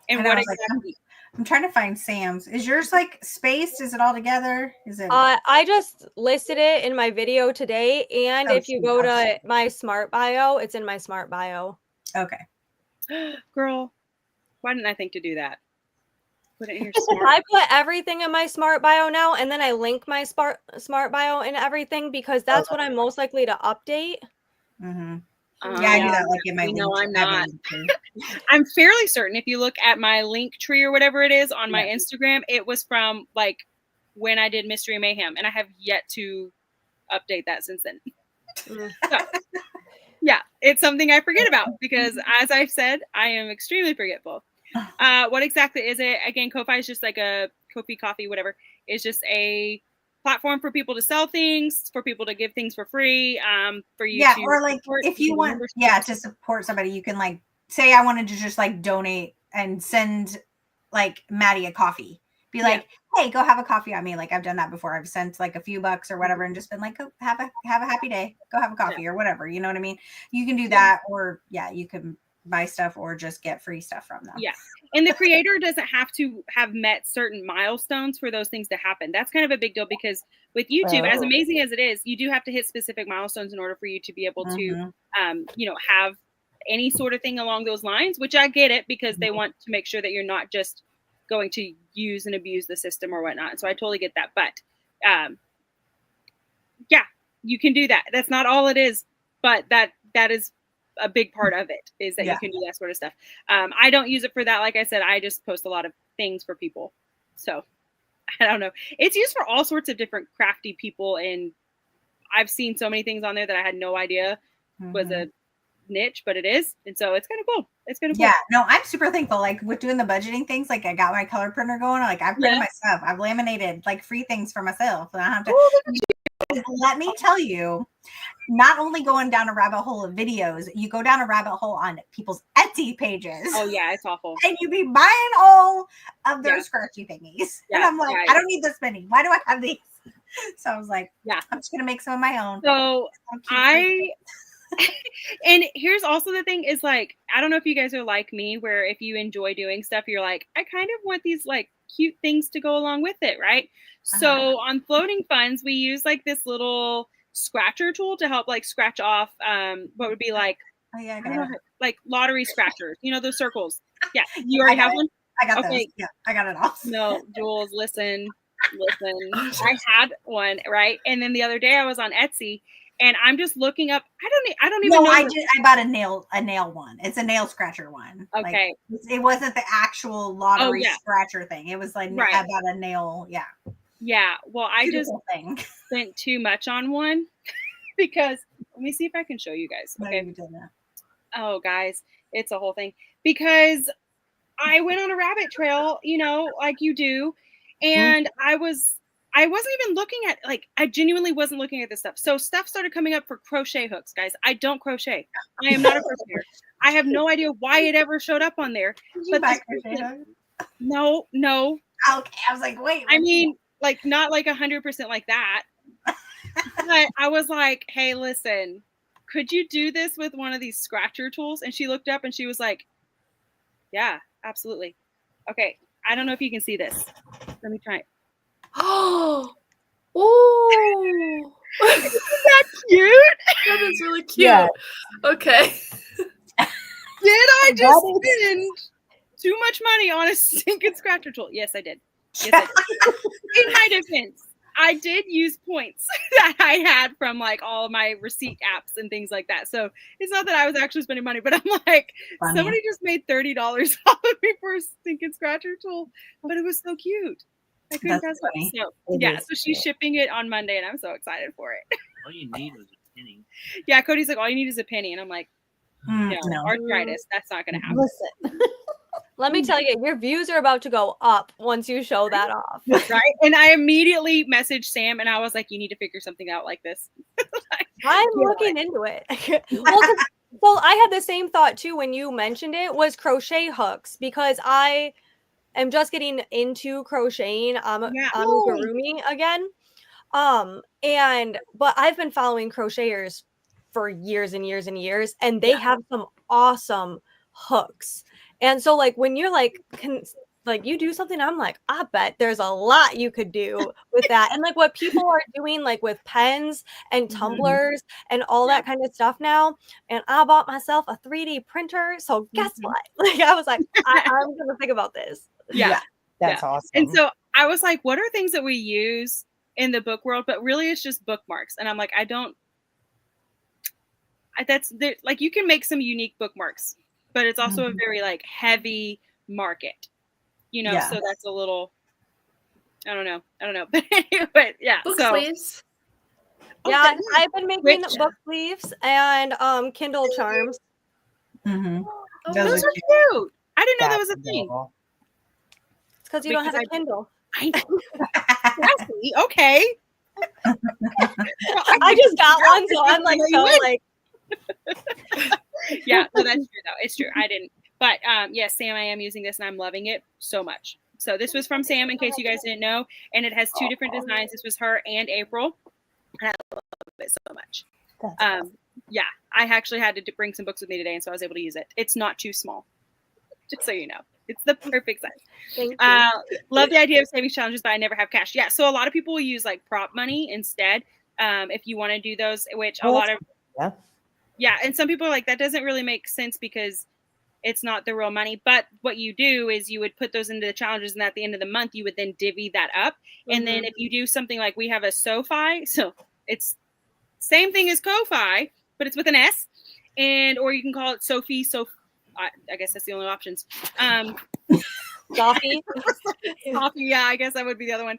And what exactly? I'm trying to find Sam's. Is yours like spaced? Is it all together? Is it? I just listed it in my video today, and if you go to my smart bio, it's in my smart bio. Okay. Girl, why didn't I think to do that? Put it in your smart. I put everything in my smart bio now, and then I link my smart bio and everything because that's what I'm most likely to update. Mm-hmm. Yeah, I do that like in my link. I'm not. I'm fairly certain if you look at my link tree or whatever it is on my Instagram, it was from like when I did Mystery Mayhem, and I have yet to update that since then. So, yeah, it's something I forget about because, as I've said, I am extremely forgetful. What exactly is it? Again, Ko-fi is just like a Ko-fi coffee, whatever. It's just a platform for people to sell things, for people to give things for free, for you to or like if you want to support somebody, you can like say I wanted to just like donate and send like Maddie a coffee. Be like, hey, go have a coffee on me. Like I've done that before. I've sent like a few bucks or whatever and just been like, go have a happy day. Go have a coffee or whatever. You know what I mean? You can do that, or you can buy stuff or just get free stuff from them. Yeah. And the creator doesn't have to have met certain milestones for those things to happen. That's kind of a big deal because with YouTube, as amazing as it is, you do have to hit specific milestones in order for you to be able to, have any sort of thing along those lines, which I get it because they want to make sure that you're not just going to use and abuse the system or whatnot. So I totally get that. But you can do that. That's not all it is, but that is a big part of it is that you can do that sort of stuff. I don't use it for that. Like I said, I just post a lot of things for people. So I don't know. It's used for all sorts of different crafty people, and I've seen so many things on there that I had no idea was a niche, but it is, and so it's kind of cool. It's kind of cool. Yeah, no, I'm super thankful. Like with doing the budgeting things, like I got my color printer going. Like I've printed my stuff. I've laminated like free things for myself. And I have to. Let me tell you, not only going down a rabbit hole of videos, you go down a rabbit hole on people's Etsy pages. Oh yeah, it's awful. And you be buying all of their scratchy thingies. Yeah, And I'm like, I don't need this many. Why do I have these? So I was like, yeah, I'm just gonna make some of my own. So and here's also the thing is like, I don't know if you guys are like me, where if you enjoy doing stuff, you're like, I kind of want these like cute things to go along with it, right? So on Floating Funds, we use like this little scratcher tool to help like scratch off what would be like, like lottery scratchers, you know, those circles. Yeah, you already have one? I got those. Yeah, I got it all. No, Jules, listen. I had one, right? And then the other day I was on Etsy and I'm just looking up. I don't even know. I bought a nail one. It's a nail scratcher one. Okay. Like, it wasn't the actual lottery scratcher thing. It was like I bought a nail. Yeah. Yeah. Well, I just spent too much on one because let me see if I can show you guys. Okay. Oh, guys, it's a whole thing because I went on a rabbit trail, you know, like you do. And I wasn't even looking at, like, I genuinely wasn't looking at this stuff. So stuff started coming up for crochet hooks, guys. I don't crochet. I am not a crocheter. I have no idea why it ever showed up on there. Did you buy crochet hooks? No. Okay. I was like, wait. I mean, like, not like 100% like that. But I was like, hey, listen, could you do this with one of these scratcher tools? And she looked up and she was like, yeah, absolutely. Okay. I don't know if you can see this. Let me try it. Oh, isn't that cute? That is really cute. Yeah. Okay. Did I just spend too much money on a stinking scratcher tool? Yes, I did. Yes, I did. In my defense, I did use points that I had from like all my receipt apps and things like that. So it's not that I was actually spending money, but I'm like, somebody just made $30 off of me for a stinking scratcher tool, but it was so cute. I couldn't pass it. So yeah, so she's shipping it on Monday, and I'm so excited for it. All you need is a penny. Yeah, Cody's like, all you need is a penny, and I'm like, no, arthritis, that's not going to happen. Listen. Let me tell you, your views are about to go up once you show that off. Right? And I immediately messaged Sam and I was like, you need to figure something out like this. I'm looking into it. Well, I had the same thought too when you mentioned it, was crochet hooks, because I am just getting into crocheting amigurumi again. But I've been following crocheters for years and years and years, and they have some awesome hooks. And so like when you're like you do something, I'm like, I bet there's a lot you could do with that. And like what people are doing like with pens and tumblers and all that kind of stuff now. And I bought myself a 3D printer. So guess what? Like I was like, I'm gonna think about this. Yeah. That's awesome. And so I was like, what are things that we use in the book world? But really it's just bookmarks. And I'm like, like you can make some unique bookmarks, but it's also a very like heavy market, you know, so that's a little, I don't know. But anyway, yeah. Book sleeves. Yeah, I've been making book sleeves and Kindle charms. Oh, those are cute. I didn't know that was a thing. It's because you don't have a Kindle. I know. Okay. I just got one, so I'm like so like. Yeah, no, that's true though. It's true. I didn't. But yes, Sam, I am using this and I'm loving it so much. So this was from Sam, in case you guys didn't know, and it has two different designs. This was her and April, and I love it so much. Yeah, I actually had to bring some books with me today, and so I was able to use it. It's not too small, just so you know. It's the perfect size. Thank you. Love the idea of savings challenges, but I never have cash. Yeah, so a lot of people will use like prop money instead if you want to do those, which a lot of and some people are like, that doesn't really make sense because it's not the real money. But what you do is you would put those into the challenges, and at the end of the month, you would then divvy that up. And then if you do something like we have a SoFi, so it's same thing as Ko-Fi, but it's with an S, or you can call it Sophie. So I guess that's the only options. Coffee. Coffee, yeah, I guess that would be the other one.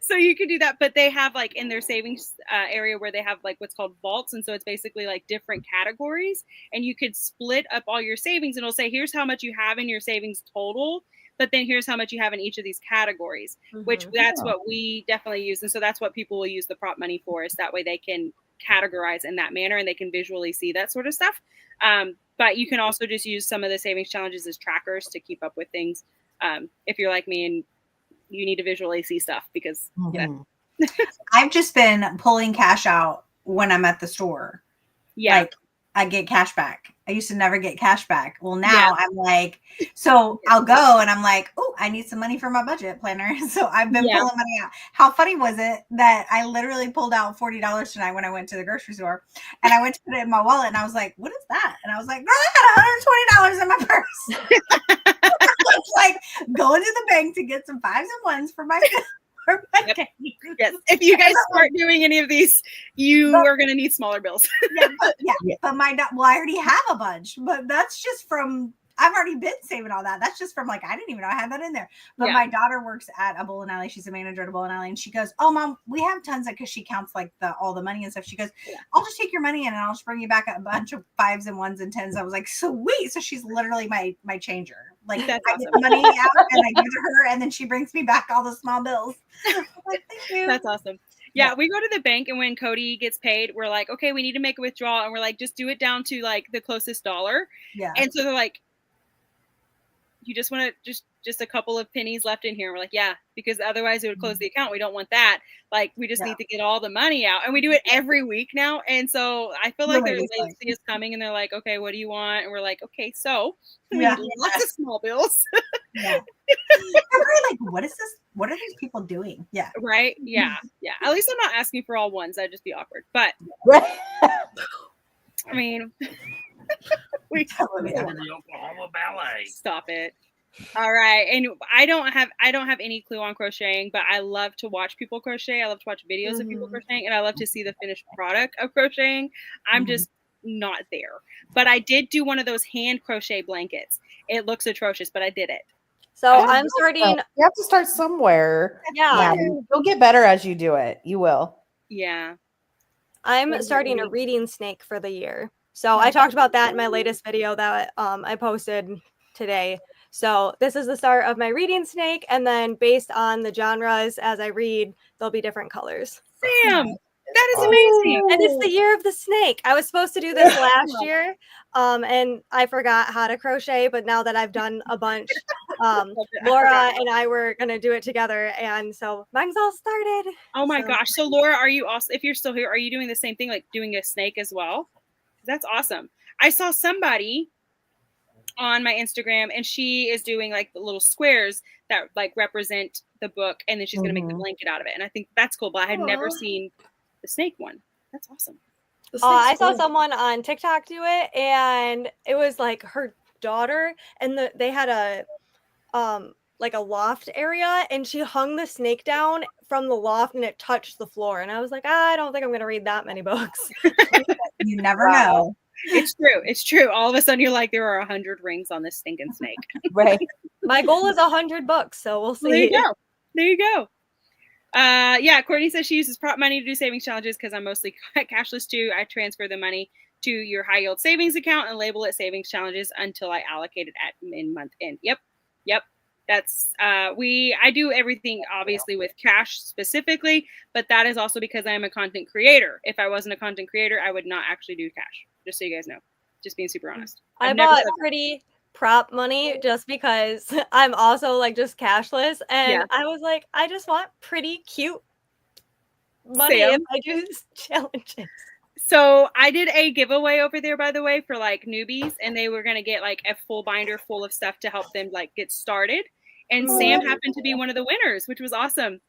So you could do that, but they have like in their savings area where they have like what's called vaults, and so it's basically like different categories, and you could split up all your savings, and it'll say here's how much you have in your savings total, but then here's how much you have in each of these categories, which that's what we definitely use, and so that's what people will use the prop money for, is that way they can categorize in that manner and they can visually see that sort of stuff. But you can also just use some of the savings challenges as trackers to keep up with things. If you're like me and you need to visually see stuff, because I've just been pulling cash out when I'm at the store. Yeah. Like I get cash back. I used to never get cash back. Well, now I'm like, so I'll go and I'm like, oh, I need some money for my budget planner. So I've been pulling money out. How funny was it that I literally pulled out $40 tonight when I went to the grocery store, and I went to put it in my wallet and I was like, what is that? And I was like, girl, I got $120 in my purse. It's like going to the bank to get some 5s and 1s for my Yes. If you guys start doing any of these, you are going to need smaller bills. But I already have a bunch, but that's just from, I've already been saving all that. That's just from like, I didn't even know I had that in there. But my daughter works at a bowling alley. She's a manager at a bowling alley. And she goes, oh, Mom, we have tons of, because she counts like all the money and stuff. She goes, I'll just take your money in and I'll just bring you back a bunch of 5s and 1s and 10s. I was like, sweet. So she's literally my changer. Like That's I get the money out and I give it to her, and then she brings me back all the small bills. I'm like, thank you. That's awesome. Yeah, we go to the bank, and when Cody gets paid, we're like, okay, we need to make a withdrawal, and we're like, just do it down to like the closest dollar. Yeah. And so they're like, you just want to just a couple of pennies left in here. And we're like, yeah, because otherwise it would close the account. We don't want that. Like, we just need to get all the money out, and we do it every week now. And so I feel like they see us coming, and they're like, okay, what do you want? And we're like, okay, so we need lots of small bills. Yeah. We're like, what is this? What are these people doing? Yeah. Right. Yeah. Yeah. At least I'm not asking for all ones. That'd just be awkward. But I mean, we the Oklahoma Ballet. Stop it. All right. And I don't have any clue on crocheting, but I love to watch people crochet. I love to watch videos of people crocheting, and I love to see the finished product of crocheting. I'm just not there. But I did do one of those hand crochet blankets. It looks atrocious, but I did it. So I'm starting. You have to start somewhere. Yeah. You'll get better as you do it. You will. Yeah. I'm starting a reading snake for the year. So I talked about that in my latest video that I posted today. So this is the start of my reading snake, and then based on the genres as I read, there'll be different colors. Sam, that is amazing. And it's the year of the snake. I was supposed to do this last year, and I forgot how to crochet, but now that I've done a bunch, Laura and I were going to do it together, and so mine's all started. Oh my gosh. So Laura, are you also, if you're still here, are you doing the same thing, like doing a snake as well? That's awesome. I saw somebody on my Instagram, and she is doing like the little squares that like represent the book, and then she's going to make the blanket out of it. And I think that's cool, but I had never seen the snake one. That's awesome. I saw someone on TikTok do it, and it was like her daughter, and they had a like a loft area, and she hung the snake down from the loft, and it touched the floor. And I was like, I don't think I'm going to read that many books. You never know. It's true. It's true. All of a sudden, you're like, there are 100 rings on this stinking snake. Right. My goal is 100 books, so we'll see. There you go. There you go. Yeah, Courtney says she uses prop money to do savings challenges because I'm mostly cashless too. I transfer the money to your high yield savings account and label it savings challenges until I allocate it in month end. Yep. That's I do everything obviously with cash specifically, but that is also because I am a content creator. If I wasn't a content creator, I would not actually do cash. Just so you guys know. Just being super honest. I bought pretty prop money just because I'm also like just cashless, and I was like, I just want pretty cute money if I do challenges. So I did a giveaway over there, by the way, for like newbies, and they were going to get like a full binder full of stuff to help them like get started. And Sam happened to be one of the winners, which was awesome.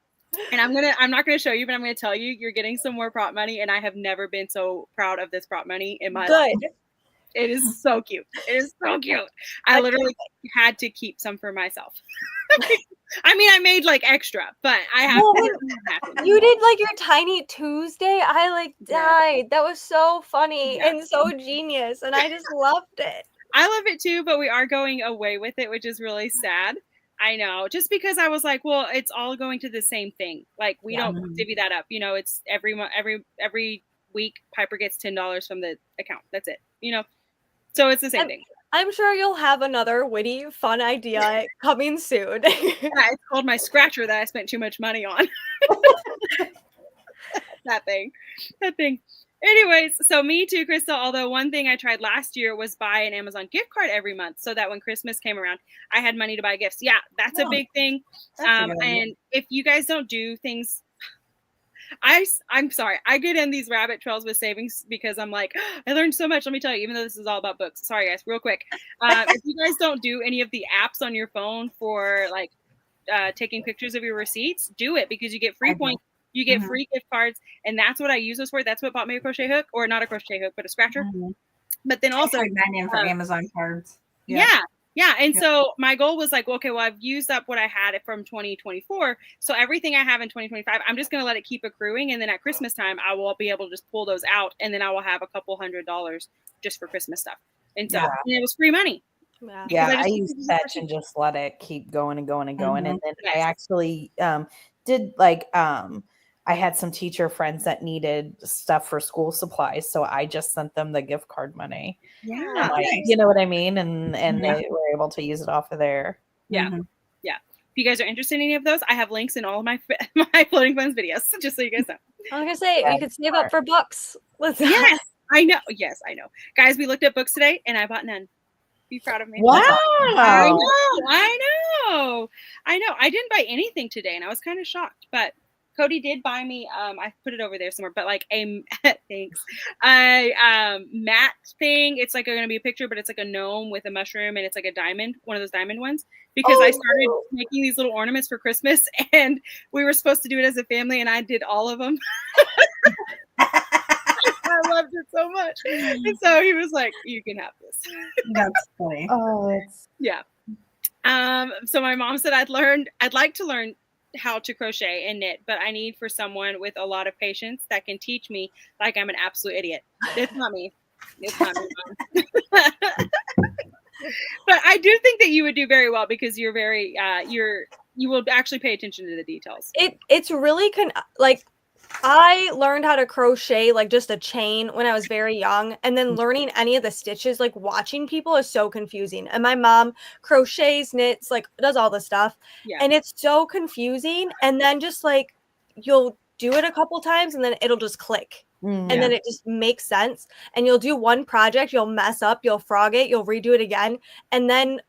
And I'm not going to show you, but I'm going to tell you, you're getting some more prop money. And I have never been so proud of this prop money in my life. It is so cute. It is so cute. I literally had to keep some for myself. I mean, I made like extra, but I have You did like your Tiny Tuesday. I like died. That was so funny and so genius. And I just loved it. I love it too, but we are going away with it, which is really sad. I know, just because I was like, well, it's all going to the same thing. Like we don't divvy that up. You know, it's every week Piper gets $10 from the account. That's it. You know, so it's the same thing. I'm sure you'll have another witty, fun idea coming soon. Yeah, it's called my scratcher that I spent too much money on. That thing. Anyways, so me too, Crystal. Although one thing I tried last year was buy an Amazon gift card every month, so that when Christmas came around, I had money to buy gifts. Yeah, that's a big thing. And if you guys don't do things, I'm sorry, I get in these rabbit trails with savings because I'm like, I learned so much. Let me tell you, even though this is all about books. Sorry, guys, real quick. If you guys don't do any of the apps on your phone for like taking pictures of your receipts, do it because you get free points. You get free gift cards, and that's what I use those for. That's what bought me a crochet hook, or not a crochet hook, but a scratcher. But then also, I mine in for Amazon cards. Yeah. And so my goal was like, okay, well, I've used up what I had from 2024. So everything I have in 2025, I'm just going to let it keep accruing. And then at Christmas time, I will be able to just pull those out. And then I will have a couple $100 just for Christmas stuff. And so and it was free money. Yeah, I use Fetch and just let it keep going and going and going. And then I actually did like, I had some teacher friends that needed stuff for school supplies. So I just sent them the gift card money. Yeah. Like, you know what I mean? And they were able to use it off of there. Yeah. Yeah. If you guys are interested in any of those, I have links in all of my floating funds videos, just so you guys know. I was going to say, you could save up for books. Yes, I know. Yes, I know. Guys, we looked at books today and I bought none. Be proud of me. Wow. I know. I didn't buy anything today and I was kind of shocked, but Cody did buy me, I put it over there somewhere, but like a mat thing. It's like going to be a picture, but it's like a gnome with a mushroom and it's like a diamond, one of those diamond ones, because I started making these little ornaments for Christmas and we were supposed to do it as a family and I did all of them. I loved it so much. And so he was like, you can have this. That's funny. Yeah. So my mom said I'd like to learn how to crochet and knit, but I need for someone with a lot of patience that can teach me like I'm an absolute idiot. It's not me. It's not me. But I do think that you would do very well because you're very you will actually pay attention to the details. It's really like I learned how to crochet like just a chain when I was very young, and then learning any of the stitches, like watching people is so confusing. And my mom crochets, knits, like does all the stuff, and it's so confusing. And then just like you'll do it a couple times, and then it'll just click, and then it just makes sense. And you'll do one project, you'll mess up, you'll frog it, you'll redo it again, and then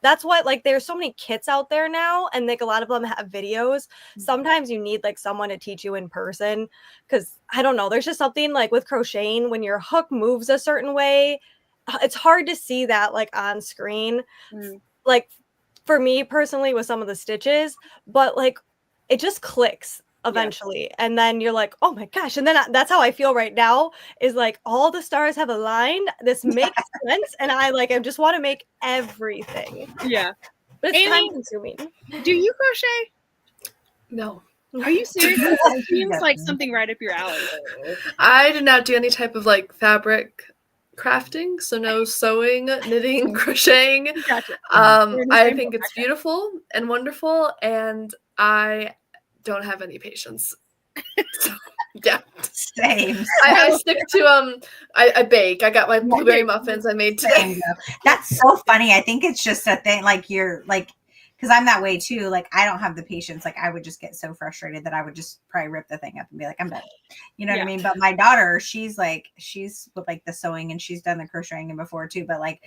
that's what, like, there's so many kits out there now, and like a lot of them have videos. Sometimes you need like someone to teach you in person, because I don't know, there's just something like with crocheting when your hook moves a certain way, it's hard to see that like on screen. Like for me personally with some of the stitches, but like it just clicks eventually, and then you're like, oh my gosh. And then that's how I feel right now, is like all the stars have aligned, this makes sense, and I just want to make everything. But it's time consuming. Do you crochet? No. Are you serious? It seems like something right up your alley. I did not do any type of like fabric crafting, so no sewing, knitting, crocheting. Gotcha. I think it's beautiful and wonderful, and I don't have any patience. So, yeah, same. I stick to I bake. I got my blueberry muffins I made today. That's so funny. I think it's just a thing, like you're like, because I'm that way too. Like I don't have the patience. Like I would just get so frustrated that I would just probably rip the thing up and be like, I'm done. You know what I mean? But my daughter, she's with like the sewing, and she's done the crocheting before too. But like,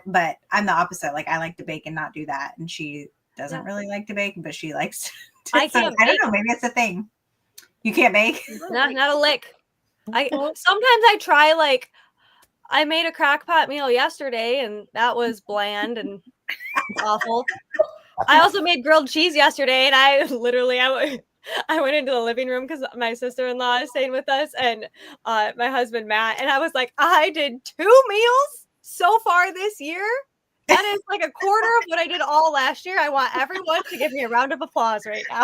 but I'm the opposite. Like I like to bake and not do that, and she doesn't really like to bake, but she likes. I don't know. Maybe it's a thing. You can't bake? Not a lick. Sometimes I try, like, I made a crock pot meal yesterday, and that was bland and awful. I also made grilled cheese yesterday, and I went into the living room because my sister-in-law is staying with us, and my husband Matt, and I was like, I did 2 meals so far this year. That is like a quarter of what I did all last year. I want everyone to give me a round of applause right now.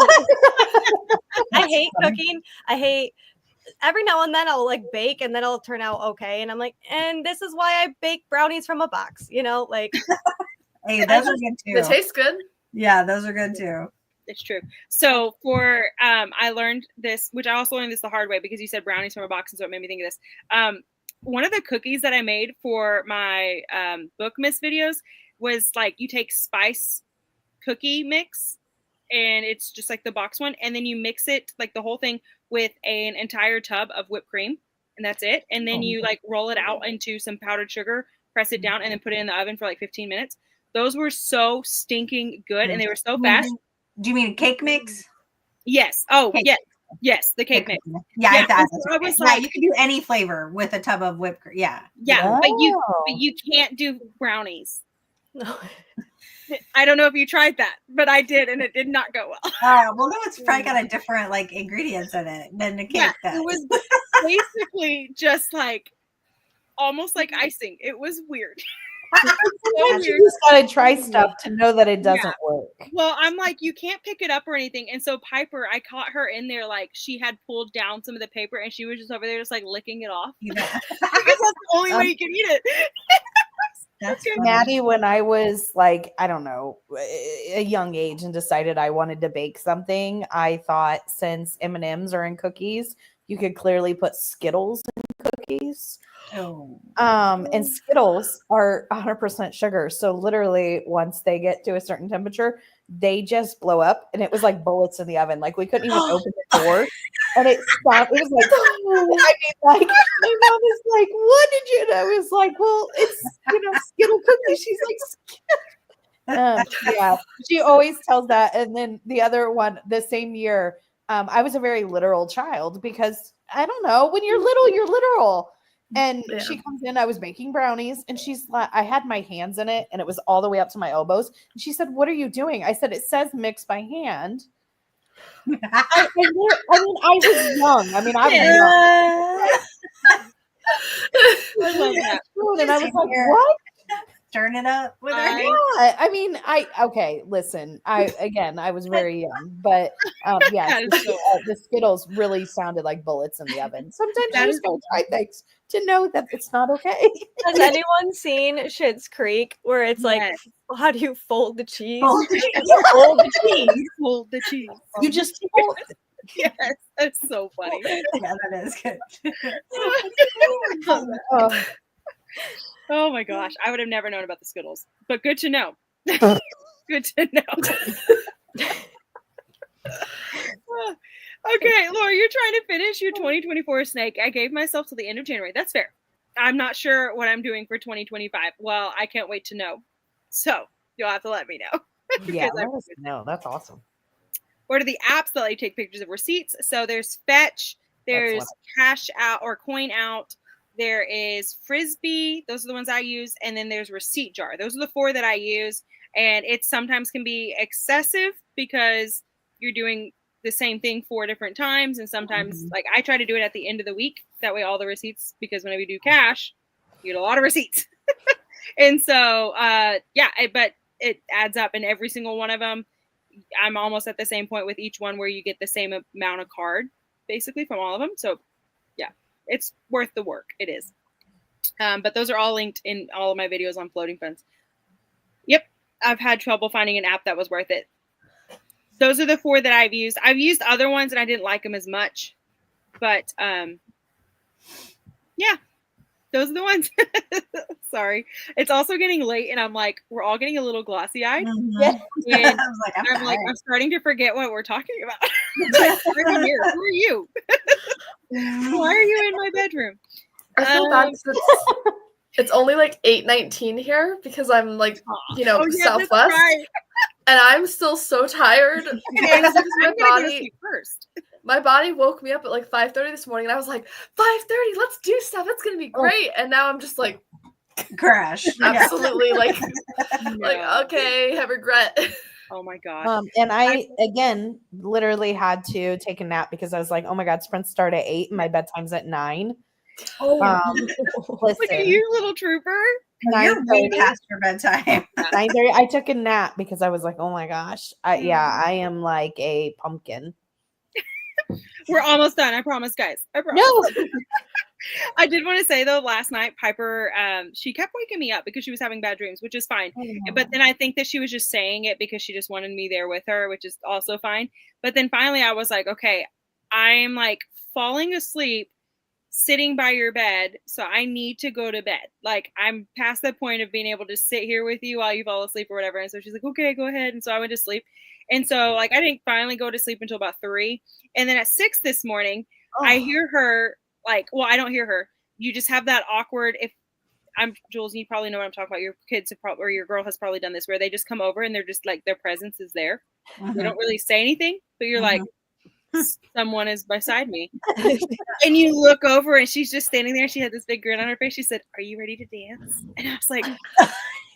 I hate cooking. I hate every now and then I'll like bake and then it'll turn out okay. And I'm like, and this is why I bake brownies from a box, you know, like. Hey, those are good They too. taste good. Yeah, those are good too. It's true. So for I learned this, which I also learned this the hard way because you said brownies from a box, and so it made me think of this. One of the cookies that I made for my Bookmas videos was like you take spice cookie mix, and it's just like the box one, and then you mix it like the whole thing with an entire tub of whipped cream, and that's it. And then you like roll it out into some powdered sugar, press it down, and then put it in the oven for like 15 minutes. Those were so stinking good, and they were so fast. Do you mean a cake mix? Yes. Oh, Cake. yes. Yes, the cake mix. Yeah, Yeah, I thought so I was yeah, like- you can do any flavor with a tub of whipped cream. Yeah. Yeah, but Oh. you can't do brownies. No. I don't know if you tried that, but I did, and it did not go well. Well, no, it's probably got a different like ingredients in it than the cake Yeah, does. it was basically just like almost like icing. It was weird. Sometimes you just gotta try stuff to know that it doesn't work. Well, I'm like, you can't pick it up or anything. And so Piper, I caught her in there, like she had pulled down some of the paper and she was just over there just like licking it off. Yeah. Because that's the only way you can eat it. That's Okay. funny. Maddie, when I was like, I don't know, a young age and decided I wanted to bake something, I thought since M&Ms are in cookies, you could clearly put Skittles in cookies. Oh. And Skittles are 100% sugar. So literally once they get to a certain temperature, they just blow up. And it was like bullets in the oven. Like we couldn't even open the door. And it stopped. It was like, I mean, like my mom is like, what did you know? I was like, well, it's, Skittle cookies. She's like, yeah, she always tells that. And then the other one, the same year, I was a very literal child because I don't know, when you're little, you're literal. And she comes in, I was making brownies, and she's like, I had my hands in it, and it was all the way up to my elbows. And she said, what are you doing? I said, it says mix by hand. I mean, I was young. I mean, I was young. I love that. And I was like, what? Turn it up with her. Yeah, I mean, okay, listen, I was very young, but yeah, That is so the Skittles really sounded like bullets in the oven. Sometimes That you is just gotta try things to know that it's not okay. Has anyone seen Schitt's Creek where it's like, Yes. how do you fold the cheese? Fold Hold the cheese. Hold the cheese. You just Yes, that's so funny. Yeah, that is good. oh, Oh my gosh, I would have never known about the Skittles, but good to know. Good to know. Okay, Laura, you're trying to finish your 2024 snake. I gave myself to the end of January. That's fair. I'm not sure what I'm doing for 2025. Well, I can't wait to know. So you'll have to let me know. yeah, Because I- let us know. That's awesome. What are the apps that let you take pictures of receipts? So there's Fetch, there's Cash Out or Coin Out, there is Frisbee. Those are the ones I use. And then there's Receipt Jar. Those are the 4 that I use. And it sometimes can be excessive because you're doing the same thing 4 different times. And sometimes, like, I try to do it at the end of the week. That way all the receipts, because whenever you do cash, you get a lot of receipts. And so, but it adds up. And every single one of them, I'm almost at the same point with each one where you get the same amount of card, basically, from all of them. So, yeah, it's worth the work. It is. But those are all linked in all of my videos on floating funds. Yep. I've had trouble finding an app that was worth it. Those are the 4 that I've used. I've used other ones and I didn't like them as much. But yeah, those are the ones. Sorry. It's also getting late and I'm like, we're all getting a little glossy eyed. Yeah. And I was like, I'm like, tired. I'm starting to forget what we're talking about. Like, who are you? Why are you in my bedroom? I feel bad 'cause it's only like 8:19 here because I'm like, Oh, yeah, that's Southwest, right. and I'm still so tired. Okay, Because I'm my gonna go to body, sleep first. my body woke me up at like 5:30 this morning, and I was like, 5:30, let's do stuff. It's gonna be great. And now I'm just like, Crash. Yeah. absolutely like No. okay, I regret. Oh my gosh. And I again literally had to take a nap because I was like, oh my god, sprints start at 8 and my bedtime's at 9. Look at you, little trooper. You're way 9:30. past your bedtime. 9:30. I took a nap because I was like, oh my gosh. I am like a pumpkin. We're almost done. I promise, guys. I promise. No. I did want to say though, last night Piper, she kept waking me up because she was having bad dreams, which is fine. But then I think that she was just saying it because she just wanted me there with her, which is also fine. But then finally I was like, okay, I'm like falling asleep sitting by your bed, so I need to go to bed. Like I'm past the point of being able to sit here with you while you fall asleep or whatever. And so she's like, okay, go ahead. And so I went to sleep. And so like I didn't finally go to sleep until about 3. And then at 6 this morning, I hear her like, well, I don't hear her. You just have that awkward, if I'm Jules, you probably know what I'm talking about. Your kids have probably, or your girl has probably done this, where they just come over and they're just like, their presence is there. They don't really say anything, but you're like, someone is beside me. And you look over and she's just standing there. She had this big grin on her face. She said, are you ready to dance? And I was like,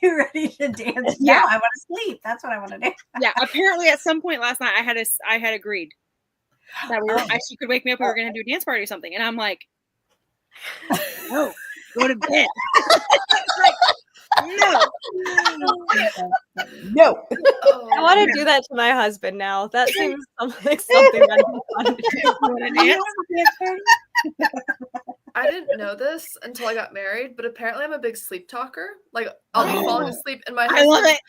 you ready to dance? Yeah. No, I want to sleep. That's what I want to do. Yeah. Apparently at some point last night, I had agreed that she could wake me up. We were going to do a dance party or something. And I'm like, no, go to bed. Like, no. No. I want to do that to my husband now. That seems like something I'd be fun to do. I didn't know this until I got married, but apparently I'm a big sleep talker. Like I'll be falling asleep, and my husband, I love it.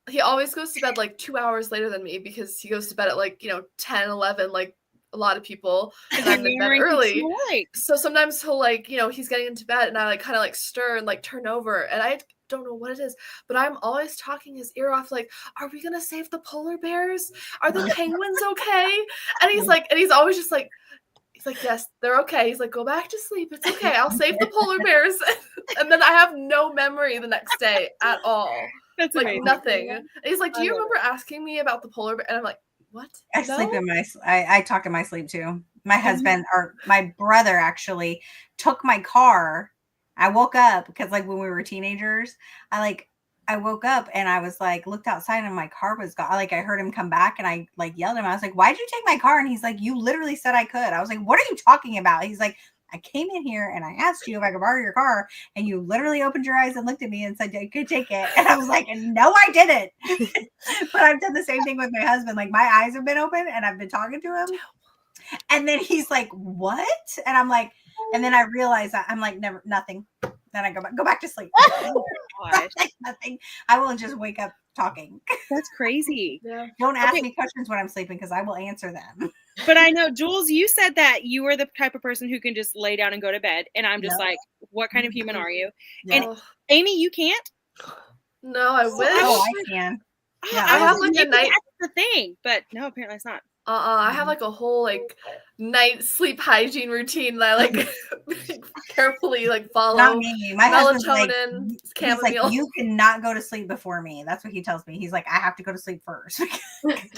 He always goes to bed like 2 hours later than me because he goes to bed at like 10, 11, like a lot of people, and I'm in bed early. So sometimes he'll like he's getting into bed, and I like kind of like stir and like turn over, and I don't know what it is, but I'm always talking his ear off like, are we gonna save the polar bears? Are the penguins okay? And he's always just like, he's like, yes, they're okay. He's like, go back to sleep. It's okay. I'll save the polar bears. And then I have no memory the next day at all. That's like amazing. Nothing. And he's like, do you remember asking me about the polar bear? And I'm like, what? I sleep in my. I talk in my sleep too. My husband or my brother actually took my car. I woke up because like when we were teenagers, I woke up and I was like, looked outside and my car was gone. Like I heard him come back and I like yelled at him. I was like, why'd you take my car? And he's like, you literally said I could. I was like, what are you talking about? He's like, I came in here and I asked you if I could borrow your car, and you literally opened your eyes and looked at me and said, I could take it. And I was like, no, I didn't. But I've done the same thing with my husband. Like my eyes have been open and I've been talking to him. And then he's like, what? And I'm like, and then I realize that I'm like, never, nothing. Then I go back to sleep. Nothing. I will just wake up talking. That's crazy. Yeah. Don't ask me questions when I'm sleeping because I will answer them. But I know, Jules, you said that you were the type of person who can just lay down and go to bed. And I'm just like, what kind of human are you? No. And Amy, you can't? No, I wish. Oh, I can. Yeah, I have like a night. That's the thing, but no, apparently it's not. I have like a whole like night sleep hygiene routine that I like carefully like follow. Not me. My husband's like, chamomile. he's like, you cannot go to sleep before me. That's what he tells me. He's like, I have to go to sleep first. As soon as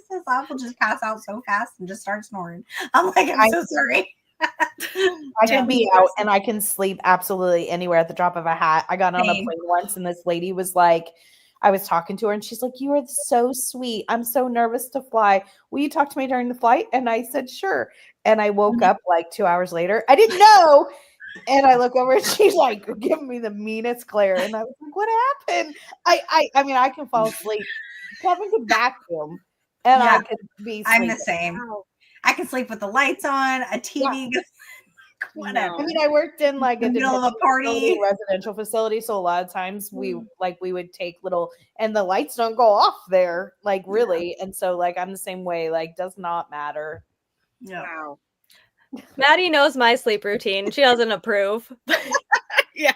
this off, will just pass out so fast and just start snoring. I'm like, I'm so sorry. I can be out and I can sleep absolutely anywhere at the drop of a hat. I got on a plane once and this lady was like, I was talking to her and she's like, you are so sweet. I'm so nervous to fly. Will you talk to me during the flight? And I said, sure. And I woke up like 2 hours later. I didn't know. And I look over and she's like giving me the meanest glare. And I was like, what happened? I mean, I can fall asleep. Kevin could vacuum and I could be sleeping. I'm the same. I can sleep with the lights on, a TV. Yeah. Whatever. I mean, I worked in like a middle of a party residential facility, so a lot of times we would take little, and the lights don't go off there, like really, and so like I'm the same way. Like, does not matter. Yeah. Wow. Maddie knows my sleep routine. She doesn't approve. Yeah.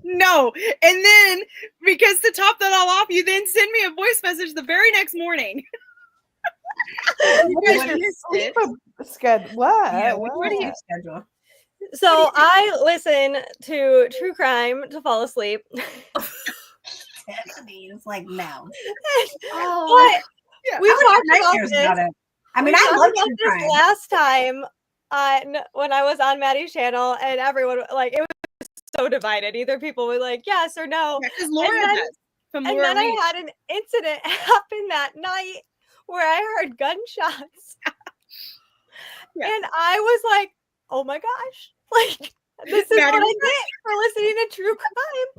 No. And then because to top that all off, you then send me a voice message the very next morning. What are your sleep schedule? What? Yeah, what are your schedule? So I listen to true crime to fall asleep. It's like no. But we talked about this. I mean, I love true crime. Last time when I was on Maddie's channel, and everyone like it was so divided. Either people were like yes or no. Yeah, Laura and then I had an incident happen that night where I heard gunshots, and I was like, oh my gosh, like this is what I get for listening to true crime.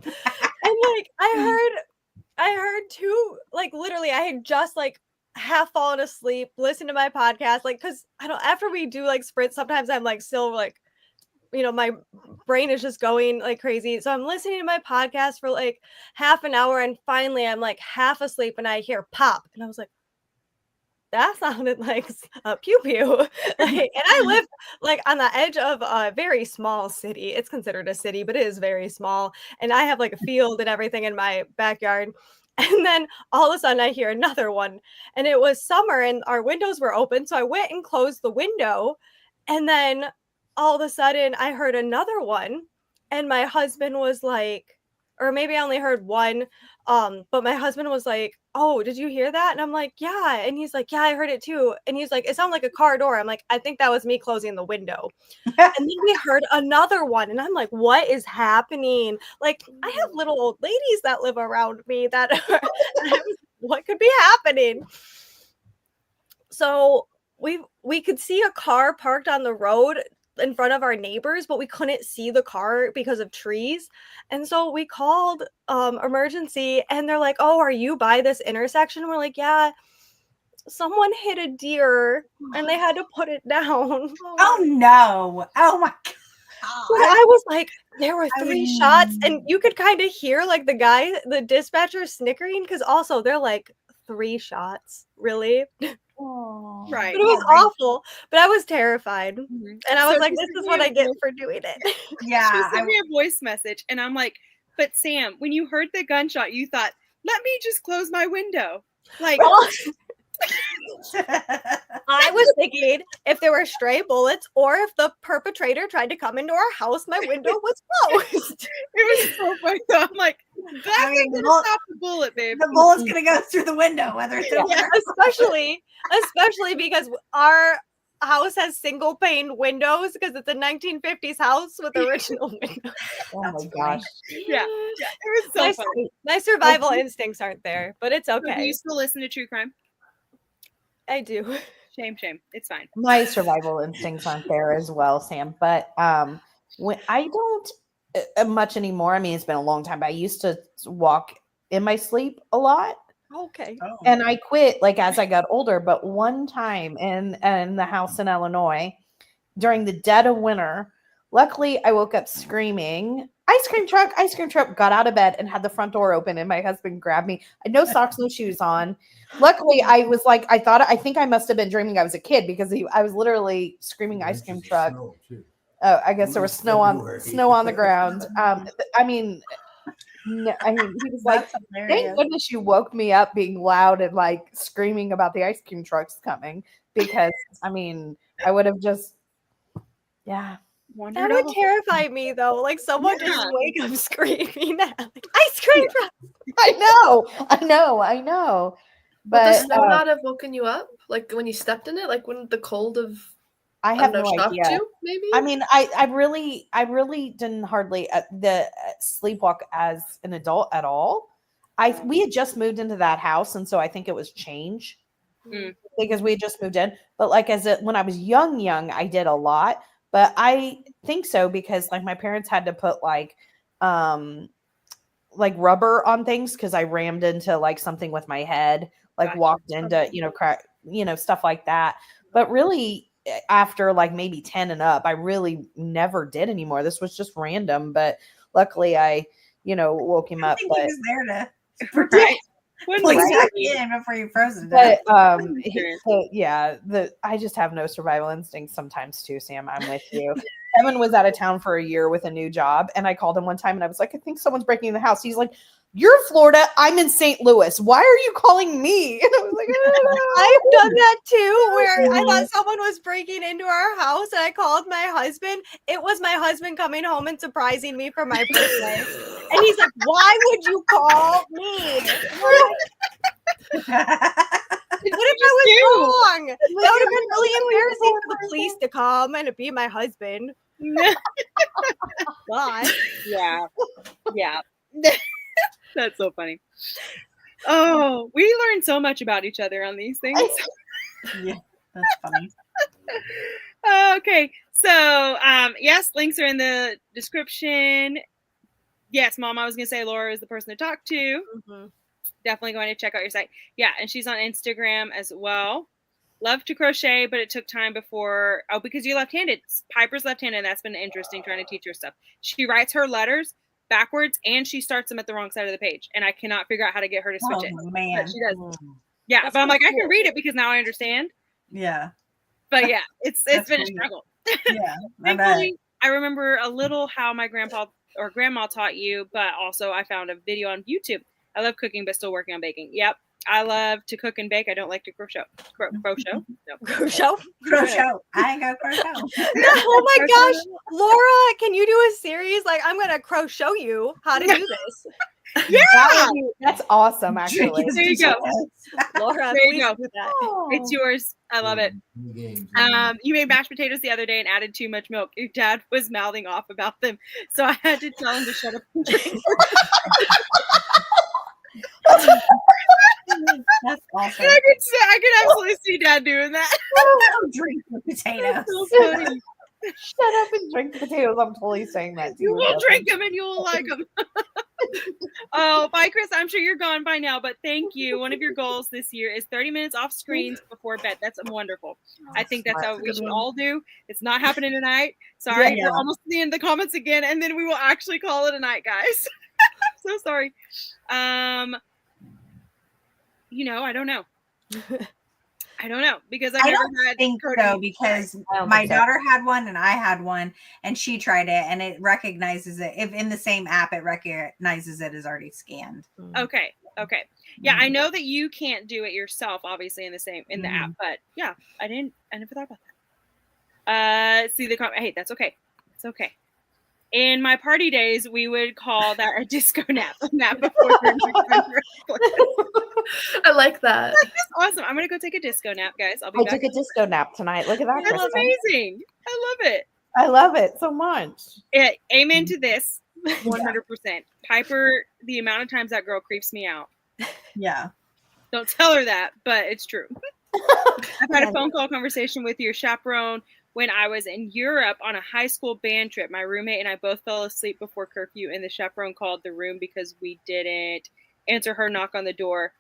And like I heard two, like literally I had just like half fallen asleep, listening to my podcast, like, because I don't, after we do like sprints, sometimes I'm like still like, my brain is just going like crazy. So I'm listening to my podcast for like half an hour, and finally I'm like half asleep and I hear pop. And I was like, that sounded like a pew pew. Like, and I live like on the edge of a very small city. It's considered a city, but it is very small. And I have like a field and everything in my backyard. And then all of a sudden I hear another one. And it was summer and our windows were open. So I went and closed the window. And then all of a sudden I heard another one. And my husband was like, or maybe I only heard one. But my husband was like, "Oh, did you hear that?" And I'm like, "Yeah." And he's like, "Yeah, I heard it too." And he's like, "It sounded like a car door." I'm like, "I think that was me closing the window." And then we heard another one, and I'm like, "What is happening?" Like, I have little old ladies that live around me that are, what could be happening? So we could see a car parked on the road in front of our neighbors, but we couldn't see the car because of trees. And so we called emergency, and they're like, "Oh, are you by this intersection?" We're like, "Yeah, someone hit a deer and they had to put it down." Oh no. Oh my god. But I was like, there were 3 shots, and you could kind of hear like the dispatcher snickering, because also they're like, 3 shots, really? Right. But it was awful. But I was terrified. Mhm. And I was So like, she this sent is me what a I get voice- for doing it. Yeah. She sent me a voice message, and I'm like, "But Sam, when you heard the gunshot, you thought, let me just close my window." Like, I was thinking if there were stray bullets, or if the perpetrator tried to come into our house, my window was closed. it was so funny. So I'm like, that's I mean, not the gonna bullet- stop the bullet, babe. The bullet's gonna go through the window, whether it's open Yeah, especially because our house has single pane windows, because it's a 1950s house with original windows. Oh That's my funny. gosh. Yeah, it was so My, funny. my survival instincts aren't there, but it's So do okay. you still listen to true crime? I do. Shame. It's fine. My survival instincts aren't there as well, Sam. But when I don't much anymore. I mean, it's been a long time, but I used to walk in my sleep a lot. Okay. Oh. And I quit like as I got older. But one time in the house in Illinois during the dead of winter, luckily I woke up screaming, ice cream truck, got out of bed and had the front door open, and my husband grabbed me. I had no socks, no shoes on. Luckily, I was like, I think I must have been dreaming I was a kid, because I was literally screaming ice cream truck. Oh, I guess there was snow on the ground. I mean, no, I mean, he was like, That's thank hilarious. goodness you woke me up being loud and like screaming about the ice cream trucks coming, because I mean, I would have just, yeah. That would terrify me though. Like someone just wake up screaming at like, ice cream truck. I know. Would the But snow not have woken you up? Like when you stepped in it? Like when the cold of I have no shocked idea. you, maybe? I mean, I really didn't hardly sleepwalk as an adult at all. We had just moved into that house, and so I think it was change because we had just moved in. But like when I was young, I did a lot. But I think so because like my parents had to put like rubber on things because I rammed into like something with my head, like walked into crack, stuff like that. But really, after like maybe 10 and up, I really never did anymore. This was just random, but luckily I woke him up. I think But he was there to Right. please in before you froze to but death. I just have no survival instincts sometimes too, Sam. I'm with you. Kevin was out of town for a year with a new job, and I called him one time and I was like, I think someone's breaking in the house. He's like, you're in Florida, I'm in St. Louis. Why are you calling me? And I was like, I've done that too, where I thought someone was breaking into our house and I called my husband. It was my husband coming home and surprising me for my birthday. And he's like, why would you call me? What if I was wrong? That would have been really embarrassing for the police to come and to be my husband. God. Yeah. That's so funny. Oh, we learned so much about each other on these things. Yeah, that's funny. Okay, so yes, links are in the description. Yes, Mom, I was gonna say Laura is the person to talk to. definitely going to check out your site. Yeah, and she's on Instagram as well. Love to crochet, but it took time before. Oh, because you're left-handed. Piper's left-handed, and that's been interesting trying to teach her stuff. She writes her letters backwards, and she starts them at the wrong side of the page, and I cannot figure out how to get her to switch it. Man. But she does. Yeah, but I'm like, I can read it because now I understand. Yeah. But yeah, it's That's been a great. struggle. Yeah. Thankfully, I remember a little how my grandpa or grandma taught you, but also I found a video on YouTube. I love cooking, but still working on baking. Yep. I love to cook and bake. I don't like to crochet. Crochet? No. Crochet. I ain't got crochet. Oh my gosh, Laura, can you do a series? Like, I'm gonna crochet you how to do this. Yeah. That's awesome, actually. There you go. Laura, There you please go. do that. It's yours. I love it. You made mashed potatoes the other day and added too much milk. Your dad was mouthing off about them, so I had to tell him to shut up and drink. That's awesome. I could absolutely see Dad doing that. Drink the potatoes. So funny. Shut up and drink the potatoes. I'm totally saying that. You will drink them and you will like them. Oh, bye, Chris. I'm sure you're gone by now, but thank you. One of your goals this year is 30 minutes off screens before bed. That's wonderful. I think that's how we should all do. It's not happening tonight. Sorry, Yeah. we're almost at the end of the comments again, and then we will actually call it a night, guys. So sorry. I don't know. I don't know because I've I never don't had think Cody. so because I don't my think so. daughter had one and I had one and she tried it and it recognizes it. If in the same app, it recognizes it as already scanned. Okay. Yeah, I know that you can't do it yourself, obviously, in the app, but yeah, I never thought about that. See the comment. Hey, that's okay. It's okay. In my party days, we would call that a disco nap. Nap before I like that. That's awesome. I'm gonna go take a disco nap, guys. I'll be I back. took a disco nap tonight. Look at that. That's Kristen. amazing. I love it. I love it so much. Amen to this. 100%. Piper, the amount of times that girl creeps me out. Yeah. Don't tell her that, but it's true. I've had a phone call conversation with your chaperone when I was in Europe on a high school band trip. My roommate and I both fell asleep before curfew, and the chaperone called the room because we didn't answer her knock on the door.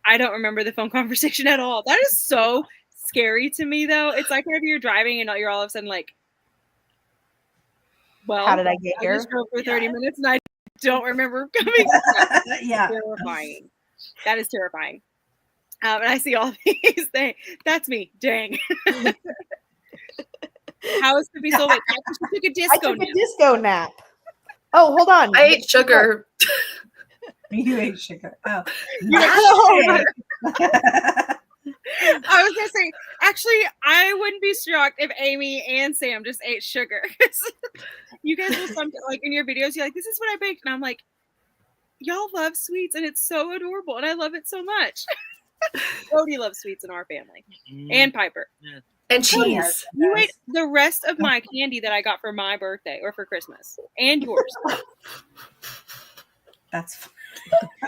I don't remember the phone conversation at all. That is so scary to me, though. It's like whenever you're driving and you're all of a sudden like, well, How did I get I here? just drove for 30 minutes and I don't remember coming. Yeah. Terrifying. That is terrifying. And I see all these things. That's me. Dang. How is Sophie so late? She took a I disco took a nap. disco nap. Oh, hold on. I ate sugar. You ate sugar. Oh. I was gonna say, actually, I wouldn't be shocked if Amy and Sam just ate sugar. You guys will sometimes, like in your videos, you're like, "This is what I baked," and I'm like, "Y'all love sweets, and it's so adorable, and I love it so much." Cody loves sweets in our family, and Piper. And cheese. You ate the rest of my candy that I got for my birthday or for Christmas, and yours. That's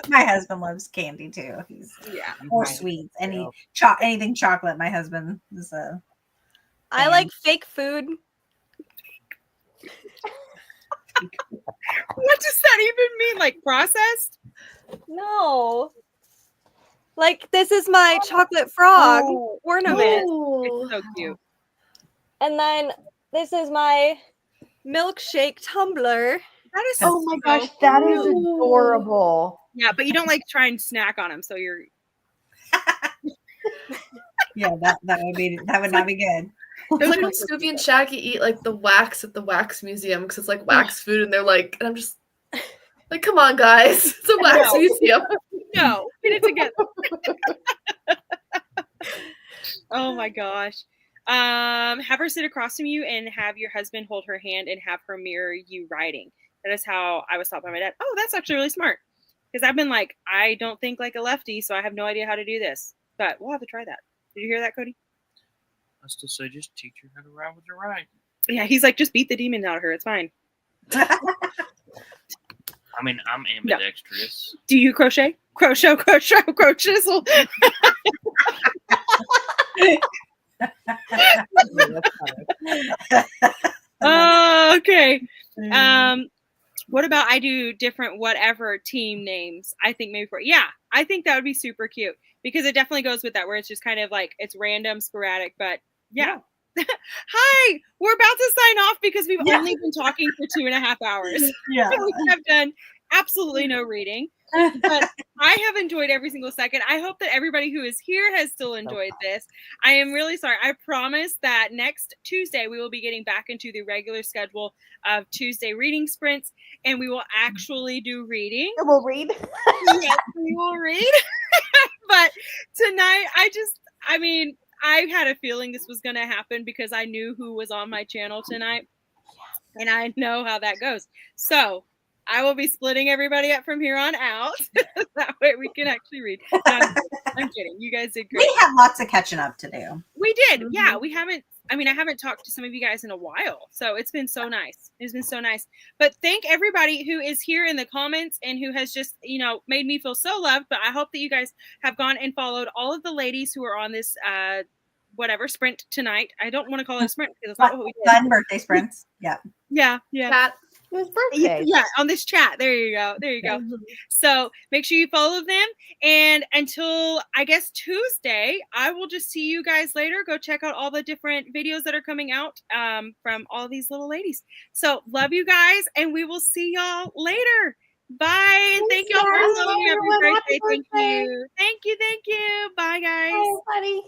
my husband loves candy too. He's Yeah. or sweets. Anything chocolate. My husband is a. I like fake food. What does that even mean? Like processed? No. Like, this is my chocolate frog ornament. It's so cute. And then this is my milkshake tumbler. That is Oh my gosh, that is adorable. Yeah, but you don't like try and snack on them, so you're. Yeah, that would not be good. It's like when Scooby and Shaggy eat like the wax at the wax museum because it's like wax food, and they're like, and I'm just like, come on, guys, it's a wax museum. No, get it together. Oh my gosh. Have her sit across from you and have your husband hold her hand and have her mirror you writing. That is how I was taught by my dad. Oh, that's actually really smart. Because I've been like, I don't think like a lefty, so I have no idea how to do this. But we'll have to try that. Did you hear that, Cody? I still say just teach her how to write with her right. Yeah, he's like, just beat the demon out of her. It's fine. I mean, I'm ambidextrous. Do you crochet? Crochet. Okay. What about I do different whatever team names? I think maybe I think that would be super cute because it definitely goes with that where it's just kind of like it's random, sporadic, but yeah. Hi, we're about to sign off because we've only been talking for 2.5 hours. Yeah. We have done absolutely no reading, but I have enjoyed every single second. I hope that everybody who is here has still enjoyed this. I am really sorry. I promise that next Tuesday we will be getting back into the regular schedule of Tuesday reading sprints, and we will actually do reading. We'll read. Yes, we will read. But tonight, I had a feeling this was going to happen because I knew who was on my channel tonight, and I know how that goes. So I will be splitting everybody up from here on out. That way we can actually read. No, I'm kidding. You guys did great. We have lots of catching up to do. We did. Yeah, we haven't. I haven't talked to some of you guys in a while, so it's been so nice. It's been so nice. But thank everybody who is here in the comments and who has just, made me feel so loved. But I hope that you guys have gone and followed all of the ladies who are on this sprint tonight. I don't want to call it a sprint because that's not what we did. Fun birthday sprints. Yeah. Yeah. Chat. It was birthday. Yeah, on this chat. There you go. So make sure you follow them. And until I guess Tuesday, I will just see you guys later. Go check out all the different videos that are coming out from all these little ladies. So love you guys, and we will see y'all later. Bye. Thank y'all for listening. Happy birthday. Thank you. Bye, guys. Bye, buddy.